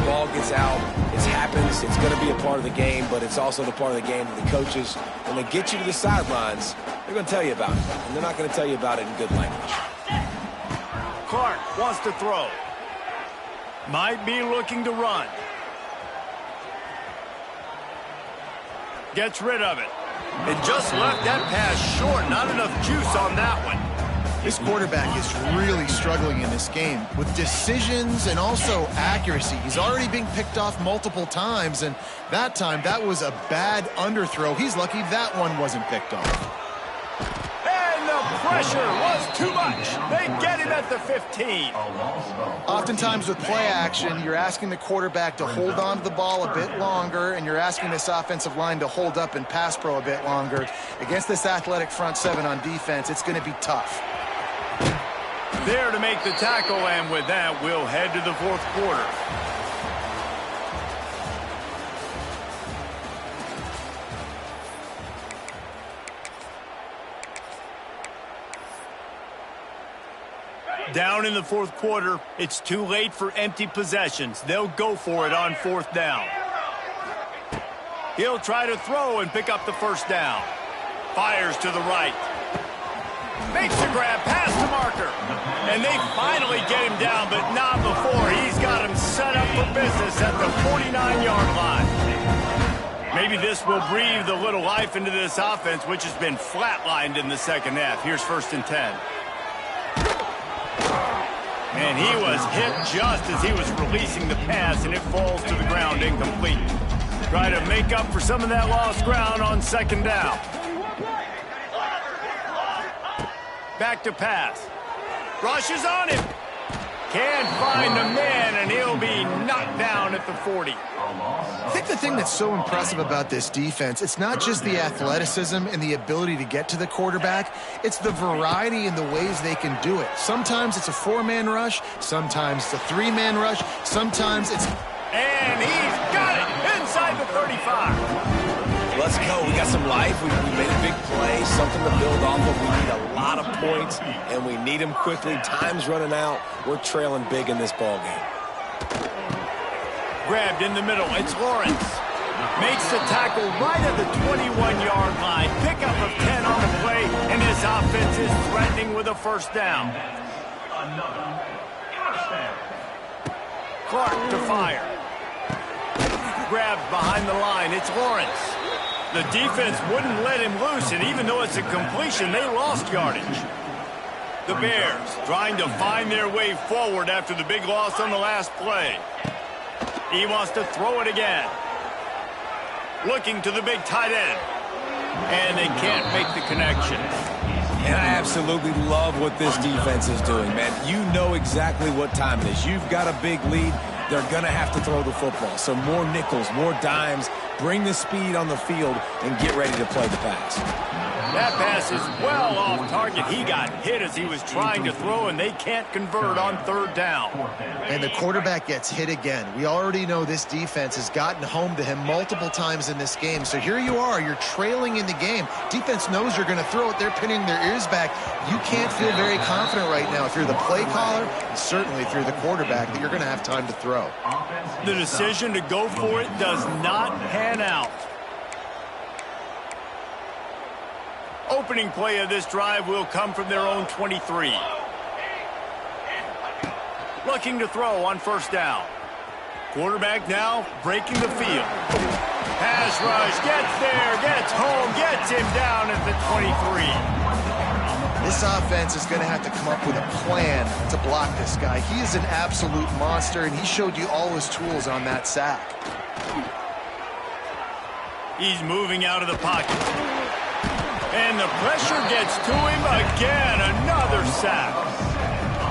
[SPEAKER 3] Ball gets out. It happens. It's going to be a part of the game, but it's also the part of the game that the coaches, when they get you to the sidelines, they're going to tell you about it. And they're not going to tell you about it in good language.
[SPEAKER 1] Clark wants to throw. Might be looking to run. gets rid of it. And just left that pass short. Not enough juice on that one.
[SPEAKER 2] This quarterback is really struggling in this game with decisions and also accuracy. He's already being picked off multiple times, and that time, that was a bad underthrow. He's lucky that one wasn't picked off.
[SPEAKER 1] And the pressure was too much. They get him at the 15.
[SPEAKER 2] Oftentimes with play action, you're asking the quarterback to hold on to the ball a bit longer, and you're asking this offensive line to hold up and pass pro a bit longer. Against this athletic front seven on defense, it's going to be tough.
[SPEAKER 1] There to make the tackle, and with that, we'll head to the fourth quarter. Down in the fourth quarter, it's too late for empty possessions. They'll go for it on fourth down. He'll try to throw and pick up the first down. Fires to the right. Makes the grab, pass to Marker. And they finally get him down, but not before. He's got him set up for business at the 49-yard line. Maybe this will breathe a little life into this offense, which has been flatlined in the second half. Here's 1st and 10. And he was hit just as he was releasing the pass, and it falls to the ground incomplete. Try to make up for some of that lost ground on 2nd down. Back to pass. Rushes on him. Can't find the man, and he'll be knocked down at the 40.
[SPEAKER 2] I think the thing that's so impressive about this defense, it's not just the athleticism and the ability to get to the quarterback, it's the variety in the ways they can do it. Sometimes it's a 4-man rush, sometimes it's a 3-man rush, sometimes it's...
[SPEAKER 1] And he's got it inside the 35.
[SPEAKER 3] Let's go. We got some life. We made a big play, something to build off of. We need a lot of points, and we need them quickly. Time's running out. We're trailing big in this ball game.
[SPEAKER 1] Grabbed in the middle. It's Lawrence. Makes the tackle right at the 21-yard line. Pickup of 10 on the play, and this offense is threatening with a first down. Clark to fire. Grabbed behind the line. It's Lawrence. The defense wouldn't let him loose, and even though it's a completion, they lost yardage. The Bears trying to find their way forward after the big loss on the last play. He wants to throw it again. Looking to the big tight end. And they can't make the connection.
[SPEAKER 3] And I absolutely love what this defense is doing, man. You know exactly what time it is. You've got a big lead. They're going to have to throw the football. So more nickels, more dimes, bring the speed on the field, and get ready to play the pass.
[SPEAKER 1] That pass is well off target. He got hit as he was trying to throw, and they can't convert on 3rd down.
[SPEAKER 2] And the quarterback gets hit again. We already know this defense has gotten home to him multiple times in this game. So here you are. You're trailing in the game. Defense knows you're going to throw it. They're pinning their ears back. You can't feel very confident right now if you're the play caller, and certainly if you're the quarterback, that you're going to have time to throw.
[SPEAKER 1] The decision to go for it does not pan out. Opening play of this drive will come from their own 23. Looking to throw on 1st down. Quarterback now breaking the field. Pass rush, gets there, gets home, gets him down at the 23.
[SPEAKER 2] This offense is going to have to come up with a plan to block this guy. He is an absolute monster, and he showed you all his tools on that sack.
[SPEAKER 1] He's moving out of the pocket. And the pressure gets to him again. Another sack.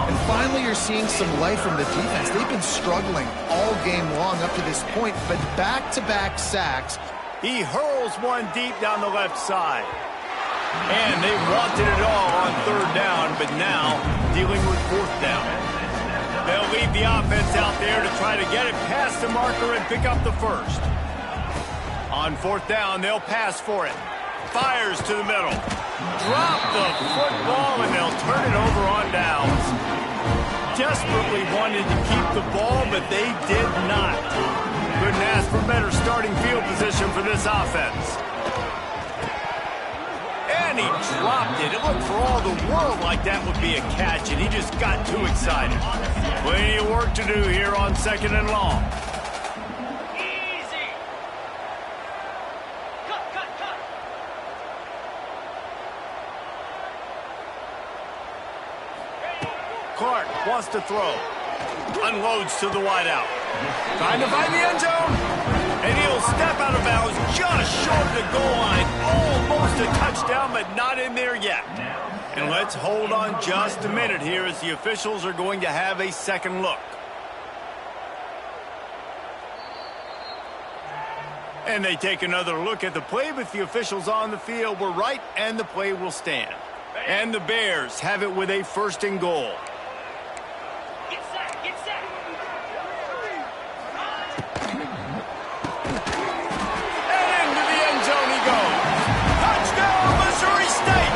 [SPEAKER 2] And finally, you're seeing some life from the defense. They've been struggling all game long up to this point, but back-to-back sacks.
[SPEAKER 1] He hurls one deep down the left side. And they wanted it all on 3rd down, but now dealing with 4th down. They'll leave the offense out there to try to get it past the marker and pick up the first. On 4th down, they'll pass for it. Fires to the middle. Drop the football, and they'll turn it over on downs. Desperately wanted to keep the ball, but they did not. Couldn't ask for better starting field position for this offense. And he dropped it. It looked for all the world like that would be a catch, and he just got too excited. Plenty of work to do here on 2nd and long.
[SPEAKER 7] Easy. Cut.
[SPEAKER 1] Clark wants to throw. Unloads to the wideout. Trying to find the end zone. And he'll step out of bounds just short of the goal line. Almost a touchdown, but not in there yet. And let's hold on just a minute here as the officials are going to have a second look. And they take another look at the play, but the officials on the field were right, and the play will stand. And the Bears have it with a 1st and goal.
[SPEAKER 7] Get set, get set.
[SPEAKER 1] And into the end zone he goes. Touchdown, Missouri State!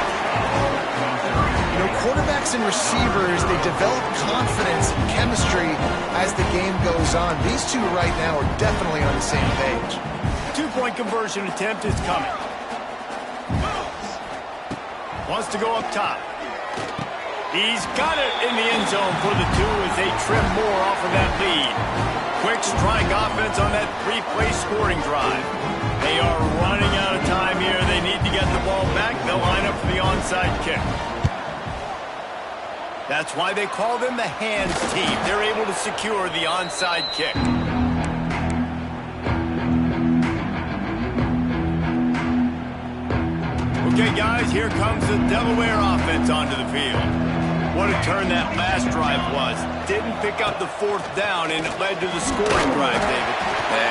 [SPEAKER 2] You know, quarterbacks and receivers, they develop confidence and chemistry as the game goes on. These two right now are definitely on the same page.
[SPEAKER 1] 2-point conversion attempt is coming. Wants to go up top. He's got it in the end zone for the 2 as they trim more off of that lead. Quick strike offense on that 3-play scoring drive. They are running out of time here. They need to get the ball back. They'll line up for the onside kick. That's why they call them the hands team. They're able to secure the onside kick. Okay, guys, here comes the Delaware offense onto the field. What a turn that last drive was. Didn't pick up the 4th down, and it led to the scoring drive, David.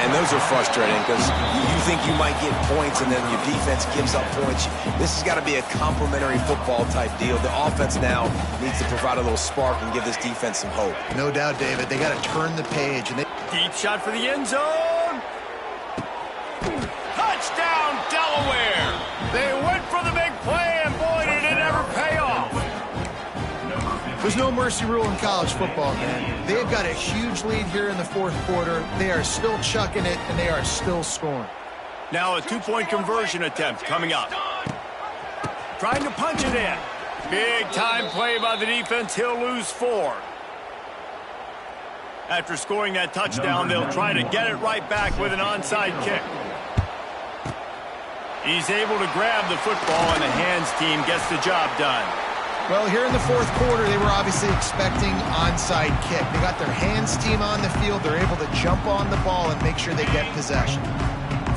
[SPEAKER 3] And those are frustrating because you think you might get points, and then your defense gives up points. This has got to be a complementary football type deal. The offense now needs to provide a little spark and give this defense some hope.
[SPEAKER 2] No doubt, David. They got to turn the page. And
[SPEAKER 1] Deep shot for the end zone. Touchdown, Delaware. They went for the big play, and boy, did it ever pay off.
[SPEAKER 2] There's no mercy rule in college football, man. They've got a huge lead here in the 4th quarter. They are still chucking it, and they are still scoring.
[SPEAKER 1] Now a 2-point conversion attempt coming up. Trying to punch it in. Big time play by the defense. He'll lose 4. After scoring that touchdown, they'll try to get it right back with an onside kick. He's able to grab the football, and the hands team gets the job done.
[SPEAKER 2] Well, here in the 4th quarter, they were obviously expecting onside kick. They got their hands team on the field. They're able to jump on the ball and make sure they get possession.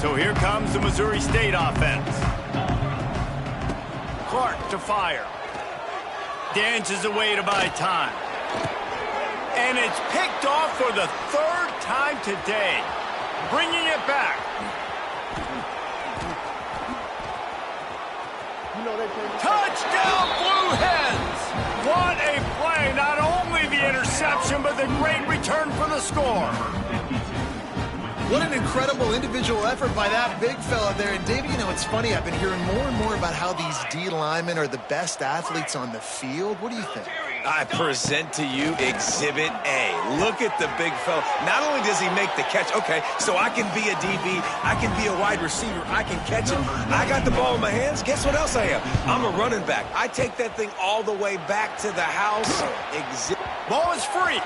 [SPEAKER 1] So here comes the Missouri State offense. Clark to fire. Dances away to buy time. And it's picked off for the 3rd time today. Bringing it back. Touchdown, Blue Hens! What a play. Not only the interception, but the great return for the score.
[SPEAKER 2] What an incredible individual effort by that big fella there. And, David, you know, it's funny. I've been hearing more and more about how these D linemen are the best athletes on the field. What do you think?
[SPEAKER 3] I present to you Exhibit A. Look at the big fella. Not only does he make the catch, okay, so I can be a DB, I can be a wide receiver, I can catch it. I got the ball in my hands. Guess what else I am? I'm a running back. I take that thing all the way back to the house.
[SPEAKER 1] Ball is free.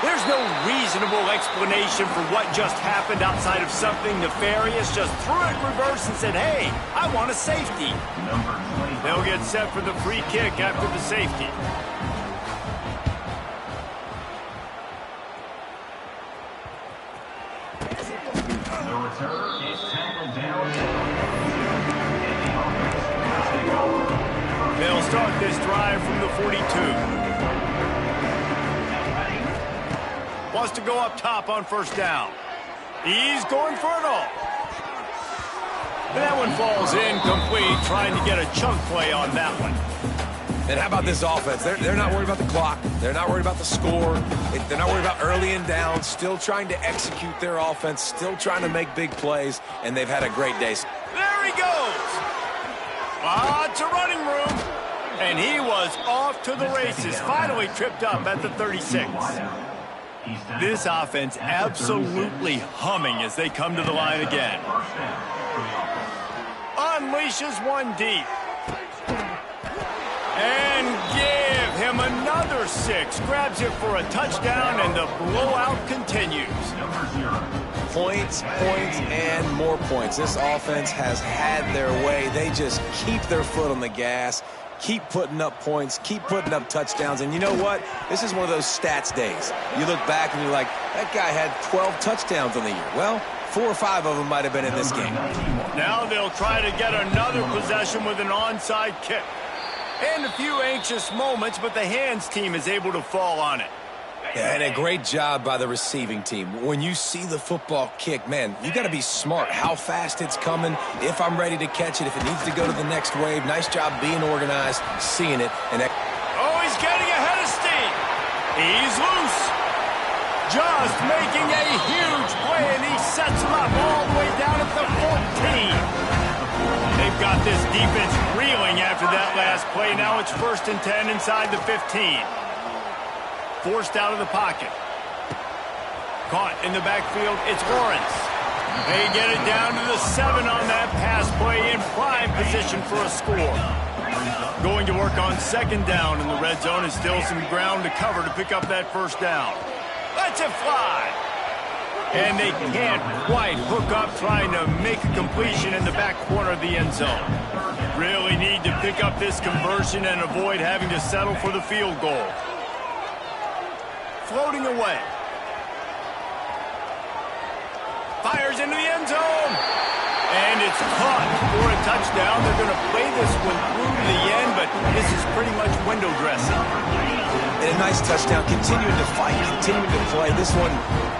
[SPEAKER 1] There's no reasonable explanation for what just happened outside of something nefarious. Just threw it in reverse and said, hey, I want a safety. They'll get set for the free kick after the safety.
[SPEAKER 4] The return is tackled down.
[SPEAKER 1] They'll start this drive from the 42. Wants to go up top on 1st down. He's going for it all. And that one falls incomplete, trying to get a chunk play on that one.
[SPEAKER 3] And how about this offense? They're not worried about the clock. They're not worried about the score. They're not worried about early and down. Still trying to execute their offense. Still trying to make big plays. And they've had a great day.
[SPEAKER 1] There he goes. Lots of running room. And he was off to the races. Finally tripped up at the 36. This offense absolutely humming as they come to the line again. Unleashes one deep. And give him another 6. Grabs it for a touchdown, and the blowout continues.
[SPEAKER 3] Points, points, and more points. This offense has had their way. They just keep their foot on the gas, keep putting up points, keep putting up touchdowns. And you know what? This is one of those stats days. You look back and you're like, that guy had 12 touchdowns on the year. Well, 4 or 5 of them might have been in this game.
[SPEAKER 1] Now they'll try to get another possession with an onside kick. And a few anxious moments, but the hands team is able to fall on it.
[SPEAKER 3] Yeah, and a great job by the receiving team. When you see the football kick, man, you got to be smart how fast it's coming, if I'm ready to catch it, if it needs to go to the next wave. Nice job being organized, seeing it. And
[SPEAKER 1] oh, he's getting ahead of steam. He's loose. Just making a huge play, and he sets him up all the way down at the 14. They've got this defense reeling after that last play. Now it's 1st and 10 inside the 15. Forced out of the pocket. Caught in the backfield. It's Lawrence. They get it down to the 7 on that pass play in prime position for a score. Going to work on 2nd down in the red zone, and still some ground to cover to pick up that 1st down. Lets it fly. And they can't quite hook up trying to make a completion in the back corner of the end zone. Really need to pick up this conversion and avoid having to settle for the field goal. Floating away. Fires into the end zone. And it's caught for a touchdown. They're going to play this one through to the end, but this is pretty much window dressing.
[SPEAKER 3] And a nice touchdown, continuing to fight, continuing to play. This one,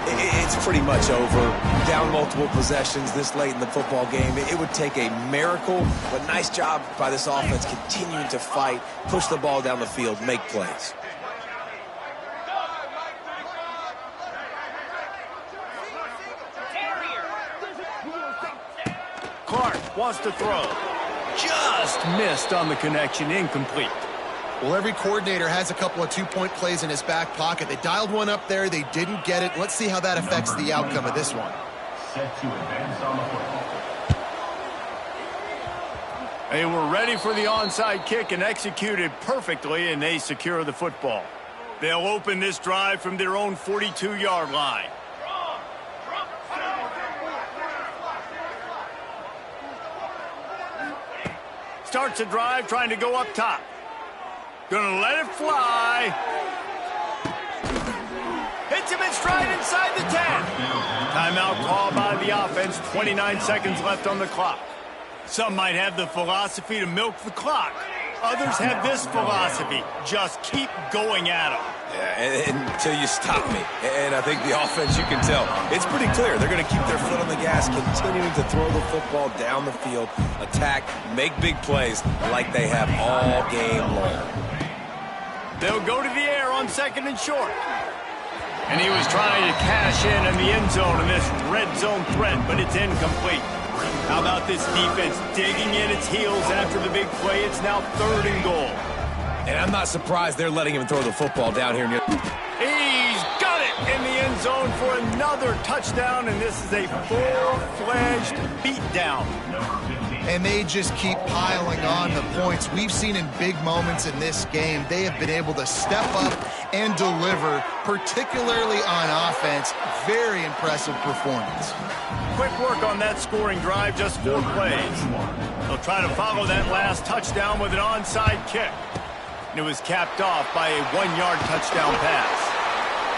[SPEAKER 3] it's pretty much over. Down multiple possessions this late in the football game. It would take a miracle, but nice job by this offense continuing to fight, push the ball down the field, make plays.
[SPEAKER 1] Clark wants to throw. Just missed on the connection, incomplete.
[SPEAKER 2] Well, every coordinator has a couple of 2-point plays in his back pocket. They dialed one up there. They didn't get it. Let's see how that affects the outcome of this one.
[SPEAKER 4] Set to advance on the football.
[SPEAKER 1] They were ready for the onside kick and executed perfectly, and they secure the football. They'll open this drive from their own 42-yard line. Starts a drive trying to go up top. Gonna let it fly. Hits him in stride inside the 10. Timeout called by the offense. 29 seconds left on the clock. Some might have the philosophy to milk the clock. Others have this philosophy. Just keep going at them.
[SPEAKER 3] Yeah, until you stop me. And I think the offense, you can tell, it's pretty clear. They're going to keep their foot on the gas, continuing to throw the football down the field, attack, make big plays like they have all game long.
[SPEAKER 1] They'll go to the air on 2nd and short. And he was trying to cash in the end zone in this red zone threat, but it's incomplete. How about this defense digging in its heels after the big play? It's now 3rd and goal.
[SPEAKER 3] And I'm not surprised they're letting him throw the football down here.
[SPEAKER 1] He's got it in the end zone for another touchdown, and this is a full-fledged beatdown.
[SPEAKER 2] And they just keep piling on the points. We've seen in big moments in this game, they have been able to step up and deliver, particularly on offense. Very impressive performance.
[SPEAKER 1] Quick work on that scoring drive, just 4 plays. They'll try to follow that last touchdown with an onside kick. And it was capped off by a 1-yard touchdown pass.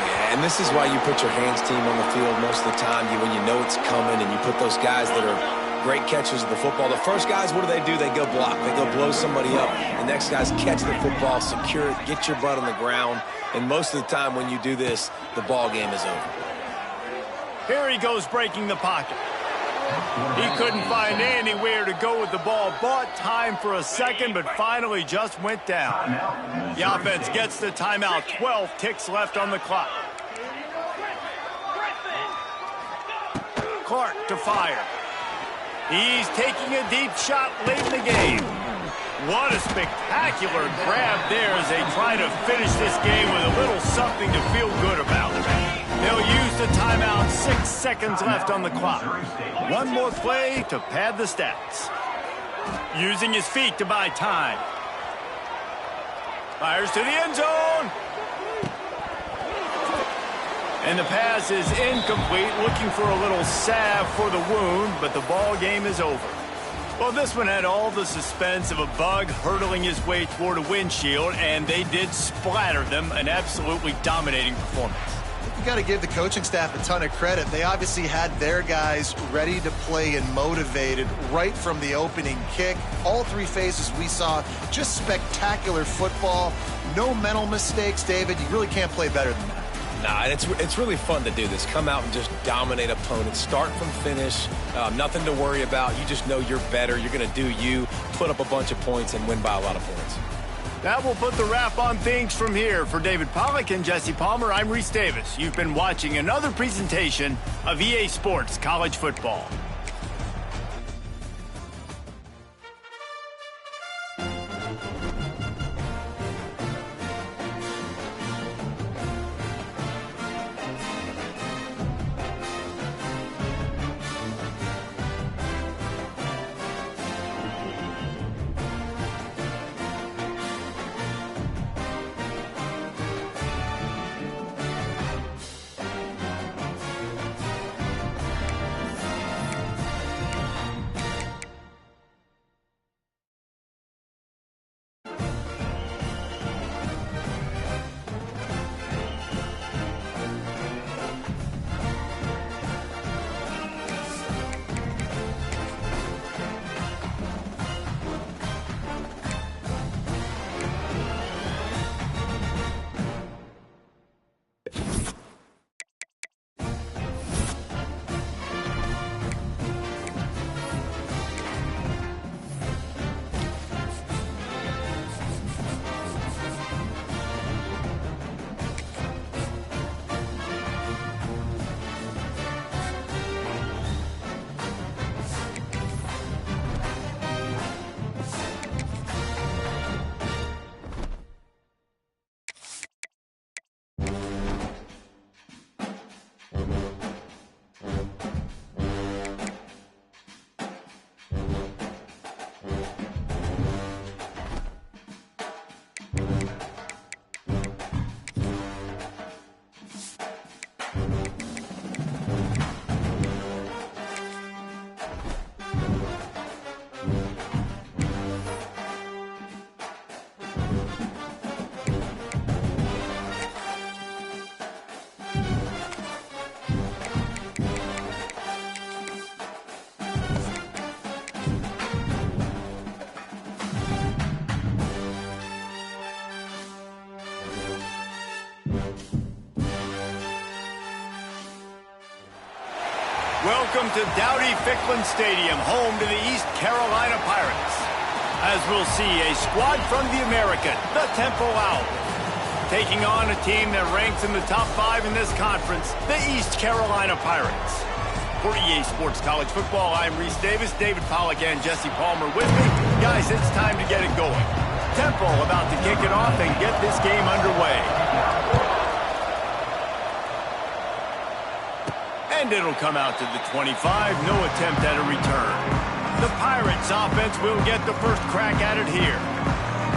[SPEAKER 3] Yeah, and this is why you put your hands team on the field most of the time. When you know it's coming, and you put those guys that are great catchers of the football. The first guys, what do? They go block. They go blow somebody up. The next guys catch the football, secure it, get your butt on the ground. And most of the time when you do this, the ball game is over.
[SPEAKER 1] Here he goes breaking the pocket. He couldn't find anywhere to go with the ball. Bought time for a second, but finally just went down. The offense gets the timeout. 12 ticks left on the clock. Clark to fire. He's taking a deep shot late in the game. What a spectacular grab there as they try to finish this game with a little something to feel good about. They'll use the timeout. 6 seconds left on the clock. One more play to pad the stats. Using his feet to buy time. Fires to the end zone. And the pass is incomplete, looking for a little salve for the wound, but the ball game is over. Well, this one had all the suspense of a bug hurtling his way toward a windshield, and they did splatter them, an absolutely dominating performance.
[SPEAKER 2] You got to give the coaching staff a ton of credit. They obviously had their guys ready to play and motivated right from the opening kick. All three phases we saw, just spectacular football. No mental mistakes, David. You really can't play better than that.
[SPEAKER 3] Nah, it's really fun to do this. Come out and just dominate opponents. Start from finish. Nothing to worry about. You just know you're better. You're going to do you, put up a bunch of points, and win by a lot of points.
[SPEAKER 1] That will put the wrap on things from here. For David Pollack and Jesse Palmer, I'm Reese Davis. You've been watching another presentation of EA Sports College Football. Welcome to Dowdy-Ficklin Stadium, home to the East Carolina Pirates. As we'll see, a squad from the American, the Temple Owls, taking on a team that ranks in the top 5 in this conference, the East Carolina Pirates. For EA Sports College Football, I'm Reese Davis, David Pollack, and Jesse Palmer with me. Guys, it's time to get it going. Temple about to kick it off and get this game underway. And it'll come out to the 25. No attempt at a return. The Pirates offense will get the first crack at it here.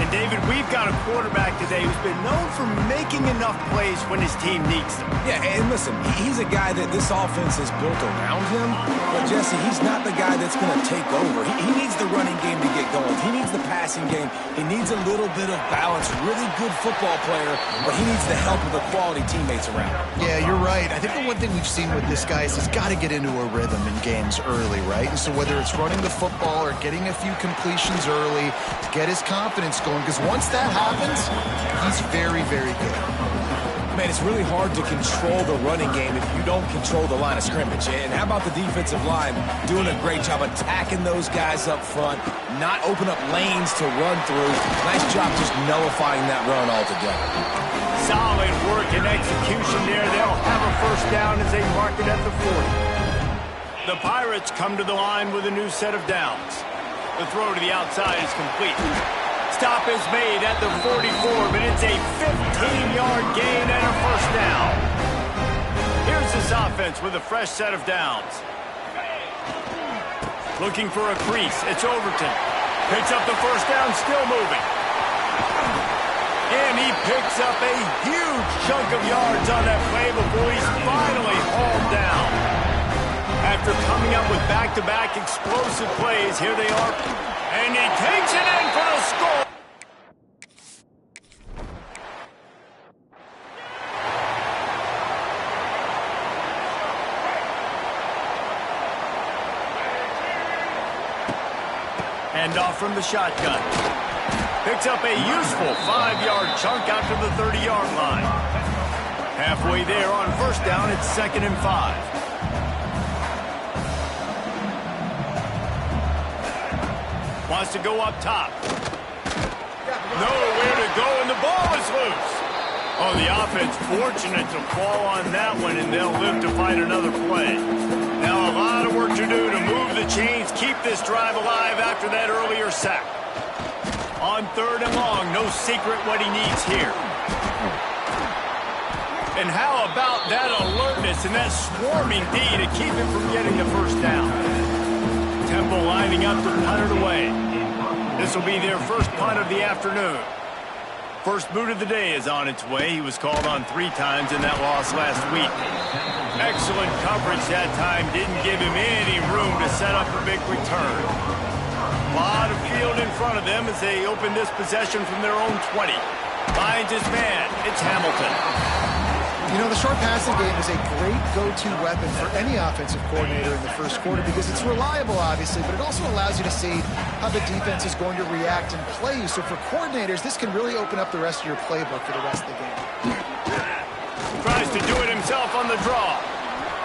[SPEAKER 1] And David, we've got a quarterback today who's been known for making enough plays when his team needs them.
[SPEAKER 3] Yeah, and listen, he's a guy that this offense is built around him. But, Jesse, he's not the guy that's going to take over. He needs the running game to get going. He needs the passing game. He needs a little bit of balance. Really good football player, but he needs the help of the quality teammates around him.
[SPEAKER 2] Yeah, you're right. I think the one thing we've seen with this guy is he's got to get into a rhythm in games early, right? And so whether it's running the football or getting a few completions early to get his confidence going, because once that happens, he's very, very good.
[SPEAKER 3] Man, it's really hard to control the running game if you don't control the line of scrimmage. And how about the defensive line doing a great job attacking those guys up front, not open up lanes to run through. Nice job just nullifying that run altogether.
[SPEAKER 1] Solid work and execution there. They'll have a first down as they mark it at the 40. The Pirates come to the line with a new set of downs. The throw to the outside is complete. Stop is made at the 44, but it's a 15-yard gain and a first down. Here's this offense with a fresh set of downs. Looking for a crease. It's Overton. Picks up the first down, still moving. And he picks up a huge chunk of yards on that play before he's finally hauled down. After coming up with back-to-back explosive plays, here they are. And he takes it in for the score. Hand off from the shotgun. Picks up a useful 5-yard chunk out to the 30-yard line. Halfway there on first down, it's 2nd and 5. Wants to go up top. Nowhere to go, and the ball is loose. Oh, the offense fortunate to fall on that one, and they'll live to fight another play. Now a lot of work to do to move the chains, keep this drive alive after that earlier sack. On 3rd and long, no secret what he needs here. And how about that alertness and that swarming D to keep him from getting the first down? Temple lining up to punt it away. This will be their first punt of the afternoon. First boot of the day is on its way. He was called on 3 times in that loss last week. Excellent coverage that time. Didn't give him any room to set up a big return. A lot of field in front of them as they open this possession from their own 20. Finds his man. It's Hamilton.
[SPEAKER 2] You know, the short passing game is a great go-to weapon for any offensive coordinator in the first quarter because it's reliable, obviously, but it also allows you to see how the defense is going to react and play you. So for coordinators, this can really open up the rest of your playbook for the rest of the game.
[SPEAKER 1] Tries to do it himself on the draw.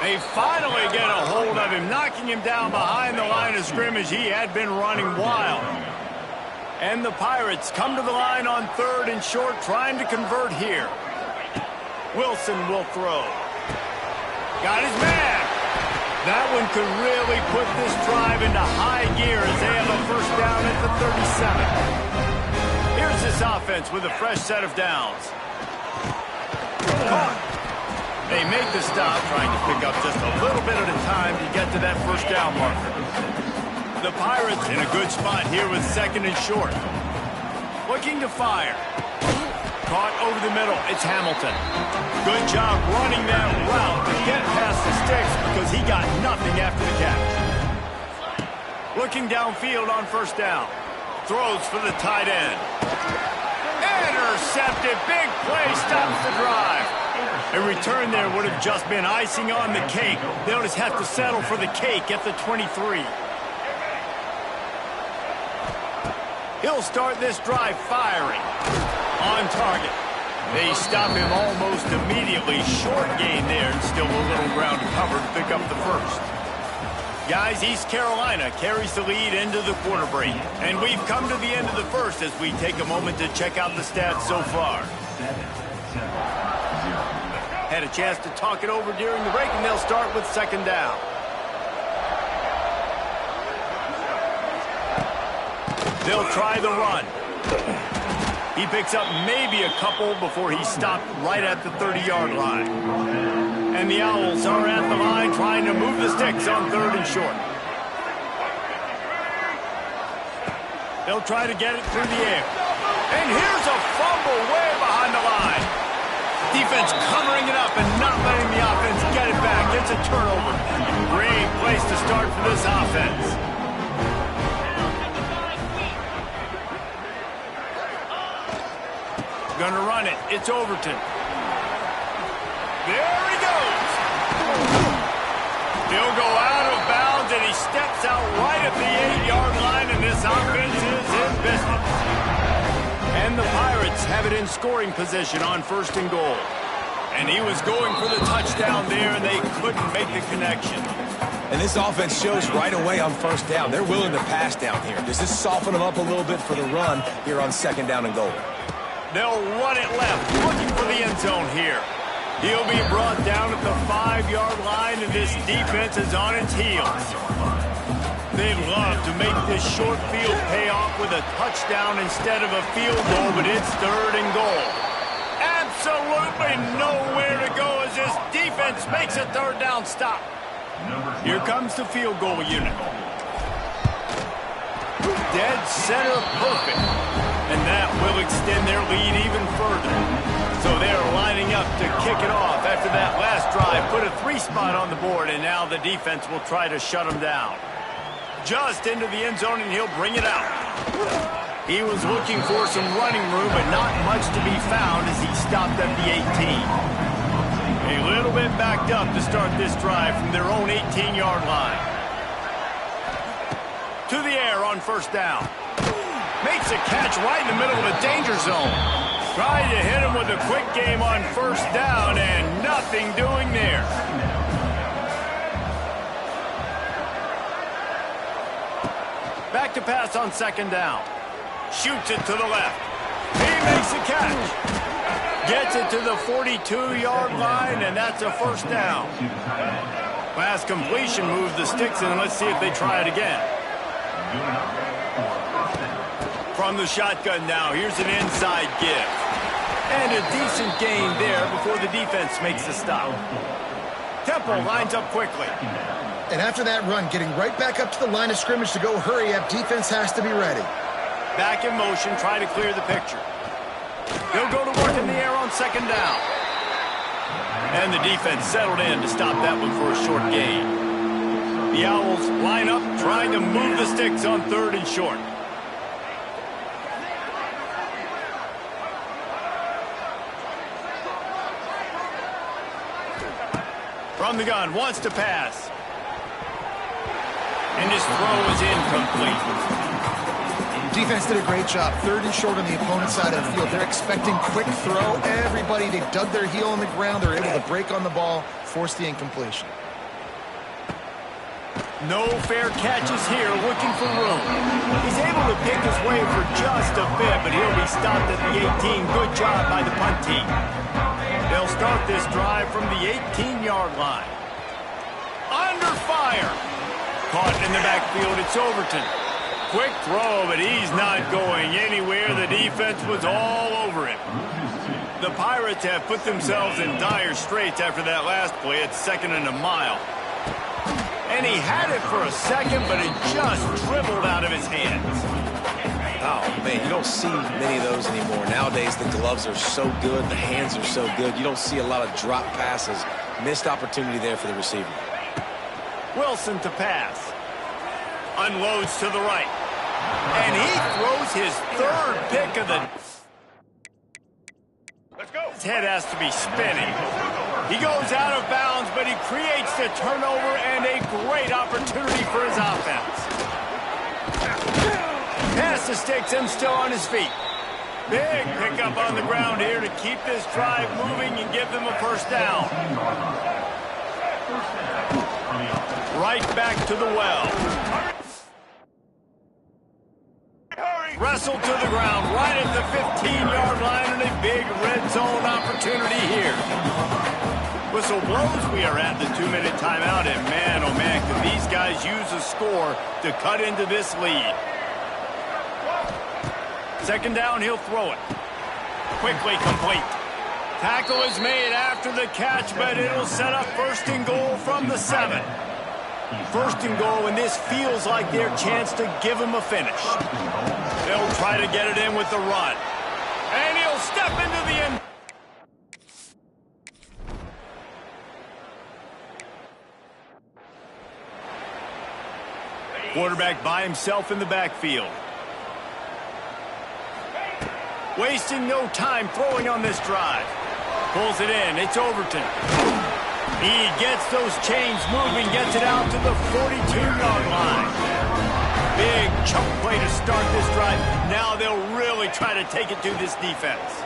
[SPEAKER 1] They finally get a hold of him, knocking him down behind the line of scrimmage. He had been running wild. And the Pirates come to the line on 3rd and short, trying to convert here. Wilson will throw. Got his man. That one could really put this drive into high gear as they have a first down at the 37. Here's this offense with a fresh set of downs. They make the stop, trying to pick up just a little bit at a time to get to that first down marker. The Pirates in a good spot here with 2nd and short. Looking to fire. Caught over the middle. It's Hamilton. Good job running that route to get past the sticks because he got nothing after the catch. Looking downfield on first down. Throws for the tight end. Intercepted. Big play stops the drive. A return there would have just been icing on the cake. They'll just have to settle for the cake at the 23. He'll start this drive firing. On target. They stop him almost immediately. Short gain there and still a little ground to cover to pick up the first. Guys, East Carolina carries the lead into the quarter break. And we've come to the end of the first as we take a moment to check out the stats so far. Had a chance to talk it over during the break, and they'll start with 2nd down. They'll try the run. He picks up maybe a couple before he's stopped right at the 30-yard line. And the Owls are at the line trying to move the sticks on 3rd and short. They'll try to get it through the air. And here's a fumble way behind the line. Defense covering it up and not letting the offense get it back. It's a turnover. Great place to start for this offense. Gonna run it. It's Overton. There he goes. He'll go out of bounds, and he steps out right at the 8-yard line, and this offense is in business. And the Pirates have it in scoring position on 1st and goal. And he was going for the touchdown there, and they couldn't make the connection.
[SPEAKER 3] And this offense shows right away on first down. They're willing to pass down here. Does this soften them up a little bit for the run here on 2nd down and goal?
[SPEAKER 1] They'll run it left, looking for the end zone here. He'll be brought down at the 5-yard line, and this defense is on its heels. They'd love to make this short field pay off with a touchdown instead of a field goal, but it's 3rd and goal. Absolutely nowhere to go as this defense makes a 3rd down stop. Here comes the field goal unit. Dead center perfect. And that will extend their lead even further. So they're lining up to kick it off after that last drive. Put a 3 spot on the board, and now the defense will try to shut them down. Just into the end zone, and he'll bring it out. He was looking for some running room, but not much to be found as he stopped at the 18. A little bit backed up to start this drive from their own 18-yard line. To the air on first down. Makes a catch right in the middle of a danger zone. Trying to hit him with a quick game on first down, and nothing doing there. Back to pass on second down. Shoots it to the left. He makes a catch. Gets it to the 42-yard line, and that's a first down. Last completion moves the sticks in, and let's see if they try it again. From the shotgun now, here's an inside give. And a decent gain there before the defense makes the stop. Temple lines up quickly.
[SPEAKER 2] And after that run, getting right back up to the line of scrimmage to go hurry up, defense has to be ready.
[SPEAKER 1] Back in motion, try to clear the picture. He'll go to work in the air on second down. And the defense settled in to stop that one for a short gain. The Owls line up, trying to move the sticks on third and short. From the gun, wants to pass. And his throw is incomplete.
[SPEAKER 2] Defense did a great job. Third and short on the opponent's side of the field. They're expecting quick throw. Everybody, they dug their heel on the ground. They're able to break on the ball, force the incompletion.
[SPEAKER 1] No fair catches here, looking for room. He's able to pick his way for just a bit, but he'll be stopped at the 18. Good job by the punt team. They'll start this drive from the 18-yard line. Under fire. Caught in the backfield, it's Overton. Quick throw, but he's not going anywhere. The defense was all over him. The Pirates have put themselves in dire straits after that last play at 2nd and a mile. And he had it for a second, but it just dribbled out of his hands.
[SPEAKER 3] Oh, man, you don't see many of those anymore. Nowadays, the gloves are so good, the hands are so good. You don't see a lot of drop passes. Missed opportunity there for the receiver.
[SPEAKER 1] Wilson to pass. Unloads to the right. And he throws his third pick of the... Let's go. His head has to be spinning. He goes out of bounds, but he creates the turnover and a great opportunity for his offense. Pass the sticks and still on his feet. Big pickup on the ground here to keep this drive moving and give them a first down. Right back to the well. Wrestled to the ground right at the 15-yard line, and a big red zone opportunity here. Whistle blows. We are at the 2-minute timeout, and man, oh man, could these guys use a score to cut into this lead. Second down, he'll throw it. Quickly complete. Tackle is made after the catch, but it'll set up first and goal from the 7. First and goal, and this feels like their chance to give him a finish. They'll try to get it in with the run. And he'll step into the end. Quarterback by himself in the backfield. Wasting no time throwing on this drive. Pulls it in. It's Overton. He gets those chains moving, gets it out to the 42-yard line. Big chunk play to start this drive. Now they'll really try to take it to this defense.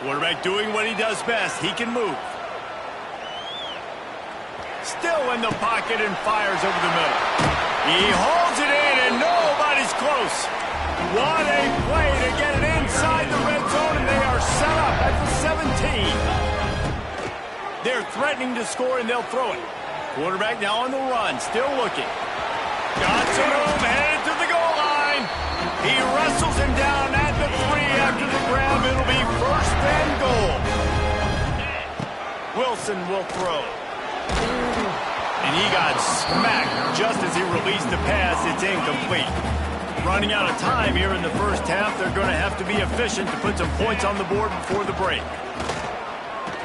[SPEAKER 1] Quarterback doing what he does best. He can move. Still in the pocket and fires over the middle. He holds it in and nobody's close. What a play to get it inside the red zone, and they are set up at the 17. They're threatening to score, and they'll throw it. Quarterback now on the run, still looking. Got some room, headed to the goal line. He wrestles him down at the 3 after the grab. It'll be first and goal. Wilson will throw. And he got smacked just as he released the pass. It's incomplete. Running out of time here in the first half, they're going to have to be efficient to put some points on the board before the break.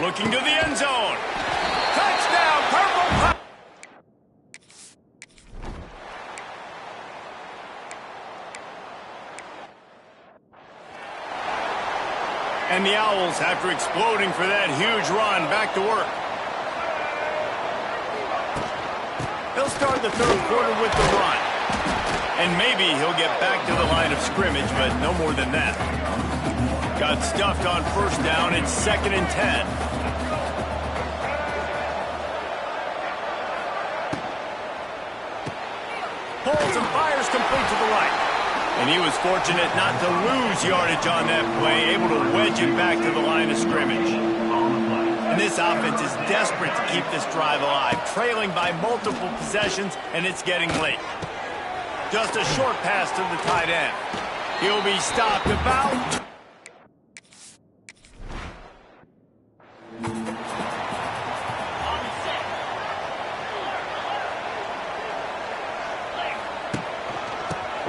[SPEAKER 1] Looking to the end zone. Touchdown, Purple Pirates! And the Owls, after exploding for that huge run, back to work. He'll start the third quarter with the run. And maybe he'll get back to the line of scrimmage, but no more than that. Got stuffed on first down. It's 2nd and 10. Pulls and fires complete to the right. And he was fortunate not to lose yardage on that play, able to wedge it back to the line of scrimmage. And this offense is desperate to keep this drive alive, trailing by multiple possessions, and it's getting late. Just a short pass to the tight end. He'll be stopped about.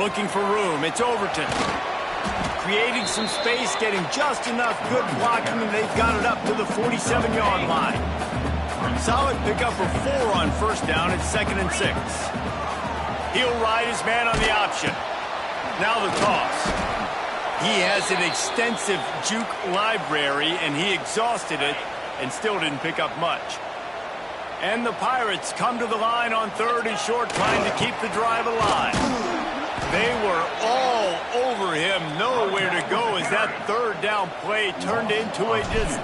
[SPEAKER 1] Looking for room. It's Overton. Creating some space, getting just enough good blocking, and they've got it up to the 47-yard line. Solid pickup for 4 on first down. It's 2nd and 6. He'll ride his man on the option. Now the toss. He has an extensive juke library, and he exhausted it and still didn't pick up much. And the Pirates come to the line on 3rd and short, trying to keep the drive alive. They were all over him, nowhere to go as that 3rd down play turned into a just...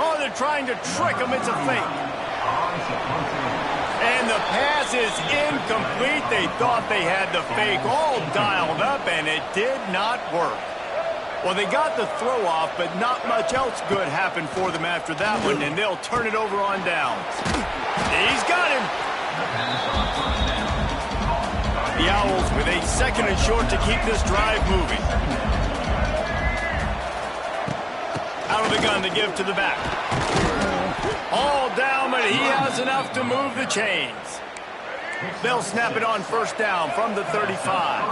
[SPEAKER 1] Oh, they're trying to trick him. It's a fake. And the pass is incomplete. They thought they had the fake all dialed up, and it did not work. Well, they got the throw off, but not much else good happened for them after that one, and they'll turn it over on downs. He's got him. The Owls with a 2nd and short to keep this drive moving. Out of the gun to give to the back. All down, but he has enough to move the chains. They'll snap it on first down from the 35.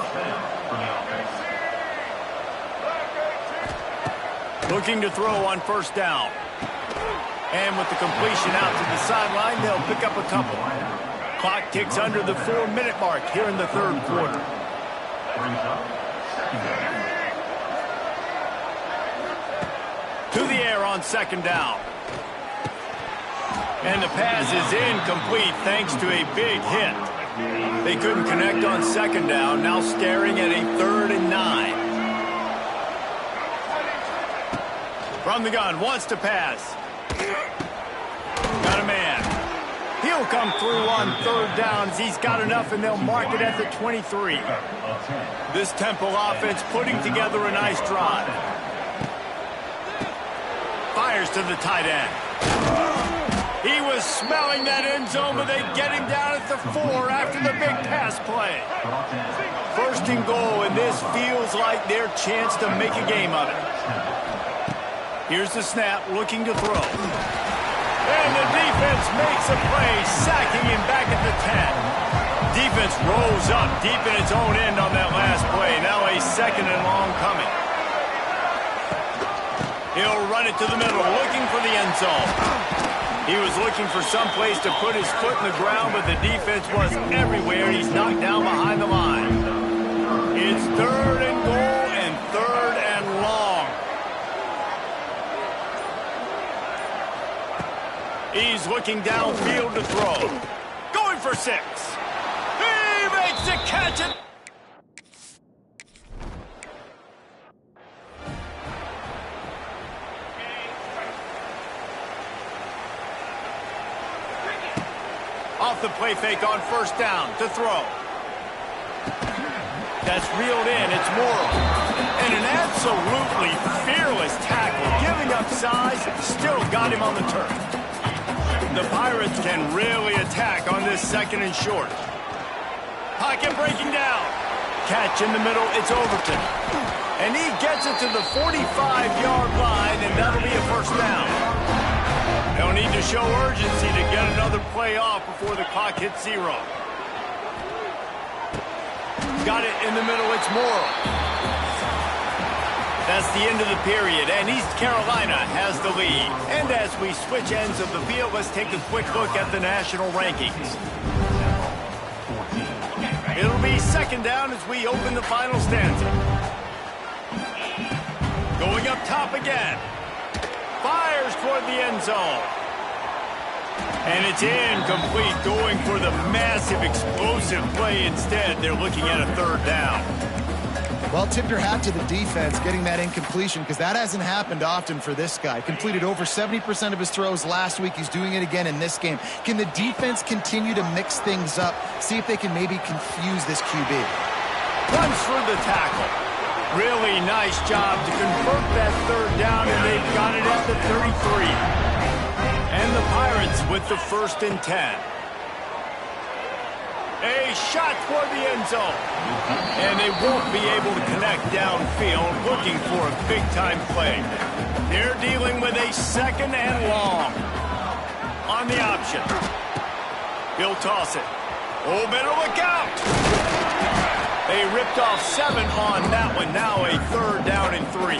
[SPEAKER 1] Looking to throw on first down. And with the completion out to the sideline, they'll pick up a couple. Clock ticks under the 4-minute mark here in the 3rd quarter. To the air on 2nd down. And the pass is incomplete thanks to a big hit. They couldn't connect on 2nd down, now staring at a 3rd and 9. From the gun, wants to pass. Got a man. He'll come through on 3rd down as he's got enough, and they'll mark it at the 23. This Temple offense putting together a nice drive. Fires to the tight end. He was smelling that end zone, but they get him down at the 4 after the big pass play. 1st and goal, and this feels like their chance to make a game of it. Here's the snap, looking to throw. And the defense makes a play, sacking him back at the 10. Defense rolls up deep in its own end on that last play. Now a 2nd and long coming. He'll run it to the middle, looking for the end zone. He was looking for some place to put his foot in the ground, but the defense was everywhere. He's knocked down behind the line. It's 3rd and goal and 3rd and long. He's looking downfield to throw. Going for 6. He makes the catch. Off the play fake on first down to throw. That's reeled in. It's Morrow. And an absolutely fearless tackle. Giving up size, still got him on the turf. The Pirates can really attack on this 2nd and short. Pocket breaking down. Catch in the middle, it's Overton. And he gets it to the 45-yard line, and that'll be a first down. They'll need to show urgency to get another play off before the clock hits 0. Got it in the middle. It's Morrow. That's the end of the period, and East Carolina has the lead. And as we switch ends of the field, let's take a quick look at the national rankings. It'll be second down as we open the final stanza. Going up top again. Fires toward the end zone. And it's incomplete, going for the massive explosive play instead. They're looking at a third down.
[SPEAKER 2] Well, tip your hat to the defense getting that incompletion, because that hasn't happened often for this guy. Completed over 70% of his throws last week. He's doing it again in this game. Can the defense continue to mix things up? See if they can maybe confuse this QB.
[SPEAKER 1] Runs for the tackle. Really nice job to convert that third down, and they've got it at the 33. And the Pirates with the 1st and 10. A shot toward the end zone. And they won't be able to connect downfield, looking for a big-time play. They're dealing with a 2nd and long. On the option. He'll toss it. Oh, better look out. They ripped off 7 on that one. Now a 3rd down and 3.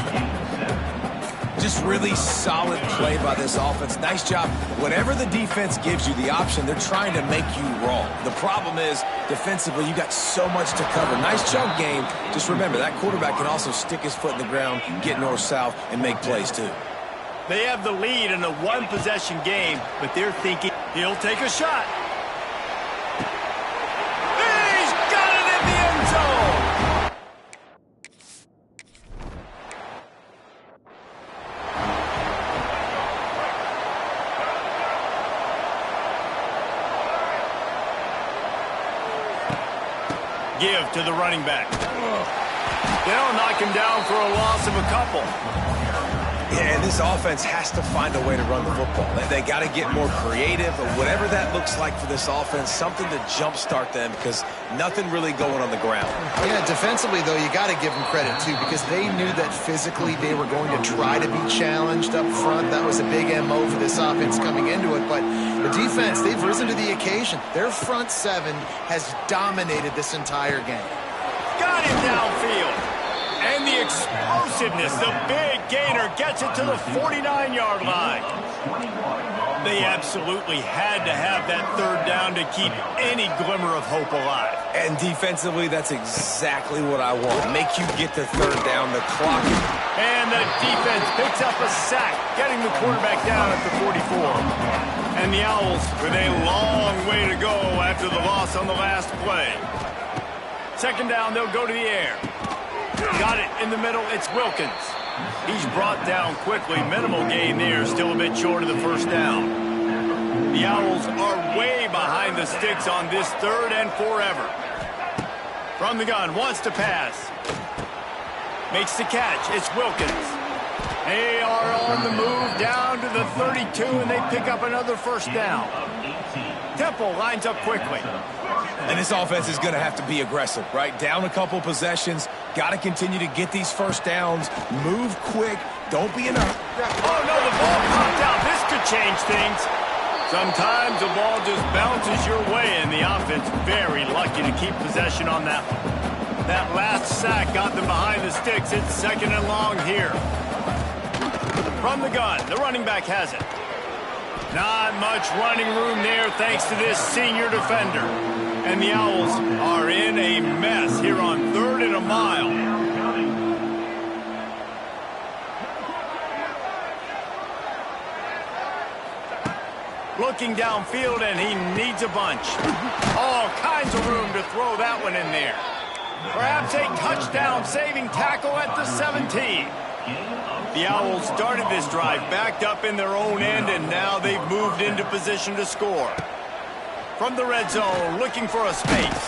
[SPEAKER 3] Just really solid play by this offense. Nice job. Whatever the defense gives you the option, they're trying to make you wrong. The problem is, defensively, you got so much to cover. Nice chunk game. Just remember, that quarterback can also stick his foot in the ground, get north-south, and make plays too.
[SPEAKER 1] They have the lead in a one-possession game, but they're thinking he'll take a shot. He's got it in the end zone! Give to the running back. They'll knock him down for a loss of a couple.
[SPEAKER 3] Yeah, and this offense has to find a way to run the football. They got to get more creative, or whatever that looks like for this offense, something to jumpstart them, because nothing really going on the ground.
[SPEAKER 2] Yeah, defensively, though, you got to give them credit, too, because they knew that physically they were going to try to be challenged up front. That was a big MO for this offense coming into it. But the defense, they've risen to the occasion. Their front 7 has dominated this entire game.
[SPEAKER 1] Got him downfield. And the explosiveness, the big gainer gets it to the 49-yard line. They absolutely had to have that third down to keep any glimmer of hope alive.
[SPEAKER 3] And defensively, that's exactly what I want. Make you get the third down, the clock.
[SPEAKER 1] And the defense picks up a sack, getting the quarterback down at the 44. And the Owls with a long way to go after the loss on the last play. 2nd down, they'll go to the air. Got it in the middle. It's Wilkins. He's brought down quickly. Minimal gain there. Still a bit short of the 1st down. The Owls are way behind the sticks on this 3rd and forever. From the gun. Wants to pass. Makes the catch. It's Wilkins. They are on the move down to the 32, and they pick up another 1st down. Temple lines up quickly.
[SPEAKER 3] And this offense is going to have to be aggressive, right? Down a couple possessions. Got to continue to get these 1st downs. Move quick. Don't be in a...
[SPEAKER 1] Oh, no, the ball popped out. This could change things. Sometimes the ball just bounces your way, and the offense very lucky to keep possession on that one. That last sack got them behind the sticks. It's 2nd and long here. From the gun, the running back has it. Not much running room there thanks to this senior defender. And the Owls are in a mess here on 3rd and a mile. Looking downfield, and he needs a bunch. All kinds of room to throw that one in there. Perhaps a touchdown-saving tackle at the 17. The Owls started this drive backed up in their own end, and now they've moved into position to score. From the red zone, looking for a space.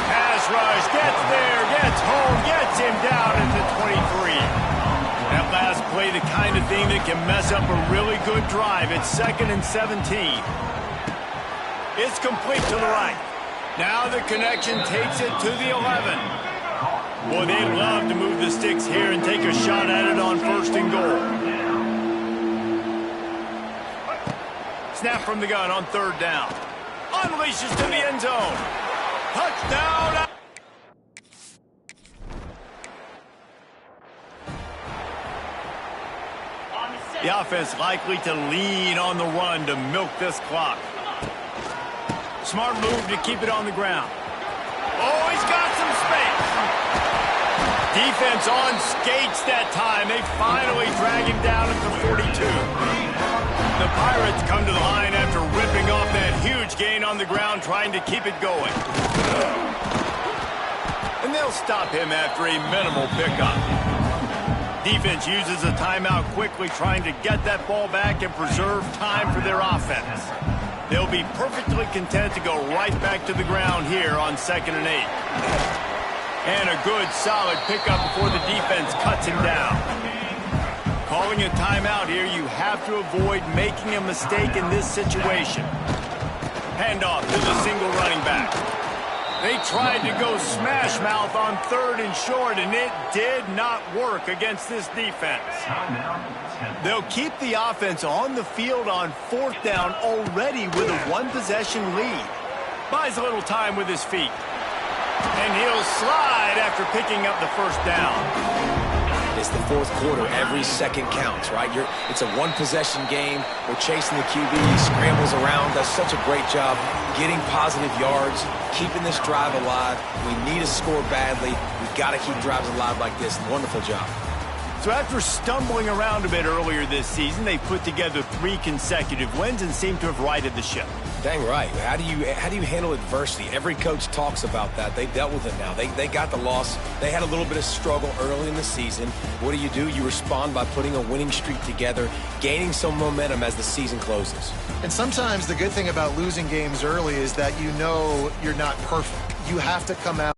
[SPEAKER 1] Pass rush, gets there, gets home, gets him down at the 23. That last play, the kind of thing that can mess up a really good drive. It's 2nd and 17. It's complete to the right. Now the connection takes it to the 11. Boy, they'd love to move the sticks here and take a shot at it on 1st and goal. Snap from the gun on 3rd down. Unleashes to the end zone. Touchdown. The offense likely to lean on the run to milk this clock. Smart move to keep it on the ground. Oh, he's got some space. Defense on skates that time. They finally drag him down at the 42. The Pirates come to the line after ripping off that huge gain on the ground, trying to keep it going. And they'll stop him after a minimal pickup. Defense uses a timeout quickly, trying to get that ball back and preserve time for their offense. They'll be perfectly content to go right back to the ground here on 2nd and 8. And a good, solid pickup before the defense cuts him down. Calling a timeout here, you have to avoid making a mistake in this situation. Handoff to the single running back. They tried to go smash mouth on 3rd and short, and it did not work against this defense. They'll keep the offense on the field on 4th down already with a 1-possession lead. Buys a little time with his feet. And he'll slide after picking up the 1st down.
[SPEAKER 3] It's the 4th quarter. Every second counts, right? It's a 1-possession game. We're chasing the QB. He scrambles around, does such a great job getting positive yards, keeping this drive alive. We need to score badly. We've got to keep drives alive like this. Wonderful job.
[SPEAKER 1] So after stumbling around a bit earlier this season, they put together 3 consecutive wins and seem to have righted the ship.
[SPEAKER 3] Dang right. How do you handle adversity? Every coach talks about that. They dealt with it now. They got the loss. They had a little bit of struggle early in the season. What do? You respond by putting a winning streak together, gaining some momentum as the season closes.
[SPEAKER 2] And sometimes the good thing about losing games early is that you know you're not perfect. You have to come out